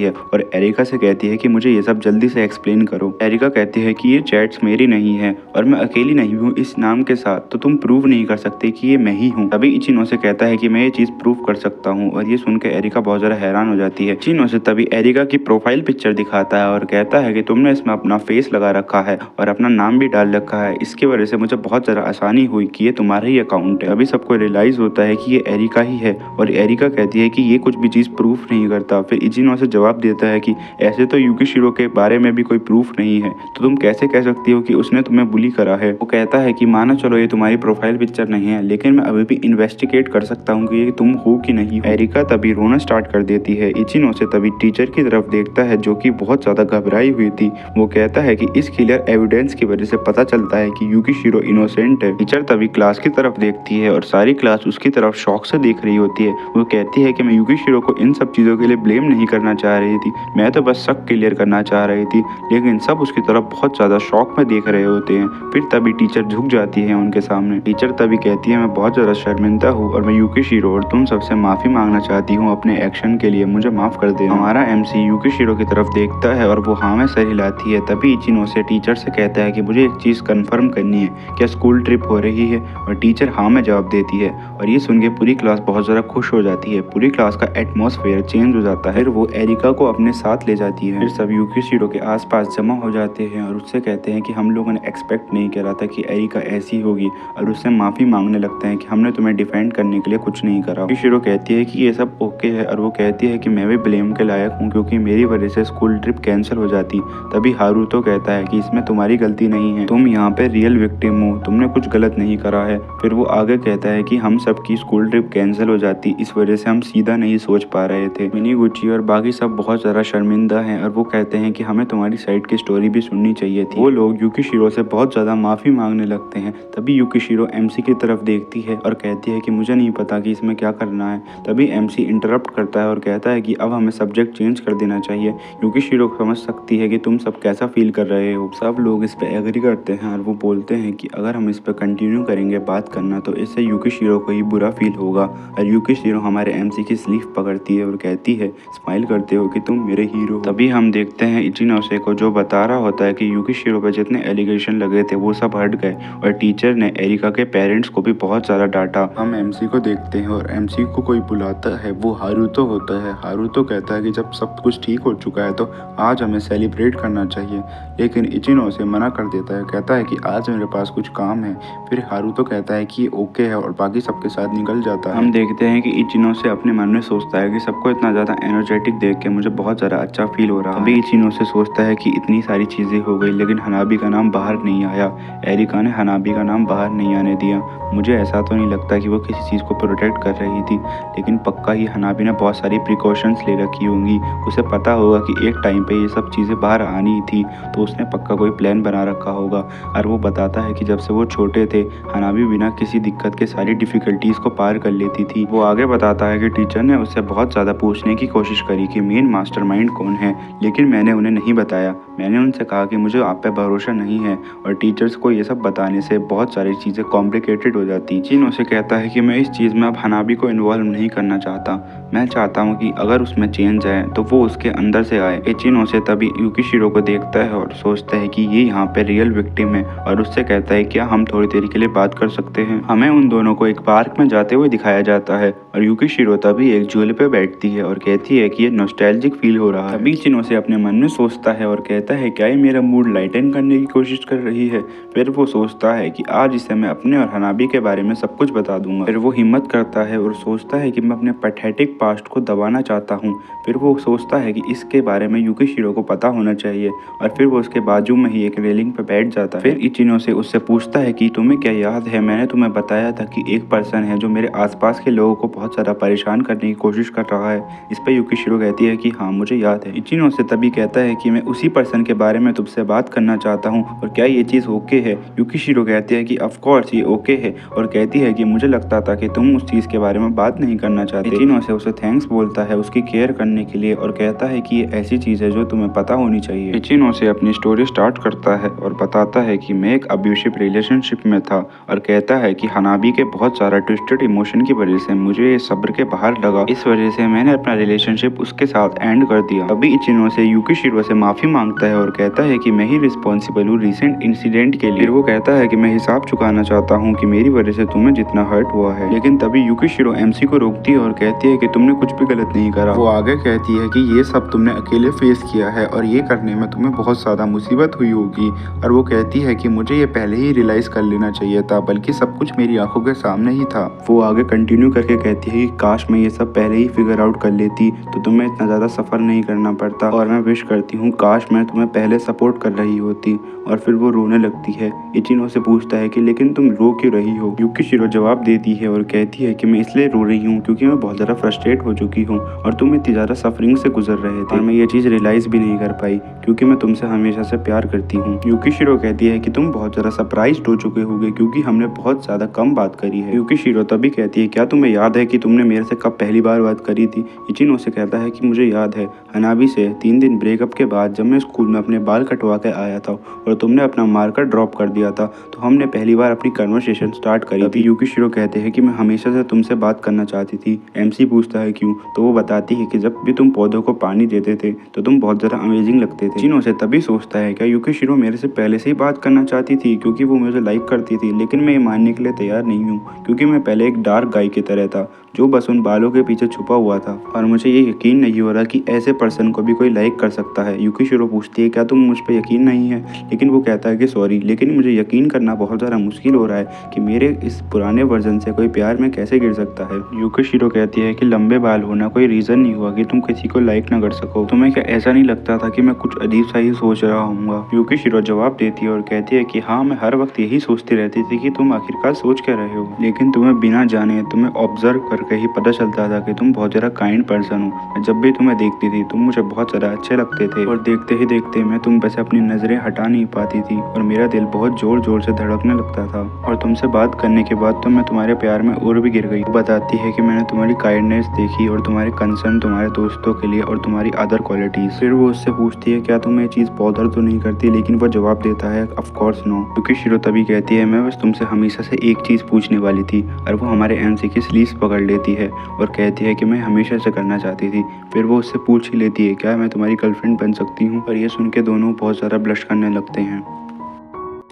है और एरिका से कहती है कि मुझे ये सब जल्दी से एक्सप्लेन करो। एरिका कहती है कि ये चैट्स मेरी नहीं है और मैं अकेली नहीं हूँ इस नाम के साथ, तो तुम प्रूव नहीं कर सकते कि ये मैं ही हूँ। तभी इचिनोसे कहता है कि मैं ये चीज़ प्रूव कर सकता हूँ, और ये सुन के एरिका बहुत ज़्यादा हैरान हो जाती है। इचिनोसे तभी एरिका की प्रोफाइल पिक्चर दिखाता है और कहता है कि तुमने इसमें अपना फेस लगा रखा है और अपना नाम भी डाल रखा है, इसकी वजह से मुझे बहुत ज़्यादा आसानी हुई कि ये तुम्हारा ही अकाउंट है। अभी सबको रियलाइज़ होता है कि ये एरिका ही है और एरिका कहती है कि ये कुछ भी चीज़ प्रूफ नहीं करता। फिर इचिनोसे जवाब देता है कि ऐसे तो युकिशिरो के बारे में भी कोई प्रूफ नहीं है, तो तुम कैसे कह सकती हो कि उसने तुम्हें बुली करा है। वो कहता है कि माना चलो ये तुम्हारी प्रोफाइल पिक्चर नहीं है, लेकिन मैं अभी भी इन्वेस्टिगेट कर सकता हूँ कि ये तुम हो कि नहीं हो। एरिका तभी रोना स्टार्ट कर देती है। इचिनोसे तभी टीचर की तरफ देखता है जो कि बहुत ज़्यादा घबराई हुई थी। वो कहता है कि इस क्लियर एविडेंस की वजह से पता चलता है कि युकिशिरो इनोसेंट है। टीचर तभी क्लास की तरफ देखती है और सारी क्लास उसकी तरफ शौक से देख रही होती है। वो कहती है कि मैं युकिशिरो को इन सब चीज़ों के लिए ब्लेम नहीं करना चाह रही थी, मैं तो बस शक क्लियर करना चाह रही थी, लेकिन सब उसकी तरफ बहुत ज़्यादा शौक में देख रहे होते हैं। फिर तभी टीचर झुक जाती है उनके सामने। टीचर तभी कहती है मैं बहुत ज़्यादा शर्मिंदा हूँ और मैं युकिशिरो और तुम सबसे माफ़ी मांगना चाहती हूँ अपने एक्शन के लिए, मुझे माफ़ कर दे। हमारा एमसी युकिशिरो की तरफ देखता है और वो हाँ में सर हिलाती है। तभी इचिनोसे टीचर से कहता है कि मुझे एक चीज़ कंफर्म करनी है, क्या स्कूल ट्रिप हो रही है, और टीचर हाँ में जवाब देती है। और ये सुन के पूरी क्लास बहुत ज़्यादा खुश हो जाती है, पूरी क्लास का एटमॉस्फेयर चेंज हो जाता है। फिर वो एरिका को अपने साथ ले जाती है। फिर सब युकिशिरो के आसपास जमा हो जाते हैं और उससे कहते हैं कि हम लोगों ने एक्सपेक्ट नहीं करा था कि एरिका ऐसी होगी, और उससे माफ़ी मांगने लगते हैं कि हमने तुम्हें डिफेंड करने के लिए कुछ नहीं करा। युकिशिरो कहती है कि ये सब ओके है, और वो कहती है कि मैं भी ब्लेम के लायक हूँ क्योंकि मेरी वजह से स्कूल ट्रिप कैंसिल हो जाती। तभी हारुतो कहता है कि इसमें तुम्हारी गलती नहीं है, तुम यहाँ पे रियल विक्टिम हो, तुमने कुछ गलत नहीं करा है। फिर वो आगे कहता है कि हम सब की स्कूल ट्रिप कैंसिल हो जाती, इस वजह से हम सीधा नहीं सोच पा रहे थे। मिनीगुची और बाकी सब बहुत ज़्यादा शर्मिंदा हैं और वो कहते हैं कि हमें तुम्हारी साइड की स्टोरी भी सुननी चाहिए थी। वो लोग युकिशिरो से बहुत ज़्यादा माफ़ी मांगने लगते हैं। तभी युकिशिरो एमसी की तरफ देखती है और कहती है कि मुझे नहीं पता कि इसमें क्या करना है। तभी एमसी इंटरप्ट करता है और कहता है कि अब हमें सब्जेक्ट चेंज कर देना चाहिए, युकिशिरो समझ सकती है कि तुम सब कैसा फील कर रहे हो। सब लोग इस पे एग्री करते हैं और वो बोलते हैं कि अगर हम इस पे कंटिन्यू करेंगे बात करना तो इससे युकिशिरो को ही बुरा फील होगा। और युकिशिरो हमारे एमसी की स्लीव पकड़ती है और कहती है स्माइल करते हो कि तुम मेरे हीरो। तभी हम देखते हैं इचिनोसे को जो बता रहा होता है कि युकिशिरो पे जितने एलिगेशन लगे थे वो सब हट गए, और टीचर ने एरिका के पेरेंट्स को भी बहुत ज़्यादा डांटा। हम एमसी को देखते हैं और एमसी को कोई बुलाता है, वो हारुतो होता है। हारुतो कहता है कि जब सब कुछ ठीक हो चुका है तो आज हमें सेलिब्रेट करना चाहिए, लेकिन इचिनोसे मना कर देता है, कहता है कि आज मेरे पास कुछ काम है। फिर हारुतो कहता है कि ये ओके है और बाकी सबके साथ निकल जाता है। हम देखते हैं कि इचिनोसे अपने मन में सोचता है कि सबको इतना ज़्यादा एनर्जेटिक देख के मुझे बहुत ज़्यादा अच्छा फील हो रहा है। अभी इचिनोसे सोचता है कि इतनी सारी चीज़ें हो गई लेकिन हनाबी का नाम बाहर नहीं आया, एरिका ने हनाबी का नाम बाहर नहीं आने दिया। मुझे ऐसा तो नहीं लगता कि वो किसी चीज़ को प्रोटेक्ट कर रही थी, लेकिन पक्का ही हनाबी ने बहुत सारी प्रिकॉशंस ले रखी होंगी। उसे पता होगा कि एक टाइम पे ये सब चीज़ें बाहर आनी थी, तो उसने पक्का कोई प्लान बना रखा होगा। और वो बताता है कि जब से वो छोटे थे हनाबी बिना किसी दिक्कत के सारी डिफ़िकल्टीज़ को पार कर लेती थी। वो आगे बताता है कि टीचर ने उससे बहुत ज़्यादा पूछने की कोशिश करी कि मेन मास्टरमाइंड कौन है, लेकिन मैंने उन्हें नहीं बताया। मैंने उनसे कहा कि मुझे आप पे भरोसा नहीं है, और टीचर्स को ये सब बताने से बहुत सारी चीज़ें कॉम्प्लिकेटेड हो जाती। इचिनोसे कहता है कि मैं इस चीज़ में अब हनाबी को इन्वॉल्व नहीं करना चाहता, मैं चाहता हूँ कि अगर उसमें चेंज आए तो वो उसके अंदर से आए। इचिनोसे तभी युकिशिरो को देखता है और सोचता है कि ये यहाँ पे रियल विक्टिम है, और उससे कहता है क्या हम थोड़ी देर के लिए बात कर सकते हैं। हमें उन दोनों को एक पार्क में जाते हुए दिखाया जाता है और युकिशिरो तभी एक झूले पे बैठती है और कहती है कि ये नॉस्टैल्जिक फील हो रहा है। तभी इचिनो से अपने मन में सोचता है और कहता है क्या ये मेरा मूड लाइटन करने की कोशिश कर रही है। फिर वो सोचता है कि आज इसे मैं अपने और हनाबी के बारे में सब कुछ बता दूंगा। फिर वो हिम्मत करता है और सोचता है कि मैं अपने पैथेटिक पास्ट को दबाना चाहता हूँ। फिर वो सोचता है कि इसके बारे में युकिशिरो को पता होना चाहिए और फिर वो उसके बाजू में ही एक रेलिंग पे बैठ जाता है। फिर इचिनो से उससे पूछता है कि तुम्हें क्या याद है, मैंने तुम्हें बताया था कि एक पर्सन है जो मेरे आसपास के लोगों को बहुत ज़्यादा परेशान करने की कोशिश कर रहा है। इस पर युकिशिरो कहती है कि हाँ मुझे याद है। इचिनो से तभी कहता है कि मैं उसी पर्सन के बारे में तुमसे बात करना चाहता हूँ और क्या ये चीज़ ओके है। युकिशिरो कहती है कि ऑफ कोर्स ये ओके है और कहती है कि मुझे लगता था कि तुम उस चीज़ के बारे में बात नहीं करना चाहते। इचिनो से उसे थैंक्स बोलता है उसकी केयर करने के लिए और कहता है कि ये ऐसी चीज़ है जो तुम्हें पता होनी चाहिए। इचिनो से अपनी स्टोरी स्टार्ट करता है और बताता है कि मैं एक अब्यूसिव रिलेशनशिप में था और कहता है कि हनाबी के बहुत सारा ट्विस्टेड इमोशन की वजह से मुझे ये सब्र के बाहर लगा, इस वजह से मैंने अपना रिलेशनशिप उसके साथ एंड कर दिया। अभी इचिनो से युकिशिरो से माफी मांगता है और कहता है कि मैं ही रिस्पॉन्सिबल हूँ रिसेंट इंसिडेंट के लिए। फिर वो कहता है कि मैं हिसाब चुकाना चाहता हूँ कि मेरी वजह से तुम्हें जितना हर्ट हुआ है। लेकिन तभी युकिशिरो एमसी को रोकती है और कहती है कि तुमने कुछ भी गलत नहीं करा। वो आगे कहती है कि ये सब तुमने अकेले फेस किया है और ये करने में तुम्हें बहुत ज़्यादा मुसीबत हुई होगी। और वो कहती है कि मुझे ये पहले ही रियलाइज़ कर लेना चाहिए था, बल्कि सब कुछ मेरी आंखों के सामने ही था। वो आगे कंटिन्यू करके कहती है कि काश मैं ये सब पहले ही फिगर आउट कर लेती तो तुम्हें इतना ज़्यादा सफ़र नहीं करना पड़ता, और मैं विश करती हूँ काश मैं तुम्हें पहले सपोर्ट कर रही होती। और फिर वो रोने लगती है। इचिनो से पूछता है कि लेकिन तुम रो क्यों रही हो। युकिशिरो जवाब देती है और कहती है कि मैं इसलिए रो रही हूँ क्योंकि मैं बहुत ज़्यादा फ्रस्ट्रेट हो चुकी हूँ और तुम इतनी ज़्यादा सफरिंग से गुजर रहे थे और मैं ये चीज़ रियलाइज़ भी नहीं कर पाई क्योंकि मैं तुमसे हमेशा से प्यार करती हूँ। युकिशिरो कहती है कि तुम बहुत ज़्यादा सरप्राइज्ड हो चुके होगे क्योंकि हमने बहुत ज़्यादा कम बात करी है। युकिशिरो तभी कहती है क्या तुम्हें याद है कि तुमने मेरे से कब पहली बार बात करी थी। इचिनो से कहता है कि मुझे याद है, हनाबी से 3 दिन ब्रेकअप के बाद जब मैं स्कूल में अपने बाल कटवा के आया था और तुमने अपना मार्कर ड्रॉप कर दिया था तो हमने पहली बार अपनी कन्वर्सेशन स्टार्ट करी थी। युकिशिरो कहते हैं कि मैं हमेशा से तुमसे बात करना चाहती थी। एमसी पूछता है क्यों, तो वो बताती है कि जब भी तुम पौधों को पानी देते थे तो तुम बहुत ज़्यादा अमेजिंग लगते थे। इचिनो से तभी सोचता है क्या युकिशिरो मेरे से पहले से ही बात करना चाहती थी क्योंकि वो मुझे लाइक करती थी, लेकिन मैं ये मानने के लिए तैयार नहीं हूँ क्योंकि मैं पहले एक डार्क गाय की तरह था जो बस उन बालों के पीछे छुपा हुआ था और मुझे ये यकीन नहीं हो रहा कि ऐसे पर्सन को भी कोई लाइक कर सकता है। युकिशिरो पूछती है क्या तुम मुझ पर यकीन नहीं है, लेकिन वो कहता है कि सॉरी, लेकिन मुझे यकीन करना बहुत ज़्यादा मुश्किल हो रहा है कि मेरे इस पुराने वर्जन से कोई प्यार में कैसे गिर सकता है। युकिशिरो कहती है कि लंबे बाल होना कोई रीज़न नहीं हुआ कि तुम किसी को लाइक ना कर सको। तुम्हें क्या ऐसा नहीं लगता था कि मैं कुछ अजीब सा ही सोच रहा हूँगा। युकिशिरो जवाब देती है और कहती है कि हाँ, मैं हर वक्त यही सोचती रहती थी कि तुम आखिरकार सोच क्या रहे हो, लेकिन तुम्हें बिना जाने तुम्हें ऑब्जर्व करके ही पता चलता था कि तुम बहुत ज़्यादा काइंड पर्सन हो। मैं जब भी तुम्हें देखती थी तुम मुझे बहुत ज़्यादा अच्छे लगते थे और देखते ही देखते मैं तुम पे से अपनी नज़रें हटा नहीं पाती थी और मेरा दिल बहुत ज़ोर ज़ोर से धड़कने लगता था और तुमसे बात करने के बाद तो मैं तुम्हारे प्यार में और भी गिर गई। वो बताती है कि मैंने तुम्हारी काइंडनेस देखी और तुम्हारे कंसर्न तुम्हारे दोस्तों के लिए और तुम्हारी अदर क्वालिटीज़। फिर वो उससे पूछती है क्या तुम्हें ये चीज़ बॉदर तो नहीं करती, लेकिन वो जवाब देता है ऑफ कोर्स नो। युकिशिरो तभी कहती है मैं बस तुमसे हमेशा से एक चीज़ पूछने वाली थी, और वो हमारे एमसी की स्लीव्स पकड़ लेती है और कहती है कि मैं हमेशा से करना चाहती थी। फिर वो उससे पूछ ही लेती है क्या मैं तुम्हारी गर्लफ्रेंड बन सकती हूँ, और ये सुन के दोनों बहुत ज़्यादा ब्लश करने लगते हैं।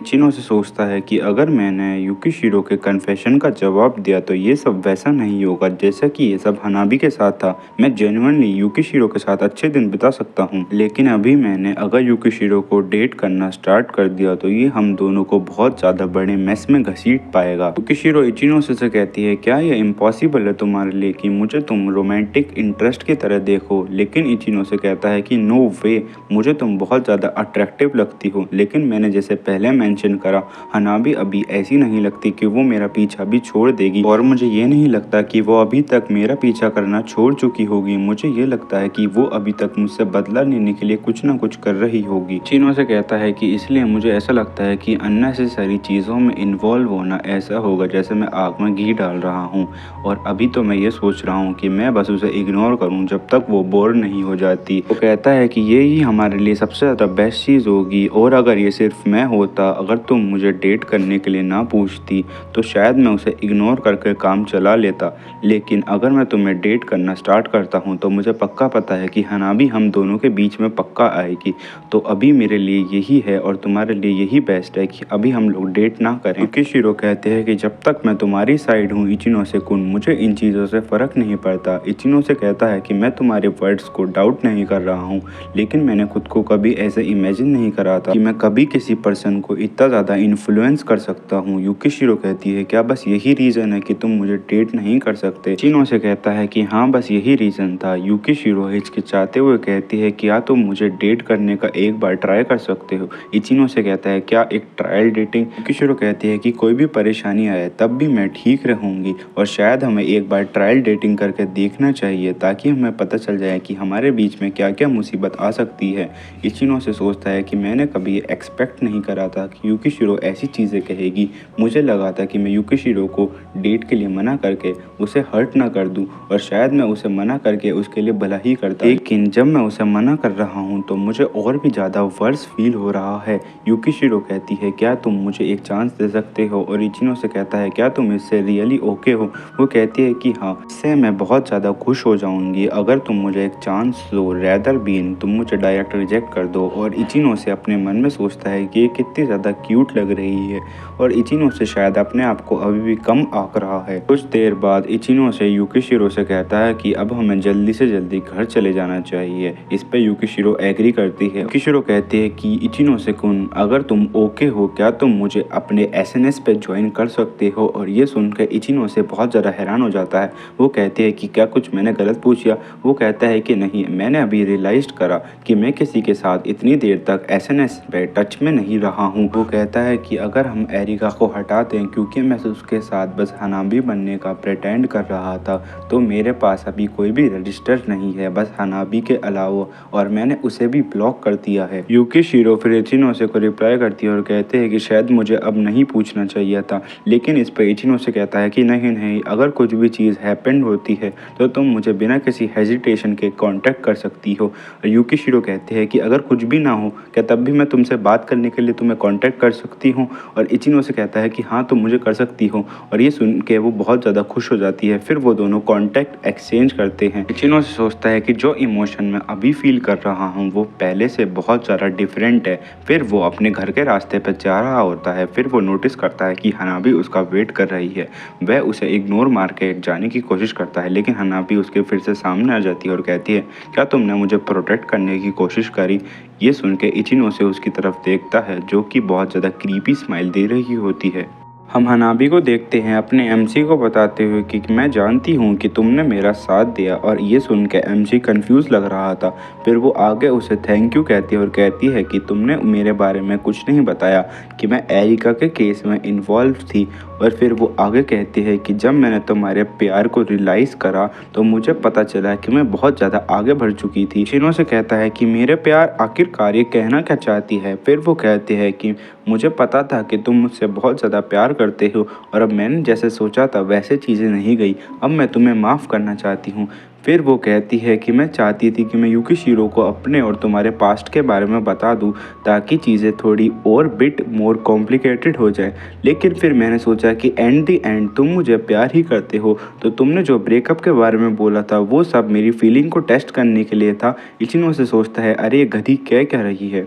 इचिनो से सोचता है कि अगर मैंने युकिशिरो के कन्फेशन का जवाब दिया तो ये सब वैसा नहीं होगा जैसा कि ये सब हनाबी के साथ था। मैं जेन्युइनली युकिशिरो के साथ अच्छे दिन बिता सकता हूँ, लेकिन अभी मैंने अगर युकिशिरो को डेट करना स्टार्ट कर दिया तो ये हम दोनों को बहुत ज़्यादा बड़े मेस में घसीट पाएगा। युकिशिरो इचिनो से कहती है क्या ये इम्पॉसिबल है तुम्हारे लिए कि मुझे तुम रोमांटिक इंटरेस्ट की तरह देखो, लेकिन इचिनो से कहता है कि नो वे, मुझे तुम बहुत ज़्यादा अट्रैक्टिव लगती हो, लेकिन मैंने जैसे पहले मेंशन करा हनाबी अभी ऐसी नहीं लगती कि वो मेरा पीछा भी छोड़ देगी, और मुझे ये नहीं लगता कि वो अभी तक मेरा पीछा करना छोड़ चुकी होगी। मुझे ये लगता है कि वो अभी तक मुझसे बदला लेने के लिए कुछ ना कुछ कर रही होगी। चिनो से कहता है कि इसलिए मुझे ऐसा लगता है कि अननेसेसरी चीज़ों में इन्वॉल्व होना ऐसा होगा जैसे मैं आग में घी डाल रहा हूँ, और अभी तो मैं ये सोच रहा हूँ कि मैं बस उसे इग्नोर करूँ जब तक वो बोर नहीं हो जाती। वो कहता है कि ये ही हमारे लिए सबसे ज़्यादा बेस्ट चीज़ होगी, और अगर ये सिर्फ मैं होता अगर तुम मुझे डेट करने के लिए ना पूछती तो शायद मैं उसे इग्नोर करके काम चला लेता, लेकिन अगर मैं तुम्हें डेट करना स्टार्ट करता हूँ तो मुझे पक्का पता है कि हनाबी हम दोनों के बीच में पक्का आएगी। तो अभी मेरे लिए यही है और तुम्हारे लिए यही बेस्ट है कि अभी हम लोग डेट ना करें। युकिशिरो कहते हैं कि जब तक मैं तुम्हारी साइड हूँ इचिनोसे-कुन, मुझे इन चीज़ों से फ़र्क नहीं पड़ता। इचिनोसे कहता है कि मैं तुम्हारे वर्ड्स को डाउट नहीं कर रहा हूँ, लेकिन मैंने खुद को कभी ऐसे इमेजिन नहीं करा था कि मैं कभी किसी पर्सन को इतना ज़्यादा इन्फ्लुएंस कर सकता हूँ। युकिशिरो कहती है क्या बस यही रीज़न है कि तुम मुझे डेट नहीं कर सकते? इचिनोसे कहता है कि हाँ बस यही रीज़न था। युकिशिरो हिचकिचाते हुए कहती है क्या तुम मुझे डेट करने का एक बार ट्राई कर सकते हो? इचिनोसे कहता है क्या एक ट्रायल डेटिंग? युकिशिरो कहती है कि कोई भी परेशानी आए तब भी मैं ठीक रहूँगी और शायद हमें एक बार ट्रायल डेटिंग करके देखना चाहिए ताकि हमें पता चल जाए कि हमारे बीच में क्या क्या मुसीबत आ सकती है। इचिनोसे सोचता है कि मैंने कभी एक्सपेक्ट नहीं करा था कि युकिशिरो ऐसी चीज़ें कहेगी। मुझे लगा था कि मैं युकिशिरो को डेट के लिए मना करके उसे हर्ट ना कर दूं और शायद मैं उसे मना करके उसके लिए भला ही करता, लेकिन जब मैं उसे मना कर रहा हूं तो मुझे और भी ज़्यादा वर्स फील हो रहा है। युकिशिरो कहती है क्या तुम मुझे एक चांस दे सकते हो? और इचिनोसे कहता है क्या तुम इससे रियली ओके हो? वो कहती है कि हाँ, इससे मैं बहुत ज़्यादा खुश हो जाऊंगी अगर तुम मुझे एक चांस दो, रैदर बीन तुम मुझे डायरेक्ट रिजेक्ट कर दो। और इचिनोसे अपने मन में सोचता है कि ये कितनी ज़्यादा क्यूट लग रही है और इचिनोसे शायद अपने आप को अभी भी कम आंक रहा है। कुछ देर बाद इचिनोसे युकिशिरो से कहता है कि अब हमें जल्दी से जल्दी घर चले जाना चाहिए। इस पे युकिशिरो एग्री करती है। युकिशिरो कहती है कि इचिनोसे-कुन अगर तुम ओके हो क्या तुम मुझे अपने एसएनएस पे ज्वाइन कर सकते हो? और ये सुनकर इचिनोसे बहुत ज़्यादा हैरान हो जाता है। वो कहती है कि क्या कुछ मैंने गलत पूछ लिया? वो कहता है कि नहीं, मैंने अभी रियलाइज करा कि मैं किसी के साथ इतनी देर तक एसएनएस पे टच में नहीं रहा हूँ। वो कहता है कि अगर हम एरिका को हटा दें क्योंकि मैं उसके साथ बस हनाबी बनने का प्रिटेंड कर रहा था, तो मेरे पास अभी कोई भी रजिस्टर नहीं है बस हनाबी के अलावा, और मैंने उसे भी ब्लॉक कर दिया है। युकिशिरो फिर इचिनोसे को रिप्लाई करती है और कहते हैं कि शायद मुझे अब नहीं पूछना चाहिए था, लेकिन इस पर इचिनोसे कहता है कि नहीं, अगर कुछ भी चीज़ हैपेंड होती है तो तुम मुझे बिना किसी हेजिटेशन के कांटेक्ट कर सकती हो। युकिशिरो कहते हैं कि अगर कुछ भी ना हो क्या तब भी मैं तुमसे बात करने के लिए तुम्हें कांटेक्ट कर सकती हूँ? और इचिनोसे कहता है कि हाँ तुम मुझे कर सकती हो, और ये सुन के वो बहुत ज़्यादा खुश हो जाती है। फिर वो दोनों कांटेक्ट एक्सचेंज करते हैं। इचिनोसे सोचता है कि जो इमोशन मैं अभी फील कर रहा हूँ वो पहले से बहुत ज़्यादा डिफरेंट है। फिर वो अपने घर के रास्ते पर जा रहा होता है। फिर वो नोटिस करता है कि हनाबी उसका वेट कर रही है। वह उसे इग्नोर मार के जाने की कोशिश करता है, लेकिन हनाबी उसके फिर से सामने आ जाती है और कहती है क्या तुमने मुझे प्रोटेक्ट करने की कोशिश करी? ये सुन के इचिनोसे उसकी तरफ देखता है जो कि बहुत ज़्यादा क्रीपी स्माइल दे रही होती है। हम हनाबी को देखते हैं अपने एमसी को बताते हुए कि मैं जानती हूँ कि तुमने मेरा साथ दिया, और ये सुन के एमसी कंफ्यूज लग रहा था। फिर वो आगे उसे थैंक यू कहती है और कहती है कि तुमने मेरे बारे में कुछ नहीं बताया कि मैं एरिका के केस में इन्वॉल्व थी। और फिर वो आगे कहती है कि जब मैंने तुम्हारे प्यार को रियलाइज़ करा तो मुझे पता चला कि मैं बहुत ज़्यादा आगे बढ़ चुकी थी। शिनो से कहता है कि मेरे प्यार आखिरकार ये कहना क्या चाहती है? फिर वो कहते हैं कि मुझे पता था कि तुम मुझसे बहुत ज़्यादा प्यार करते हो और अब मैंने जैसे सोचा था वैसे चीज़ें नहीं गई। अब मैं तुम्हें माफ़ करना चाहती हूँ। फिर वो कहती है कि मैं चाहती थी कि मैं युकिशिरो को अपने और तुम्हारे पास्ट के बारे में बता दूं ताकि चीज़ें थोड़ी और बिट मोर कॉम्प्लिकेटेड हो जाए, लेकिन फिर मैंने सोचा कि एंड द एंड तुम मुझे प्यार ही करते हो, तो तुमने जो ब्रेकअप के बारे में बोला था वो सब मेरी फीलिंग को टेस्ट करने के लिए था। इचिनो से सोचता है अरे ये गधी क्या कह रही है।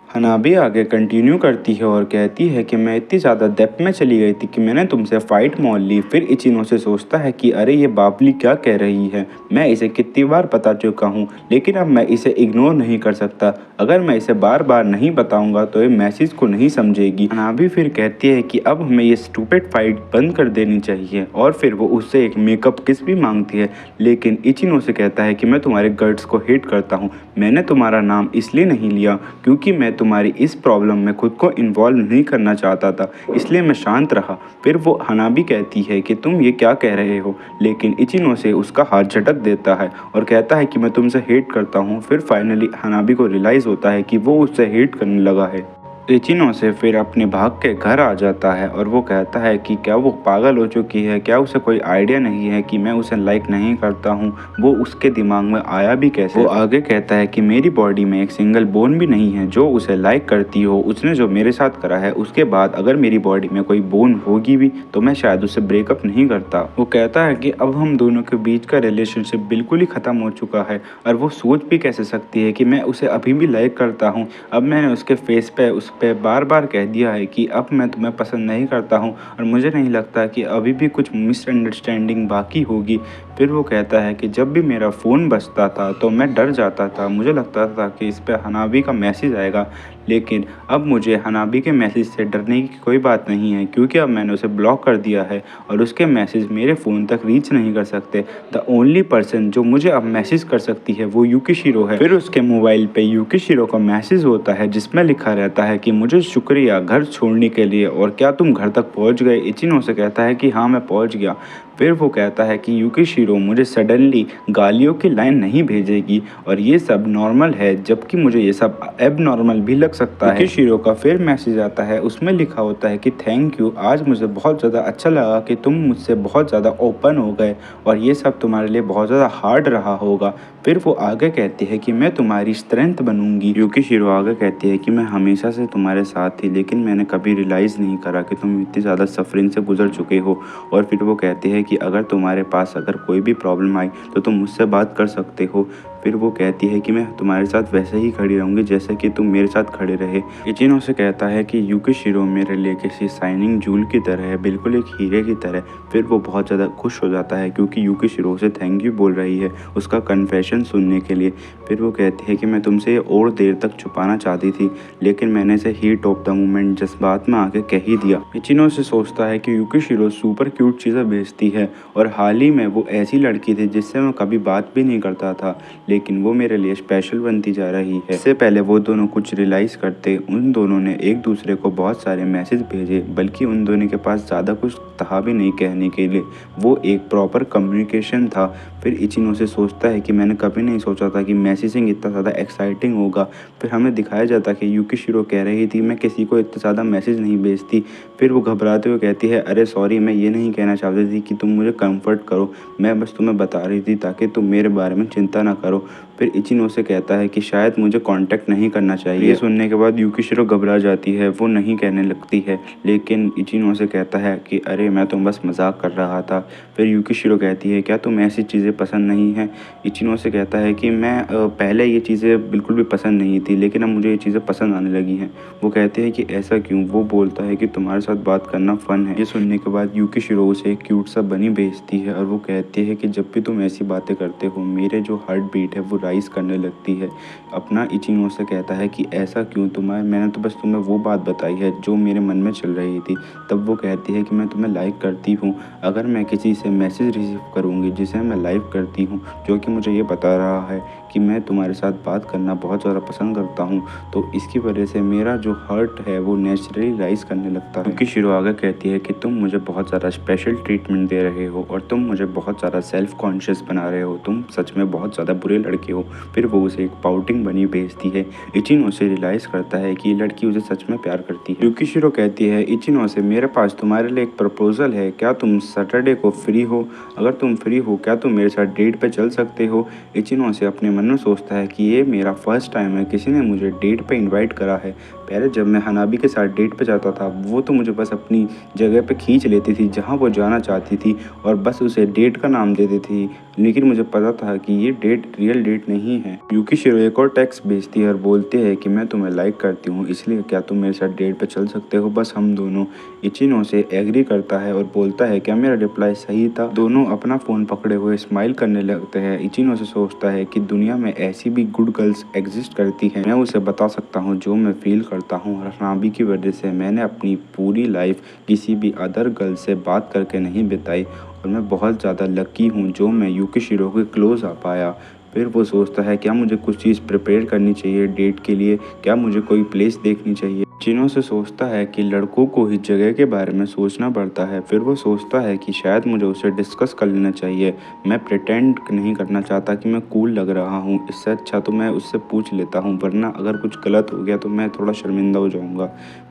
हनाबी आगे कंटिन्यू करती है और कहती है कि मैं इतनी ज़्यादा डेप्थ में चली गई थी कि मैंने तुमसे फ़ाइट मोल ली। फिर इचिनो से सोचता है कि अरे ये बाबली क्या कह रही है, मैं इसे कितनी बार बता चुका हूँ लेकिन अब मैं इसे इग्नोर नहीं कर सकता। अगर मैं इसे बार बार नहीं बताऊँगा तो ये मैसेज को नहीं समझेगी। हनाबी फिर कहती है कि अब हमें ये स्टूपिड फाइट बंद कर देनी चाहिए, और फिर वो उससे एक मेकअप किस भी मांगती है, लेकिन इचिनो से कहता है कि मैं तुम्हारे गट्स को हेट करता हूँ। मैंने तुम्हारा नाम इसलिए नहीं लिया क्योंकि मैं तुम्हारी इस प्रॉब्लम में खुद को इन्वॉल्व नहीं करना चाहता था, इसलिए मैं शांत रहा। फिर वो हनाबी कहती है कि तुम ये क्या कह रहे हो, लेकिन इचिनो से उसका हाथ झटक देता है और कहता है कि मैं तुमसे हेट करता हूँ। फिर फाइनली हनाबी को रियलाइज़ होता है कि वो उससे हेट करने लगा है। इचिनो से फिर अपने भाग के घर आ जाता है और वो कहता है कि क्या वो पागल हो चुकी है, क्या उसे कोई आइडिया नहीं है कि मैं उसे लाइक नहीं करता हूँ, वो उसके दिमाग में आया भी कैसे। वो आगे कहता है कि मेरी बॉडी में एक सिंगल बोन भी नहीं है जो उसे लाइक करती हो, उसने जो मेरे साथ करा है उसके बाद अगर मेरी बॉडी में कोई बोन होगी भी तो मैं शायद उससे ब्रेकअप नहीं करता। वो कहता है कि अब हम दोनों के बीच का रिलेशनशिप बिल्कुल ही ख़त्म हो चुका है और वो सोच भी कैसे सकती है कि मैं उसे अभी भी लाइक करता हूँ। अब मैंने उसके फेस पे उस पे बार-बार कह दिया है कि अब मैं तुम्हें पसंद नहीं करता हूँ और मुझे नहीं लगता कि अभी भी कुछ मिसअंडरस्टैंडिंग बाकी होगी। फिर वो कहता है कि जब भी मेरा फ़ोन बजता था तो मैं डर जाता था, मुझे लगता था कि इस पे हनाबी का मैसेज आएगा, लेकिन अब मुझे हनाबी के मैसेज से डरने की कोई बात नहीं है क्योंकि अब मैंने उसे ब्लॉक कर दिया है और उसके मैसेज मेरे फ़ोन तक रीच नहीं कर सकते। द ओनली पर्सन जो मुझे अब मैसेज कर सकती है वो यूकिशिरो है। फिर उसके मोबाइल पे यूकिशिरो का मैसेज होता है जिसमें लिखा रहता है कि मुझे शुक्रिया घर छोड़ने के लिए और क्या तुम घर तक पहुंच गए। इचिनो से कहता है कि हाँ मैं पहुंच गया। फिर वो कहता है कि यूकिशिरो मुझे सडनली गालियों की लाइन नहीं भेजेगी और ये सब नॉर्मल है, जबकि मुझे ये सब एब नॉर्मल भी लग सकता है। यूकिशिरो का फिर मैसेज आता है, उसमें लिखा होता है कि थैंक यू, आज मुझे बहुत ज़्यादा अच्छा लगा कि तुम मुझसे बहुत ज़्यादा ओपन हो गए और ये सब तुम्हारे लिए बहुत ज़्यादा हार्ड रहा होगा। फिर वो आगे कहती है कि मैं तुम्हारी स्ट्रेंथ बनूंगी। यूकिशिरो आगे कहती है कि मैं हमेशा से तुम्हारे साथ थी लेकिन मैंने कभी रियलाइज़ नहीं करा कि तुम इतनी ज़्यादा सफरिंग से गुजर चुके हो। और फिर वो कहती है कि अगर तुम्हारे पास अगर कोई भी प्रॉब्लम आई तो तुम मुझसे बात कर सकते हो। फिर वो कहती है कि मैं तुम्हारे साथ वैसे ही खड़ी रहूँगी जैसे कि तुम मेरे साथ खड़े रहे। इचिनो से कहता है कि यूकिशिरो मेरे लिए किसी शाइनिंग जूल की तरह है, बिल्कुल एक हीरे की तरह। फिर वो बहुत ज़्यादा खुश हो जाता है क्योंकि यूकिशिरो से थैंक यू बोल रही है उसका कन्फेशन सुनने के लिए। फिर वो कहती है कि मैं तुमसे और देर तक छुपाना चाहती थी लेकिन मैंने इसे हीट ऑफ द मोमेंट जज्बात में आके कह ही दिया। इचिनो से सोचता है कि यूकिशिरो सुपर क्यूट चीज़ें भेजती है और हाल ही में वो ऐसी लड़की थी जिससे मैं कभी बात भी नहीं करता था, लेकिन वो मेरे लिए स्पेशल बनती जा रही है। इससे पहले वो दोनों कुछ रियलाइज़ करते उन दोनों ने एक दूसरे को बहुत सारे मैसेज भेजे, बल्कि उन दोनों के पास ज़्यादा कुछ था भी नहीं कहने के लिए, वो एक प्रॉपर कम्युनिकेशन था। फिर इचिनो से सोचता है कि मैंने कभी नहीं सोचा था कि मैसेजिंग इतना ज़्यादा एक्साइटिंग होगा। फिर हमें दिखाया जाता कि यूकिशिरो कह रही थी मैं किसी को इतना ज़्यादा मैसेज नहीं भेजती। फिर वो घबराते हुए कहती है अरे सॉरी, मैं ये नहीं कहना चाहती थी कि तुम मुझे कंफर्ट करो, मैं बस तुम्हें बता रही थी ताकि तुम मेरे बारे में चिंता ना करो। फिर इचिनो से कहता है कि शायद मुझे कांटेक्ट नहीं करना चाहिए। ये सुनने के बाद यूकिशिरो घबरा जाती है, वो नहीं कहने लगती है, लेकिन इचिनो से कहता है कि अरे मैं तो बस मजाक कर रहा था। फिर यूकिशिरो कहती है क्या तुम ऐसी चीज़ें पसंद नहीं हैं। इचिनो से कहता है कि मैं पहले ये चीज़ें बिल्कुल भी पसंद नहीं थी लेकिन अब मुझे ये चीज़ें पसंद आने लगी हैं। वो कहते हैं कि ऐसा क्यों। वो बोलता है कि तुम्हारे साथ बात करना फ़न है। ये सुनने के बाद यूकिशिरो उसे एक क्यूट सा बनी भेजती है और वो कहती है कि जब भी तुम ऐसी बातें करते हो मेरे जो हार्ट बीट है वो राइज करने लगती है। अपना इचिनो से कहता है कि ऐसा क्यों, तुम्हारे मैंने तो बस तुम्हें वो बात बताई है जो मेरे मन में चल रही थी। तब वो कहती है कि मैं तुम्हें लाइक करती हूँ, अगर मैं किसी से मैसेज रिसीव करूँगी जिसे मैं लाइक करती हूँ जो कि मुझे ये बता रहा है कि मैं तुम्हारे साथ बात करना बहुत ज़्यादा पसंद करता हूँ, तो इसकी वजह से मेरा जो हार्ट है वो नेचुरली राइज करने लगता है। क्योंकि शिरो आगे कहती है कि तुम मुझे बहुत ज़्यादा स्पेशल ट्रीटमेंट दे रहे हो और तुम मुझे बहुत ज़्यादा सेल्फ कॉन्शियस बना रहे हो, तुम सच में बहुत ज़्यादा बुरे लड़के हो। फिर वो उसे एक पाउटिंग बनी भेजती है। इचिनो से रियलाइज़ करता है कि ये लड़की उसे सच में प्यार करती है। यूकिशिरो कहती है इचिनो से मेरे पास तुम्हारे लिए एक प्रपोजल है, क्या तुम सैटरडे को फ्री हो, अगर तुम फ्री हो क्या तुम मेरे साथ डेट पे चल सकते हो। इचिनो से अपने मन में सोचता है कि ये मेरा फर्स्ट टाइम है किसी ने मुझे डेट पे इनवाइट करा है। पहले जब मैं हनाबी के साथ डेट पे जाता था वो तो मुझे बस अपनी जगह पे खींच लेती थी जहाँ वो जाना चाहती थी और बस उसे डेट का नाम देती थी, लेकिन मुझे पता था कि ये डेट रियल डेट नहीं है। यूकिशिरो एक और टेक्स्ट भेजती है और बोलती है कि मैं तुम्हें लाइक करती हूँ इसलिए क्या तुम मेरे साथ डेट पे चल सकते हो, बस हम दोनों। इचिनो से एग्री करता है और बोलता है क्या मेरा रिप्लाई सही था। दोनों अपना फ़ोन पकड़े हुए स्माइल करने लगते हैं। इचिनो से सोचता है कि दुनिया में ऐसी भी गुड गर्ल्स एग्जिस्ट करती हैं, मैं उसे बता सकता हूँ जो मैं फील करता हूँ। और हनाबी की वजह से मैंने अपनी पूरी लाइफ किसी भी अदर गर्ल से बात करके नहीं बिताई और मैं बहुत ज़्यादा लकी हूँ जो मैं यूकिशिरो के क्लोज़ आ पाया। फिर वो सोचता है क्या मुझे कुछ चीज़ प्रिपेयर करनी चाहिए डेट के लिए, क्या मुझे कोई प्लेस देखनी चाहिए। चिनो से सोचता है कि लड़कों को ही जगह के बारे में सोचना पड़ता है। फिर वो सोचता है कि शायद मुझे उससे डिस्कस कर लेना चाहिए। मैं प्रिटेंड नहीं करना चाहता कि मैं कूल लग रहा हूँ, इससे अच्छा तो मैं उससे पूछ लेता हूँ, वरना अगर कुछ गलत हो गया तो मैं थोड़ा शर्मिंदा हो जाऊँगा।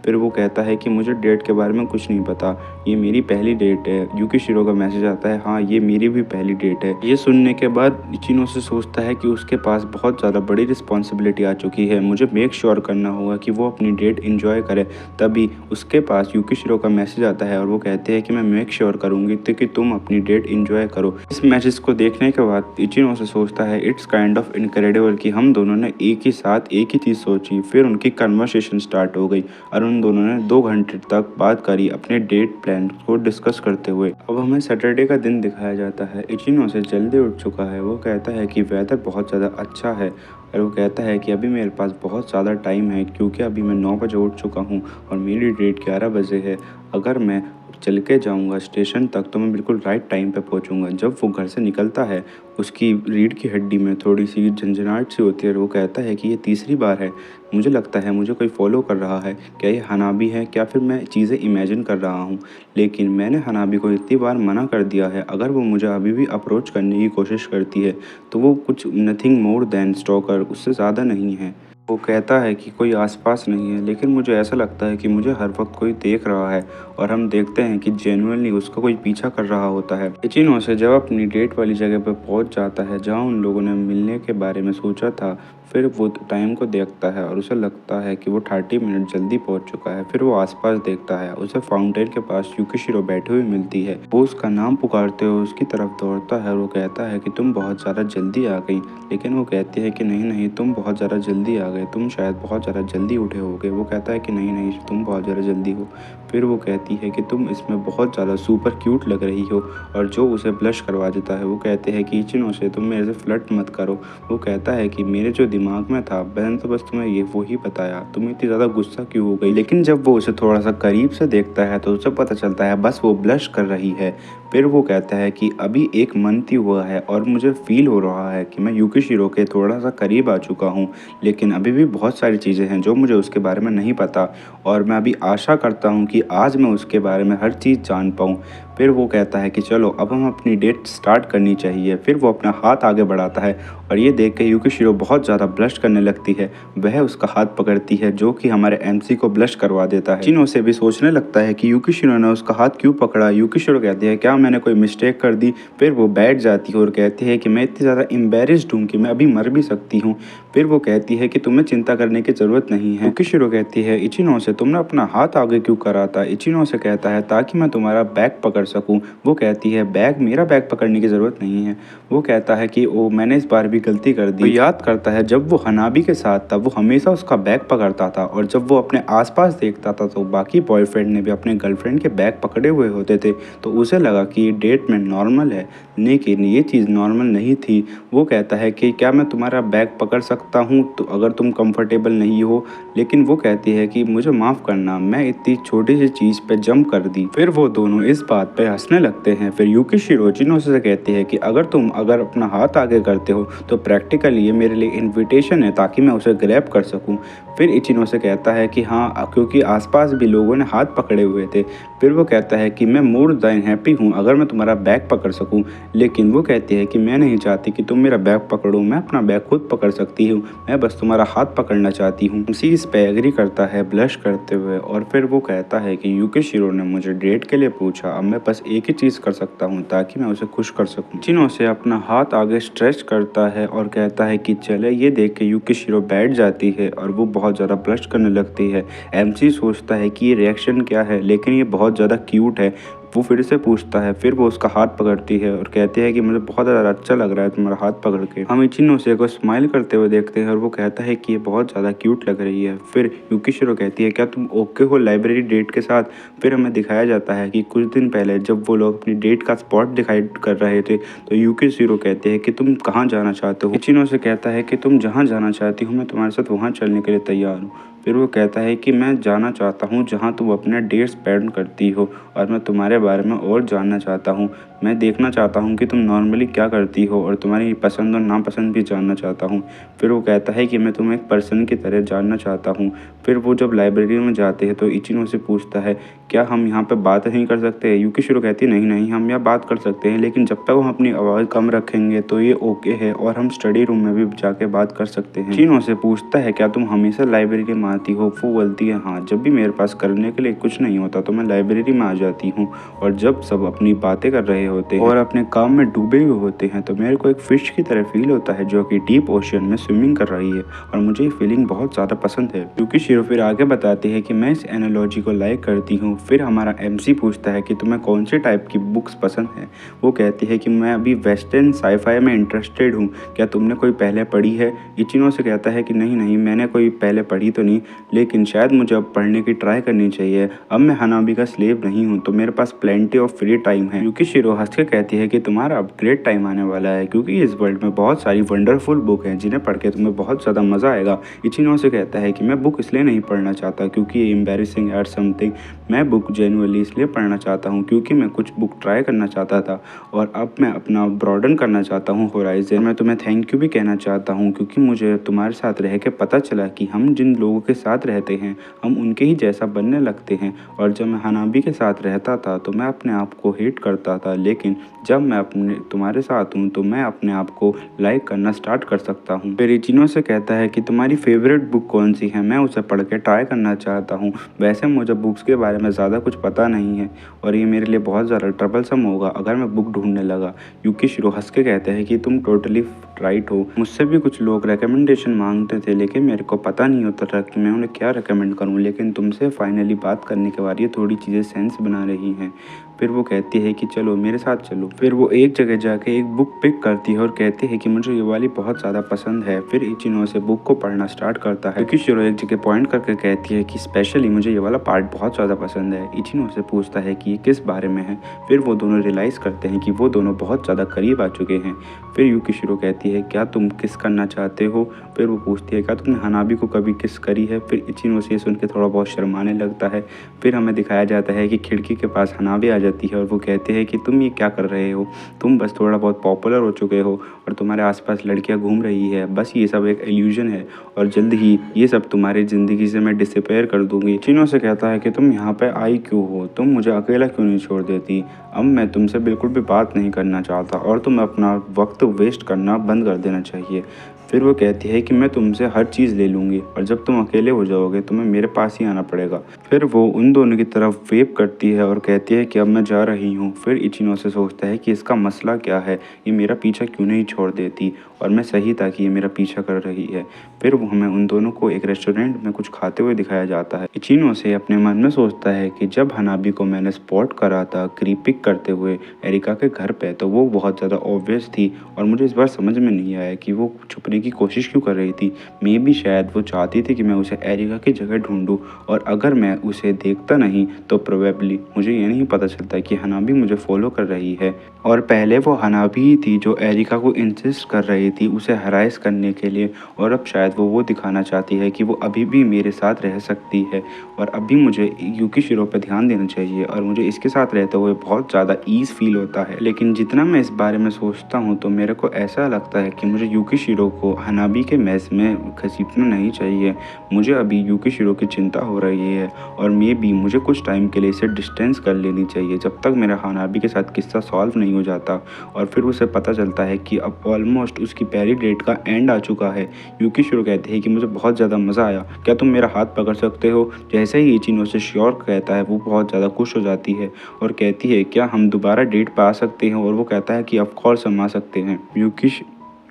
फिर वो कहता है कि मुझे डेट के बारे में कुछ नहीं पता, ये मेरी पहली डेट है। यूकिशिरो का मैसेज आता है, हाँ ये मेरी भी पहली डेट है। ये सुनने के बाद इचिनो से सोचता है कि उसके पास बहुत ज़्यादा बड़ी रिस्पॉन्सिबिलिटी आ चुकी है, मुझे मेक श्योर करना होगा कि वो अपनी डेट इंजॉय करे। तभी उसके पास यूकिशिरो का मैसेज आता है और वो कहते हैं कि मैं मेक श्योर करूँगी तो कि तुम अपनी डेट इंजॉय करो। इस मैसेज को देखने के बाद इचिनो से सोचता है इट्स काइंड ऑफ इनक्रेडिबल कि हम दोनों ने एक ही साथ एक ही चीज़ सोची। फिर उनकी कन्वर्सेशन स्टार्ट हो गई और उन दोनों ने 2 घंटे तक बात करी अपने डेट प्लान को डिस्कस करते हुए। अब हमें सैटरडे का दिन दिखाया जाता है। इचिनो से जल्दी उठ चुका है। वो कहता है कि वेदर बहुत ज़्यादा अच्छा है और वो कहता है कि अभी मेरे पास बहुत ज़्यादा टाइम है क्योंकि अभी मैं 9 बजे उठ चुका हूँ और मेरी डेट 11 बजे है। अगर मैं चल के जाऊँगा स्टेशन तक तो मैं बिल्कुल राइट टाइम पे पहुँचूँगा। जब वो घर से निकलता है उसकी रीढ़ की हड्डी में थोड़ी-सी झनझनाहट सी होती है और वो कहता है कि ये तीसरी बार है। मुझे लगता है मुझे कोई फ़ॉलो कर रहा है। क्या ये हनाबी है? क्या फिर मैं चीज़ें इमेजिन कर रहा हूँ? लेकिन मैंने हनाबी को इतनी बार मना कर दिया है, अगर वो मुझे अभी भी अप्रोच करने की कोशिश करती है तो वो कुछ नथिंग मोर दैन स्टॉकर, उससे ज़्यादा नहीं है। वो कहता है कि कोई आस-पास नहीं है, लेकिन मुझे ऐसा लगता है कि मुझे हर वक़्त कोई देख रहा है और हम देखते हैं कि जेन्युइनली उसका कोई पीछा कर रहा होता है। इचिनो से जब अपनी डेट वाली जगह पे पहुँच जाता है जहाँ उन लोगों ने मिलने के बारे में सोचा था, फिर वो टाइम को देखता है और उसे लगता है कि वो 30 मिनट जल्दी पहुँच चुका है। फिर वो आस-पास देखता है, उसे फाउंटेन के पास यूकिशिरो बैठी हुई मिलती है। वो उसका नाम पुकारते हुए उसकी तरफ दौड़ता है और वो कहता है कि तुम बहुत ज़्यादा जल्दी आ गई। लेकिन वो कहती है कि नहीं, नहीं तुम बहुत ज़्यादा जल्दी आ गए, तुम शायद बहुत ज़्यादा जल्दी उठे होगे। वो कहता है कि नहीं, नहीं तुम बहुत ज़्यादा जल्दी हो। फिर वो कहती है कि तुम इसमें बहुत ज़्यादा सुपर क्यूट लग रही हो और जो उसे ब्लश करवा देता है। वो कहते हैं कि इचिनो से तुम मेरे से फ्लर्ट मत करो। वो कहता है कि मेरे जो दिमाग में था मैंने तो बस तुम्हें ये वो ही बताया, तुम इतनी ज़्यादा गुस्सा क्यों हो गई। लेकिन जब वो उसे थोड़ा सा करीब से देखता है तो उसे पता चलता है बस वो ब्लश कर रही है। फिर वो कहता है कि अभी 1 मंथ ही हुआ है और मुझे फ़ील हो रहा है कि मैं यूकिशिरो के थोड़ा सा करीब आ चुका हूँ, लेकिन अभी भी बहुत सारी चीज़ें हैं जो मुझे उसके बारे में नहीं पता और मैं अभी आशा करता हूँ कि आज मैं उसके बारे में हर चीज़ जान पाऊँ। फिर वो कहता है कि चलो अब हम अपनी डेट स्टार्ट करनी चाहिए। फिर वो अपना हाथ आगे बढ़ाता है और ये देख के यूकिशिरो बहुत ज़्यादा ब्लश करने लगती है। वह उसका हाथ पकड़ती है जो कि हमारे एमसी को ब्लश करवा देता है। चिनो से भी सोचने लगता है कि यूकिशिरो ने उसका हाथ क्यों पकड़ा। यूकिशिरो कहती है क्या मैंने कोई मिस्टेक कर दी। फिर वो बैठ जाती है और कहती है कि मैं इतनी ज़्यादा एम्बेरस्ड हूँ कि मैं अभी मर भी सकती हूँ। फिर वो कहती है कि तुम्हें चिंता करने की ज़रूरत नहीं है। यूकिशिरो कहती है इचिनो से तुमने अपना हाथ आगे क्यों करा था। इचिनो से कहता है ताकि मैं तुम्हारा बैग पकड़ सकूं। वो कहती है बैग, मेरा बैग पकड़ने की ज़रूरत नहीं है। वो कहता है कि ओ मैंने इस बार भी गलती कर दी। वो याद करता है जब वो हनाबी के साथ था वो हमेशा उसका बैग पकड़ता था और जब वो अपने आसपास देखता था तो बाकी बॉयफ्रेंड ने भी अपने गर्लफ्रेंड के बैग पकड़े हुए होते थे, तो उसे लगा कि ये डेट में नॉर्मल है, लेकिन ये चीज़ नॉर्मल नहीं थी। वो कहता है कि क्या मैं तुम्हारा बैग पकड़ सकता हूँ तो अगर तुम कंफर्टेबल नहीं हो। लेकिन वो कहती है कि मुझे माफ़ करना, मैं इतनी छोटी सी चीज़ पे जंप कर दी। फिर वो दोनों इस बात पे हंसने लगते हैं। फिर यूकिशिरो चिनो से कहती है कि अगर अपना हाथ आगे करते हो तो प्रैक्टिकली ये मेरे लिए इन्विटेशन है ताकि मैं उसे ग्रैब कर सकूं। फिर इचिनो से कहता है कि हाँ क्योंकि आसपास भी लोगों ने हाथ पकड़े हुए थे। फिर वो कहता है कि मैं मोर देन हैप्पी हूँ अगर मैं तुम्हारा बैग पकड़ सकूँ। लेकिन वो कहती है कि मैं नहीं चाहती कि तुम मेरा बैग पकड़ो, मैं अपना बैग खुद पकड़ सकती हूँ, मैं बस तुम्हारा हाथ पकड़ना चाहती हूँ। उसी इस पे एग्री करता है ब्लश करते हुए और फिर वो कहता है कि यूकिशिरो ने मुझे डेट के लिए पूछा, अब मैं बस एक ही चीज़ कर सकता हूँ ताकि मैं उसे खुश कर सकूँ। चिनो से अपना हाथ आगे स्ट्रेच करता है और कहता है कि चले। ये देख के यूकिशिरो बैठ जाती है और वो बहुत ज़्यादा ब्लश करने लगती है। एमसी सोचता है कि ये रिएक्शन क्या है, लेकिन ये बहुत ज़्यादा क्यूट है। वो फिर से पूछता है, फिर वो उसका हाथ पकड़ती है और कहती है कि मुझे बहुत ज़्यादा अच्छा लग रहा है तुम्हारा हाथ पकड़ के। हम इचिनो को स्माइल करते हुए देखते हैं और वो कहता है कि ये बहुत ज़्यादा क्यूट लग रही है। फिर यूकिशिरो कहती है क्या तुम ओके हो लाइब्रेरी डेट के साथ। फिर हमें दिखाया जाता है कि कुछ दिन पहले जब वो लोग अपनी डेट का स्पॉट डिसाइड कर रहे थे तो यूकिशिरो कहते हैं कि तुम कहाँ जाना चाहते हो। इचिनो से कहता है कि तुम जहाँ जाना चाहती हो मैं तुम्हारे साथ वहाँ चलने के लिए तैयार हूँ। फिर वो कहता है कि मैं जाना चाहता हूँ जहाँ तुम अपने डे स्पेंड करती हो और मैं तुम्हारे बारे में और जानना चाहता हूँ। मैं देखना चाहता हूँ कि तुम नॉर्मली क्या करती हो और तुम्हारी पसंद और नापसंद भी जानना चाहता हूँ। फिर वो कहता है कि मैं तुम्हें एक पर्सन की तरह जानना चाहता हूँ। फिर वो जब लाइब्रेरी में जाते हैं तो इचिनो से पूछता है, क्या हम यहाँ पे बात नहीं कर सकते? यूकिशिरो कहती है, नहीं नहीं, हम यहाँ बात कर सकते हैं, लेकिन जब तक हम अपनी आवाज़ कम रखेंगे तो ये ओके है और हम स्टडी रूम में भी जाके बात कर सकते हैं। इचिनो से पूछता है, क्या तुम हमेशा लाइब्रेरी में आती हो? वो बोलती है, हाँ, जब भी मेरे पास करने के लिए कुछ नहीं होता तो मैं लाइब्रेरी में आ जाती हूँ। और जब सब अपनी बातें कर रहे होते हैं और अपने काम में डूबे हुए होते हैं तो मेरे को एक फिश की तरह फील होता है जो कि डीप ओशियन में स्विमिंग कर रही है, और मुझे ये फीलिंग बहुत ज़्यादा पसंद है। यूकिशिरो फिर आगे बताते हैं कि मैं इस एनालॉजी को लाइक करती हूँ। फिर हमारा एमसी पूछता है कि तुम्हें कौन से टाइप की बुक्स पसंद है। वो कहती है कि मैं अभी वेस्टर्न साईफाई में इंटरेस्टेड हूँ, क्या तुमने कोई पहले पढ़ी है? इचिनो से कहता है कि नहीं नहीं, मैंने कोई पहले पढ़ी तो नहीं, लेकिन शायद मुझे अब पढ़ने की ट्राई करनी चाहिए। अब मैं हनाबी का स्लेव नहीं हूँ तो मेरे पास प्लेंटी ऑफ फ्री टाइम है। यूकिशिरो हंस के कहती है कि तुम्हारा अब ग्रेट टाइम आने वाला है, क्योंकि इस वर्ल्ड में बहुत सारी वंडरफुल बुक हैं जिन्हें पढ़ के तुम्हें बहुत ज़्यादा मज़ा आएगा। इचिनो से कहता है कि मैं बुक इसलिए नहीं पढ़ना चाहता क्योंकि ये एम्बेरसिंग है समथिंग। मैं बुक जेन्युइनली इसलिए पढ़ना चाहता हूँ क्योंकि मैं कुछ बुक ट्राई करना चाहता था और अब मैं अपना ब्रॉडन करना चाहता हूँ होराइजन। मैं तुम्हें थैंक यू भी कहना चाहता हूँ क्योंकि मुझे तुम्हारे साथ रह के पता चला कि हम जिन लोगों के साथ रहते हैं हम उनके ही जैसा बनने लगते हैं। और जब मैं हनाबी के साथ रहता था तो मैं अपने आप को हेट करता था, लेकिन जब मैं अपने तुम्हारे साथ हूँ तो मैं अपने आप को लाइक करना स्टार्ट कर सकता हूँ। फिर इचिनो से कहता है कि तुम्हारी फेवरेट बुक कौन सी है, मैं उसे पढ़ के ट्राई करना चाहता हूँ। वैसे मुझे बुक्स के बारे में ज़्यादा कुछ पता नहीं है और ये मेरे लिए बहुत ज़्यादा ट्रबलसम होगा अगर मैं बुक ढूंढने लगा। यूकिशिरो हंस के कहते हैं कि तुम टोटली राइट हो। मुझसे भी कुछ लोग रिकमेंडेशन मांगते थे लेकिन मेरे को पता नहीं होता था कि मैं उन्हें क्या रिकमेंड करूं, लेकिन तुमसे फाइनली बात करने के बाद ये थोड़ी चीज़ें सेंस बना रही हैं। फिर वो कहती है कि चलो मेरे साथ चलो। फिर वो एक जगह जाके एक बुक पिक करती है और कहती है कि मुझे ये वाली बहुत ज़्यादा पसंद है। फिर इचिनो से बुक को पढ़ना स्टार्ट करता है क्योंकि शिरो एक जगह पॉइंट करके कहती है कि स्पेशली मुझे ये वाला पार्ट बहुत ज़्यादा पसंद है। इचिनो से पूछता है कि ये किस बारे में है। फिर वो दोनों रियलाइज़ करते हैं कि वो दोनों बहुत ज़्यादा करीब आ चुके हैं। फिर यूकिशिरो कहती है, क्या तुम किस करना चाहते हो? फिर वो पूछती है, क्या तुमने हनाबी को कभी किस करी है? फिर इचिनो से सुन के थोड़ा बहुत शर्माने लगता है। फिर हमें दिखाया जाता है कि खिड़की के पास हनाबी आ जाती है और वो कहते हैं कि तुम ये क्या कर रहे हो, तुम बस थोड़ा बहुत पॉपुलर हो चुके हो और तुम्हारे आसपास लड़कियां घूम रही है, बस ये सब एक इल्यूजन है और जल्द ही ये सब तुम्हारी ज़िंदगी से मैं डिसअपेयर कर दूंगी। इचिनो से कहता है कि तुम यहाँ पे आई क्यों हो, तुम मुझे अकेला क्यों नहीं छोड़ देती? अब मैं तुमसे बिल्कुल भी बात नहीं करना चाहता और तुम्हें अपना वक्त वेस्ट करना बंद कर देना चाहिए। फिर वो कहती है कि मैं तुमसे हर चीज़ ले लूँगी और जब तुम अकेले हो जाओगे तुम्हें मेरे पास ही आना पड़ेगा। फिर वो उन दोनों की तरफ वेव करती है और कहती है कि अब मैं जा रही हूँ। फिर इचिनो से सोचता है कि इसका मसला क्या है, ये मेरा पीछा क्यों नहीं छोड़ देती और मैं सही था कि ये मेरा पीछा कर रही है। फिर वो हमें उन दोनों को एक रेस्टोरेंट में कुछ खाते हुए दिखाया जाता है। इचिनो से अपने मन में सोचता है कि जब हनाबी को मैंने स्पॉट करा था क्रीपिक करते हुए एरिका के घर पे तो वो बहुत ज़्यादा ऑब्वियस थी और मुझे इस बार समझ में नहीं आया कि वो छुपने की कोशिश क्यों कर रही थी। मे बी शायद वो चाहती थी कि मैं उसे एरिका की जगह ढूंढूं और अगर मैं उसे देखता नहीं तो प्रोबेबली मुझे ये नहीं पता चलता कि हनाबी मुझे फॉलो कर रही है और पहले वो हनाबी ही थी जो एरिका को इंसिस्ट कर रही थी उसे हरास करने के लिए और अब शायद वो दिखाना चाहती है कि वो अभी भी मेरे साथ रह सकती है और अभी मुझे यूकिशिरो पे ध्यान देना चाहिए और मुझे इसके साथ रहते हुए बहुत ज़्यादा ईज़ फील होता है। लेकिन जितना मैं इस बारे में सोचता हूँ तो मेरे को ऐसा लगता है कि मुझे यूकिशिरो को हनाबी के मैस में घसीटना नहीं चाहिए। मुझे अभी यूकिशिरो की चिंता हो रही है और मे बी मुझे कुछ टाइम के लिए इसे डिस्टेंस कर लेनी चाहिए जब तक मेरा हनाबी के साथ किस्सा सॉल्व नहीं हो जाता। और फिर उसे पता चलता है कि अब ऑलमोस्ट उसकी पहली डेट का एंड आ चुका है। यूकिशिरो कहते हैं कि मुझे बहुत ज़्यादा मज़ा आया, क्या तुम मेरा हाथ पकड़ सकते हो? जैसे ही इचिनो से श्योर कहता है वो बहुत ज़्यादा खुश हो जाती है और कहती है, क्या हम दोबारा डेट पर आ सकते हैं? और वो कहता है कि ऑफ कोर्स हम आ सकते हैं।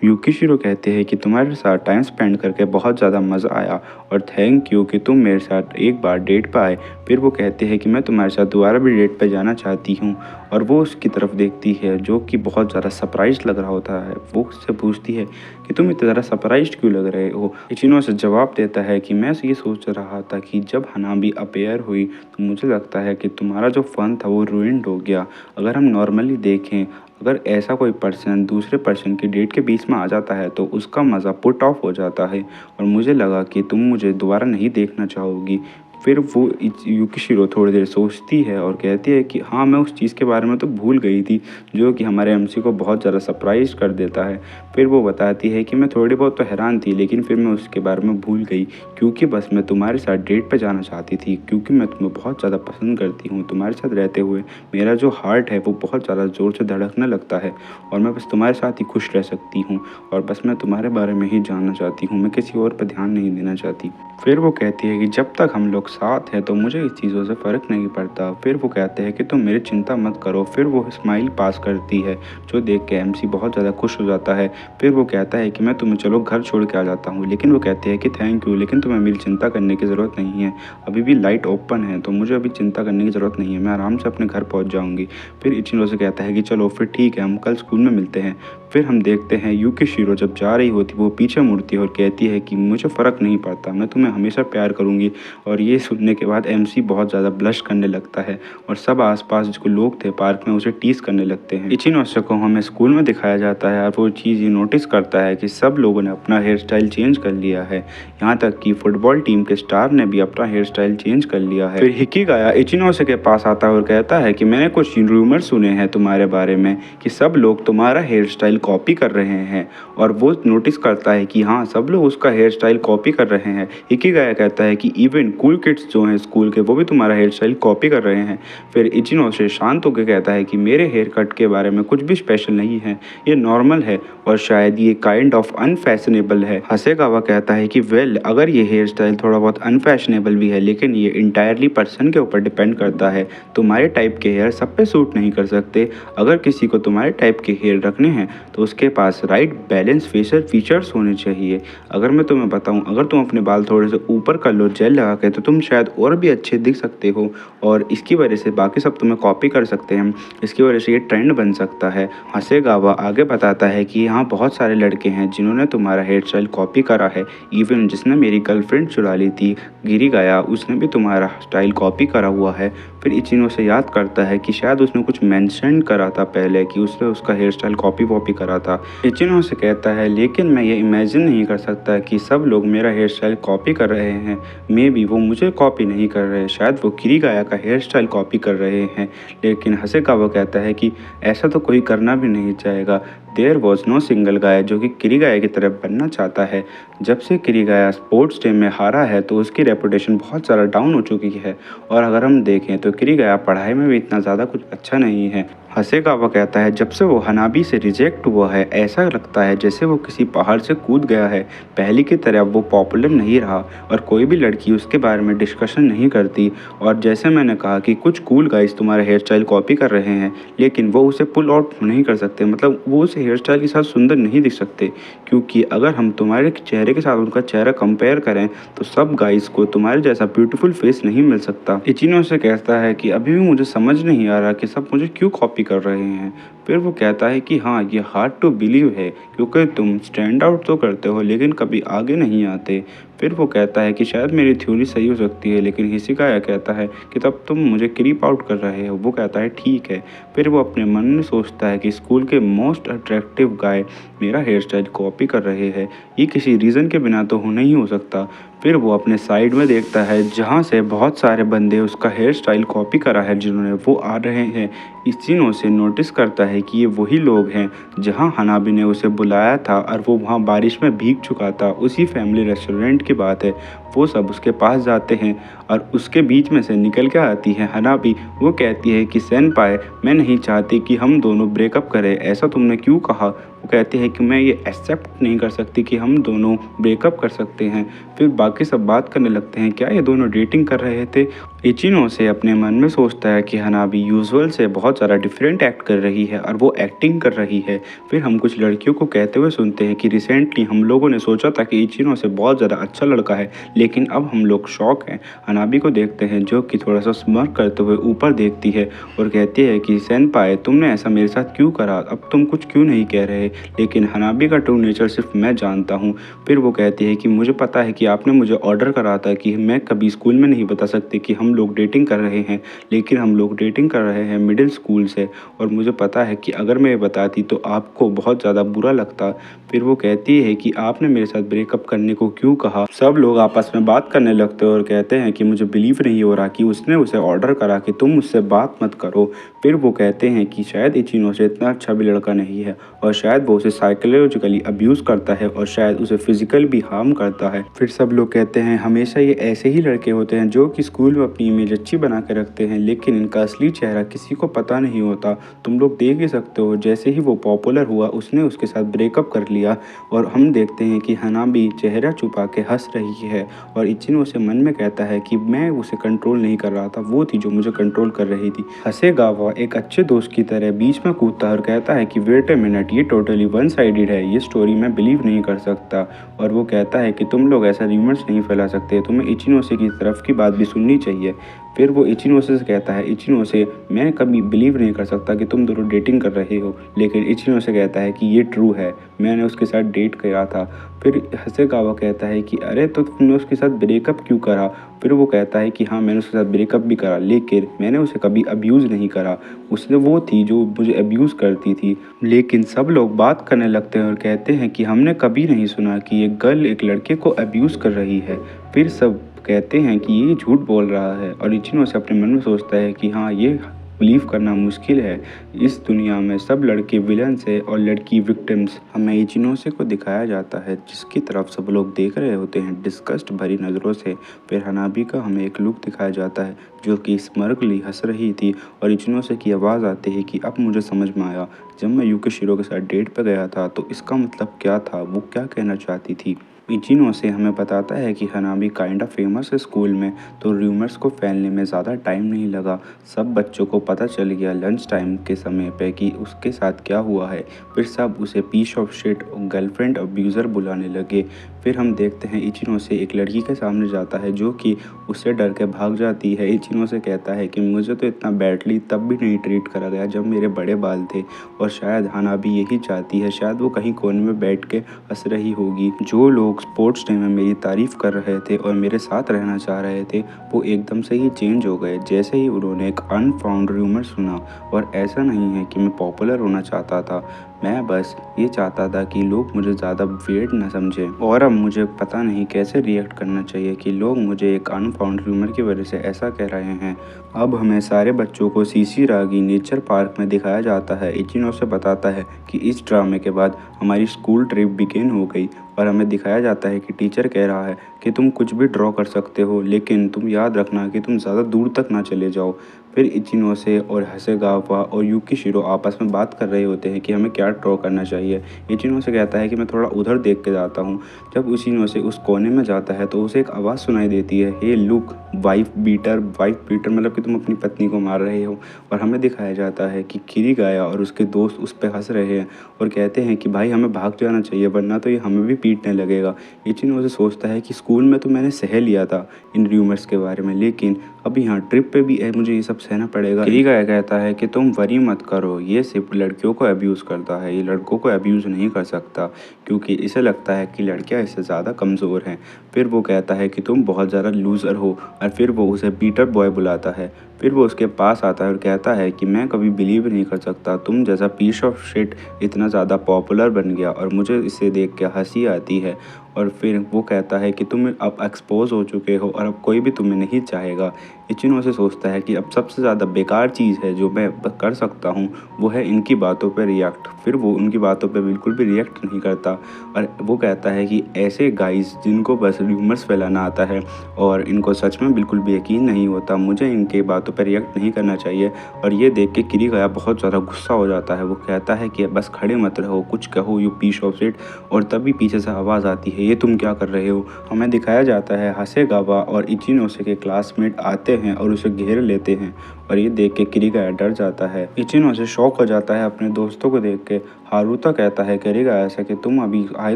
यूकिशिरो कहते हैं कि तुम्हारे साथ टाइम स्पेंड करके बहुत ज़्यादा मज़ा आया और थैंक यू कि तुम मेरे साथ एक बार डेट पर आए। फिर वो कहते हैं कि मैं तुम्हारे साथ दोबारा भी डेट पर जाना चाहती हूँ और वो उसकी तरफ देखती है जो कि बहुत ज़्यादा सरप्राइज लग रहा होता है। वो उससे पूछती है कि कि तुम इतना ज़्यादा सरप्राइज्ड क्यों लग रहे हो। इचिनो से जवाब देता है कि मैं ये सोच रहा था कि जब हनाबी अपीयर हुई तो मुझे लगता है कि तुम्हारा जो फ़न था वो रुइंड हो गया। अगर हम नॉर्मली देखें, अगर ऐसा कोई पर्सन दूसरे पर्सन की डेट के बीच में आ जाता है तो उसका मज़ा पुट ऑफ हो जाता है और मुझे लगा कि तुम मुझे दोबारा नहीं देखना चाहोगी। फिर वो युकिशिरो थोड़ी देर सोचती है और कहती है कि हाँ, मैं उस चीज़ के बारे में तो भूल गई थी, जो कि हमारे एमसी को बहुत ज़्यादा सरप्राइज़ कर देता है। फिर वो बताती है कि मैं थोड़ी बहुत तो हैरान थी, लेकिन फिर मैं उसके बारे में भूल गई, क्योंकि बस मैं तुम्हारे साथ डेट पे जाना चाहती थी, क्योंकि मैं तुम्हें बहुत ज़्यादा पसंद करती हूँ। तुम्हारे साथ रहते हुए मेरा जो हार्ट है वो बहुत ज़्यादा ज़ोर से धड़कने लगता है और मैं बस तुम्हारे साथ ही खुश रह सकती हूँ और बस मैं तुम्हारे बारे में ही जानना चाहती हूँ, मैं किसी और पर ध्यान नहीं देना चाहती। फिर वो कहती है कि जब तक हम लोग साथ हैं तो मुझे इस चीज़ों से फ़र्क नहीं पड़ता। फिर वो कहते हैं कि तुम मेरी चिंता मत करो। फिर वो स्माइल पास करती है, जो देख के एमसी बहुत ज़्यादा खुश हो जाता है। फिर वो कहता है कि मैं तुम्हें चलो घर छोड़ के आ जाता हूँ, लेकिन वो कहते हैं कि थैंक यू, लेकिन तुम्हें मेरी चिंता करने की ज़रूरत नहीं है। अभी भी लाइट ओपन है तो मुझे अभी चिंता करने की ज़रूरत नहीं है, मैं आराम से अपने घर पहुँच जाऊँगी। फिर इचिनो से कहता है कि चलो फिर ठीक है, हम कल स्कूल में मिलते हैं। फिर हम देखते हैं युकिशिरो जब जा रही होती वो पीछे मुड़ती है और कहती है कि मुझे फ़र्क नहीं पड़ता, मैं तुम्हें हमेशा प्यार करूँगी। और ये सुनने के बाद एमसी बहुत ज़्यादा ब्लश करने लगता है और सब आसपास जो लोग थे पार्क में उसे टीज़ करने लगते हैं। इचिनो को हमें स्कूल में दिखाया जाता है और वो चीज़ ये नोटिस करता है कि सब लोगों ने अपना हेयर स्टाइल चेंज कर लिया है, यहाँ तक कि फुटबॉल टीम के स्टार ने भी अपना हेयर स्टाइल चेंज कर लिया है। फिर हिकिगाया इचिनो के पास आता है और कहता है कि मैंने कुछ रूमर सुने हैं तुम्हारे बारे में कि सब लोग तुम्हारा हेयर स्टाइल कॉपी कर रहे हैं। और वो नोटिस करता है कि हाँ, सब लोग उसका हेयर स्टाइल कॉपी कर रहे हैं। हिकिगाया कहता है कि इवन कूल किड्स जो हैं स्कूल के, वो भी तुम्हारा हेयर स्टाइल कॉपी कर रहे हैं। फिर इचिनो से शांत होकर कहता है कि मेरे हेयर कट के बारे में कुछ भी स्पेशल नहीं है, ये नॉर्मल है और शायद ये काइंड ऑफ अनफैशनेबल है। हसेगावा कहता है कि वेल, अगर ये हेयर स्टाइल थोड़ा बहुत अनफैशनेबल भी है, लेकिन ये इंटायरली पर्सन के ऊपर डिपेंड करता है। तुम्हारे टाइप के हेयर सब पे सूट नहीं कर सकते। अगर किसी को तुम्हारे टाइप के हेयर रखने हैं तो उसके पास राइट बैलेंस फेशियल फीचर्स होने चाहिए। अगर मैं तुम्हें बताऊं, अगर तुम अपने बाल थोड़े से ऊपर कर लो जेल लगा के, तो तुम शायद और भी अच्छे दिख सकते हो और इसकी वजह से बाकी सब तुम्हें कॉपी कर सकते हैं। इसकी वजह से ये ट्रेंड बन सकता है। हसेगावा आगे बताता है कि यहाँ बहुत सारे लड़के हैं जिन्होंने तुम्हारा हेयर स्टाइल कॉपी करा है। इवन जिसने मेरी गर्लफ्रेंड चुरा ली थी गिरिगाया, उसने भी तुम्हारा स्टाइल कॉपी करा हुआ है। फिर इचिनो से याद करता है कि शायद उसने कुछ मेंशन करा था पहले कि उसने उसका हेयर स्टाइल कॉपी वॉपी करा था। इचिनो से कहता है लेकिन मैं ये इमेजिन नहीं कर सकता कि सब लोग मेरा हेयर स्टाइल कॉपी कर रहे हैं। मे बी वो मुझे कॉपी नहीं कर रहे, शायद वो किरीगाया का हेयर स्टाइल कॉपी कर रहे हैं। लेकिन हसेगावा कहता है कि ऐसा तो कोई करना भी नहीं चाहेगा। There was no single guy जो कि किरीगाया की तरफ बनना चाहता है। जब से किरीगाया स्पोर्ट्स डे में हारा है तो उसकी रेपुटेशन बहुत ज़्यादा डाउन हो चुकी है और अगर हम देखें तो किरीगाया पढ़ाई में भी इतना ज़्यादा कुछ अच्छा नहीं है। हसेगावा कहता है जब से वो हनाबी से रिजेक्ट हुआ है, ऐसा लगता है जैसे वो किसी पहाड़ से कूद गया है। पहले की तरह वो पॉपुलर नहीं रहा और कोई भी लड़की उसके बारे में डिस्कशन नहीं करती। और जैसे मैंने कहा कि कुछ कूल गाइस तुम्हारे हेयर स्टाइल कॉपी कर रहे हैं, लेकिन वो उसे पुल आउट नहीं कर सकते, मतलब वो उस हेयर स्टाइल के साथ सुंदर नहीं दिख सकते, क्योंकि अगर हम तुम्हारे चेहरे के साथ उनका चेहरा कंपेयर करें तो सब गाइस को तुम्हारे जैसा ब्यूटीफुल फेस नहीं मिल सकता। इचिनो से कहता है कि अभी भी मुझे समझ नहीं आ रहा कि सब मुझे क्यों कॉपी कर रहे हैं। फिर वो कहता है कि हाँ, ये हार्ड टू बिलीव है क्योंकि तुम स्टैंड आउट तो करते हो लेकिन कभी आगे नहीं आते। फिर वो कहता है कि शायद मेरी थ्योरी सही हो सकती है, लेकिन हिसिकाया कहता है कि तब तुम मुझे क्रीप आउट कर रहे हो। वो कहता है ठीक है। फिर वो अपने मन में सोचता है कि स्कूल के मोस्ट अट्रैक्टिव गाय मेरा हेयर स्टाइल कॉपी कर रहे हैं, ये किसी रीज़न के बिना तो हो नहीं हो सकता। फिर वो अपने साइड में देखता है जहाँ से बहुत सारे बंदे उसका हेयर स्टाइल कॉपी करा है जिन्होंने वो आ रहे हैं। इचिनो से नोटिस करता है कि ये वही लोग हैं जहाँ हनाबी ने उसे बुलाया था और वो वहाँ बारिश में भीग चुका था। उसी फैमिली रेस्टोरेंट की बात है। वो सब उसके पास जाते हैं और उसके बीच में से निकल के आती है हनाबी। वो कहती है कि सेनपाई, मैं नहीं चाहती कि हम दोनों ब्रेकअप करें, ऐसा तुमने क्यों कहा। वो कहती है कि मैं ये एक्सेप्ट नहीं कर सकती कि हम दोनों ब्रेकअप कर सकते हैं। फिर बाकी सब बात करने लगते हैं क्या ये दोनों डेटिंग कर रहे थे। इचिनो से अपने मन में सोचता है कि हनाबी यूजुअल से बहुत ज़्यादा डिफरेंट एक्ट कर रही है और वो एक्टिंग कर रही है। फिर हम कुछ लड़कियों को कहते हुए सुनते हैं कि रिसेंटली हम लोगों ने सोचा था कि इचिनो से बहुत ज़्यादा अच्छा लड़का है, लेकिन अब हम लोग शॉक हैं। हनाबी को देखते हैं जो कि थोड़ा सा स्मर्क करते हुए ऊपर देखती है और कहती है कि सेनपाई, तुमने ऐसा मेरे साथ क्यों करा, अब तुम कुछ क्यों नहीं कह रहे। लेकिन हनाबी का ट्रू नेचर सिर्फ मैं जानता हूँ। फिर वो कहती है कि मुझे पता है कि आपने मुझे ऑर्डर करा था कि मैं कभी स्कूल में नहीं बता सकती कि हम लोग डेटिंग कर रहे हैं, लेकिन हम लोग डेटिंग कर रहे हैं मिडिल स्कूल से, और मुझे पता है कि अगर मैं ये बताती तो आपको बहुत ज़्यादा बुरा लगता। फिर वो कहती है कि आपने मेरे साथ ब्रेकअप करने को क्यों कहा। सब लोग आपस में बात करने लगते हैं और कहते हैं कि मुझे बिलीव नहीं हो रहा कि उसने उसे ऑर्डर करा कि तुम मुझसे बात मत करो। फिर वो कहते हैं कि शायद इचिनो से इतना अच्छा भी लड़का नहीं है और शायद वो उसे साइकोलॉजिकली अब्यूज़ करता है और शायद उसे फिजिकल भी हार्म करता है। फिर सब लोग कहते हैं हमेशा ये ऐसे ही लड़के होते हैं जो कि स्कूल में अपनी इमेज अच्छी बना के रखते हैं, लेकिन इनका असली चेहरा किसी को पता नहीं होता। तुम लोग देख ही सकते हो जैसे ही वो पॉपुलर हुआ उसने उसके साथ ब्रेकअप कर लिया और हम देखते हैं कि हनाबी चेहरा छुपा के हंस रही है और इचिनो से मन में कहता है कि मैं उसे कंट्रोल नहीं कर रहा था, वो थी जो मुझे कंट्रोल कर रही थी। हसेगावा एक अच्छे दोस्त की तरह बीच में कूदता है और कहता है कि वेट अ मिनट, ये टोटली वन साइडेड है, ये स्टोरी मैं बिलीव नहीं कर सकता। और वो कहता है कि तुम लोग ऐसा र्यूमर्स नहीं फैला सकते, तुम्हें इचिनोसे की तरफ की बात भी सुननी चाहिए। फिर वो इचिनोसे से कहता है, इचिनोसे मैं कभी बिलीव नहीं कर सकता कि तुम दोनों डेटिंग कर रहे हो, लेकिन इचिनोसे कहता है कि ये ट्रू है, मैंने उसके साथ डेट किया था। फिर हसेगावा कहता है कि अरे तो तुमने उसके साथ ब्रेकअप क्यों करा। फिर वो कहता है कि हाँ मैंने उसके साथ ब्रेकअप भी करा, लेकिन मैंने उसे कभी अब्यूज़ नहीं करा, उसने वो थी जो मुझे अब्यूज़ करती थी। लेकिन सब लोग बात करने लगते हैं और कहते हैं कि हमने कभी नहीं सुना कि एक गर्ल एक लड़के को अब्यूज़ कर रही है। फिर सब कहते हैं कि ये झूठ बोल रहा है और इचिनो से अपने मन में सोचता है कि हाँ ये बिलीव करना मुश्किल है, इस दुनिया में सब लड़के विलन्स है और लड़की विक्टिम्स। हमें इचिनोसे को दिखाया जाता है जिसकी तरफ सब लोग देख रहे होते हैं डिस्गस्ट भरी नज़रों से। फिर हनाबी का हमें एक लुक दिखाया जाता है जो कि स्मर्गली हंस रही थी और इचिनोसे की आवाज़ आती है कि अब मुझे समझ में आया, जब मैं यूकिशिरो के साथ डेट पर गया था तो इसका मतलब क्या था, वो क्या कहना चाहती थी। इचिनोसे हमें बताता है कि हनाबी काइंड ऑफ फेमस है स्कूल में, तो र्यूमर्स को फैलने में ज़्यादा टाइम नहीं लगा। सब बच्चों को पता चल गया लंच टाइम के समय पे कि उसके साथ क्या हुआ है। फिर सब उसे पीस ऑफ शिट और गर्लफ्रेंड अब्यूज़र बुलाने लगे। फिर हम देखते हैं इचिनोसे एक लड़की के सामने जाता है जो कि उससे डर के भाग जाती है। इचिनोसे कहता है कि मुझे तो इतना बैडली तब भी नहीं ट्रीट करा गया जब मेरे बड़े बाल थे, और शायद हनाबी यही चाहती है, शायद वो कहीं कोने में बैठ के हंस रही होगी। जो लोग स्पोर्ट्स डे में मेरी तारीफ़ कर रहे थे और मेरे साथ रहना चाह रहे थे वो एकदम से ही चेंज हो गए जैसे ही उन्होंने एक अनफाउंड र्यूमर सुना। और ऐसा नहीं है कि मैं पॉपुलर होना चाहता था, मैं बस ये चाहता था कि लोग मुझे ज़्यादा वियर्ड ना समझें। और अब मुझे पता नहीं कैसे रिएक्ट करना चाहिए कि लोग मुझे एक अनफाउंड र्यूमर की वजह से ऐसा कह रहे हैं। अब हमें सारे बच्चों को सीसीरागी नेचर पार्क में दिखाया जाता है। इचिनोसे बताता है कि इस ड्रामे के बाद हमारी स्कूल ट्रिप बिगिन हो गई और हमें दिखाया जाता है कि टीचर कह रहा है कि तुम कुछ भी ड्रॉ कर सकते हो, लेकिन तुम याद रखना कि तुम ज़्यादा दूर तक ना चले जाओ। फिर इचिनोसे और हसेगावा और यूकिशिरो आपस में बात कर रहे होते हैं कि हमें क्या ड्रॉ करना चाहिए। इचिनोसे कहता है कि मैं थोड़ा उधर देख के जाता हूँ। जब इचिनोसे उस कोने में जाता है तो उसे एक आवाज़ सुनाई देती है, hey look wife beater. Wife beater मतलब कि तुम अपनी पत्नी को मार रहे हो। और हमें दिखाया जाता है कि किरीगाया और उसके दोस्त उस पर हंस रहे हैं और कहते हैं कि भाई हमें भाग जाना चाहिए वरना तो ये हमें भी पीटने लगेगा। इचिनो से सोचता है कि स्कूल में तो मैंने सह लिया था इन र्यूमर्स के बारे में, लेकिन अब यहाँ ट्रिप पे भी मुझे ये सब सहना पड़ेगा। किरीगाया कहता है कि तुम वरी मत करो, ये सिर्फ लड़कियों को अब्यूज़ करता है, ये लड़कों को अब्यूज़ नहीं कर सकता क्योंकि इसे लगता है कि लड़कियाँ इससे ज़्यादा कमज़ोर हैं। फिर वो कहता है कि तुम बहुत ज़्यादा लूज़र हो और फिर वो उसे पीटर बॉय बुलाता है। फिर वो उसके पास आता है और कहता है कि मैं कभी बिलीव नहीं कर सकता तुम जैसा पीस ऑफ शिट इतना ज़्यादा पॉपुलर बन गया और मुझे इसे देख के हंसी आती है। और फिर वो कहता है कि तुम अब एक्सपोज हो चुके हो और अब कोई भी तुम्हें नहीं चाहेगा। इचिनो से सोचता है कि अब सबसे ज़्यादा बेकार चीज़ है जो मैं कर सकता हूँ वो है इनकी बातों पर रिएक्ट। फिर वो उनकी बातों पर बिल्कुल भी रिएक्ट नहीं करता और वो कहता है कि ऐसे गाइस जिनको बस र्यूमर्स फैलाना आता है और इनको सच में बिल्कुल भी यकीन नहीं होता, मुझे इनके बातों पर रिएक्ट नहीं करना चाहिए। और ये देख के किरीगाया बहुत ज़्यादा गुस्सा हो जाता है। वो कहता है कि बस खड़े मत रहो, कुछ कहो यू पीस ऑफ शिट। और तभी पीछे से आवाज़ आती है, ये तुम क्या कर रहे हो। हमें दिखाया जाता है हसेगावा और इचिनोसे के क्लासमेट आते हैं और उसे घेर लेते हैं और ये देख के किरीगाया डर जाता है। इचिनो से शॉक हो जाता है अपने दोस्तों को देख के। हारुता कहता है किरीगाया से कि तुम अभी हाई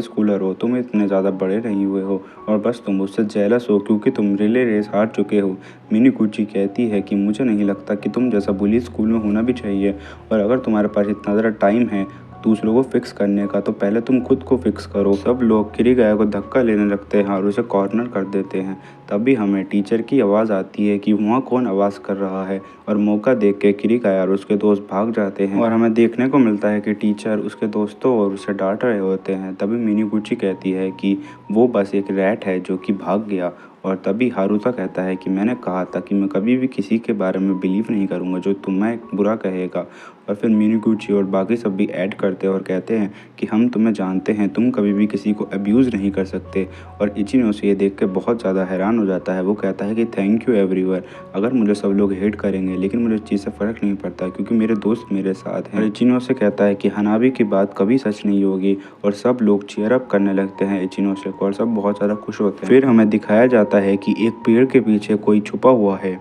स्कूलर हो, तुम इतने ज़्यादा बड़े नहीं हुए हो और बस तुम उससे जेलस हो क्योंकि तुम रिले रेस हार चुके हो। मिनीगुची कहती है कि मुझे नहीं लगता कि तुम जैसा बुली स्कूल में होना भी चाहिए और अगर तुम्हारे पास इतना ज़्यादा टाइम है दूसरों को फिक्स करने का तो पहले तुम खुद को फिक्स करो। सब लोग किरीगाया को धक्का लेने लगते हैं और उसे कॉर्नर कर देते हैं। तभी हमें टीचर की आवाज़ आती है कि वहाँ कौन आवाज़ कर रहा है और मौका देख के किरीगाया और उसके दोस्त भाग जाते हैं और हमें देखने को मिलता है कि टीचर उसके दोस्तों और उसे डांट रहे होते हैं। तभी मिनीगुची कहती है कि वो बस एक रैट है जो कि भाग गया और तभी हारुता कहता है कि मैंने कहा था कि मैं कभी भी किसी के बारे में बिलीव नहीं करूँगा जो तुम्हें बुरा कहेगा। और फिर मिनीगुची और बाकी सब भी ऐड करते हैं और कहते हैं कि हम तुम्हें जानते हैं, तुम कभी भी किसी को अब्यूज़ नहीं कर सकते। और इचिनो से ये देख के बहुत ज़्यादा हैरान हो जाता है। वो कहता है कि थैंक यू एवरीवन, अगर मुझे सब लोग हेट करेंगे लेकिन मुझे इस चीज़ से फ़र्क नहीं पड़ता क्योंकि मेरे दोस्त मेरे साथ हैं। और इचिनो से कहता है कि हनाबी की बात कभी सच नहीं होगी और सब लोग चीयर अप करने लगते हैं इचिनो से और सब बहुत ज़्यादा खुश होते हैं। फिर हमें दिखाया जाता है कि एक पेड़ के पीछे कोई छुपा हुआ है।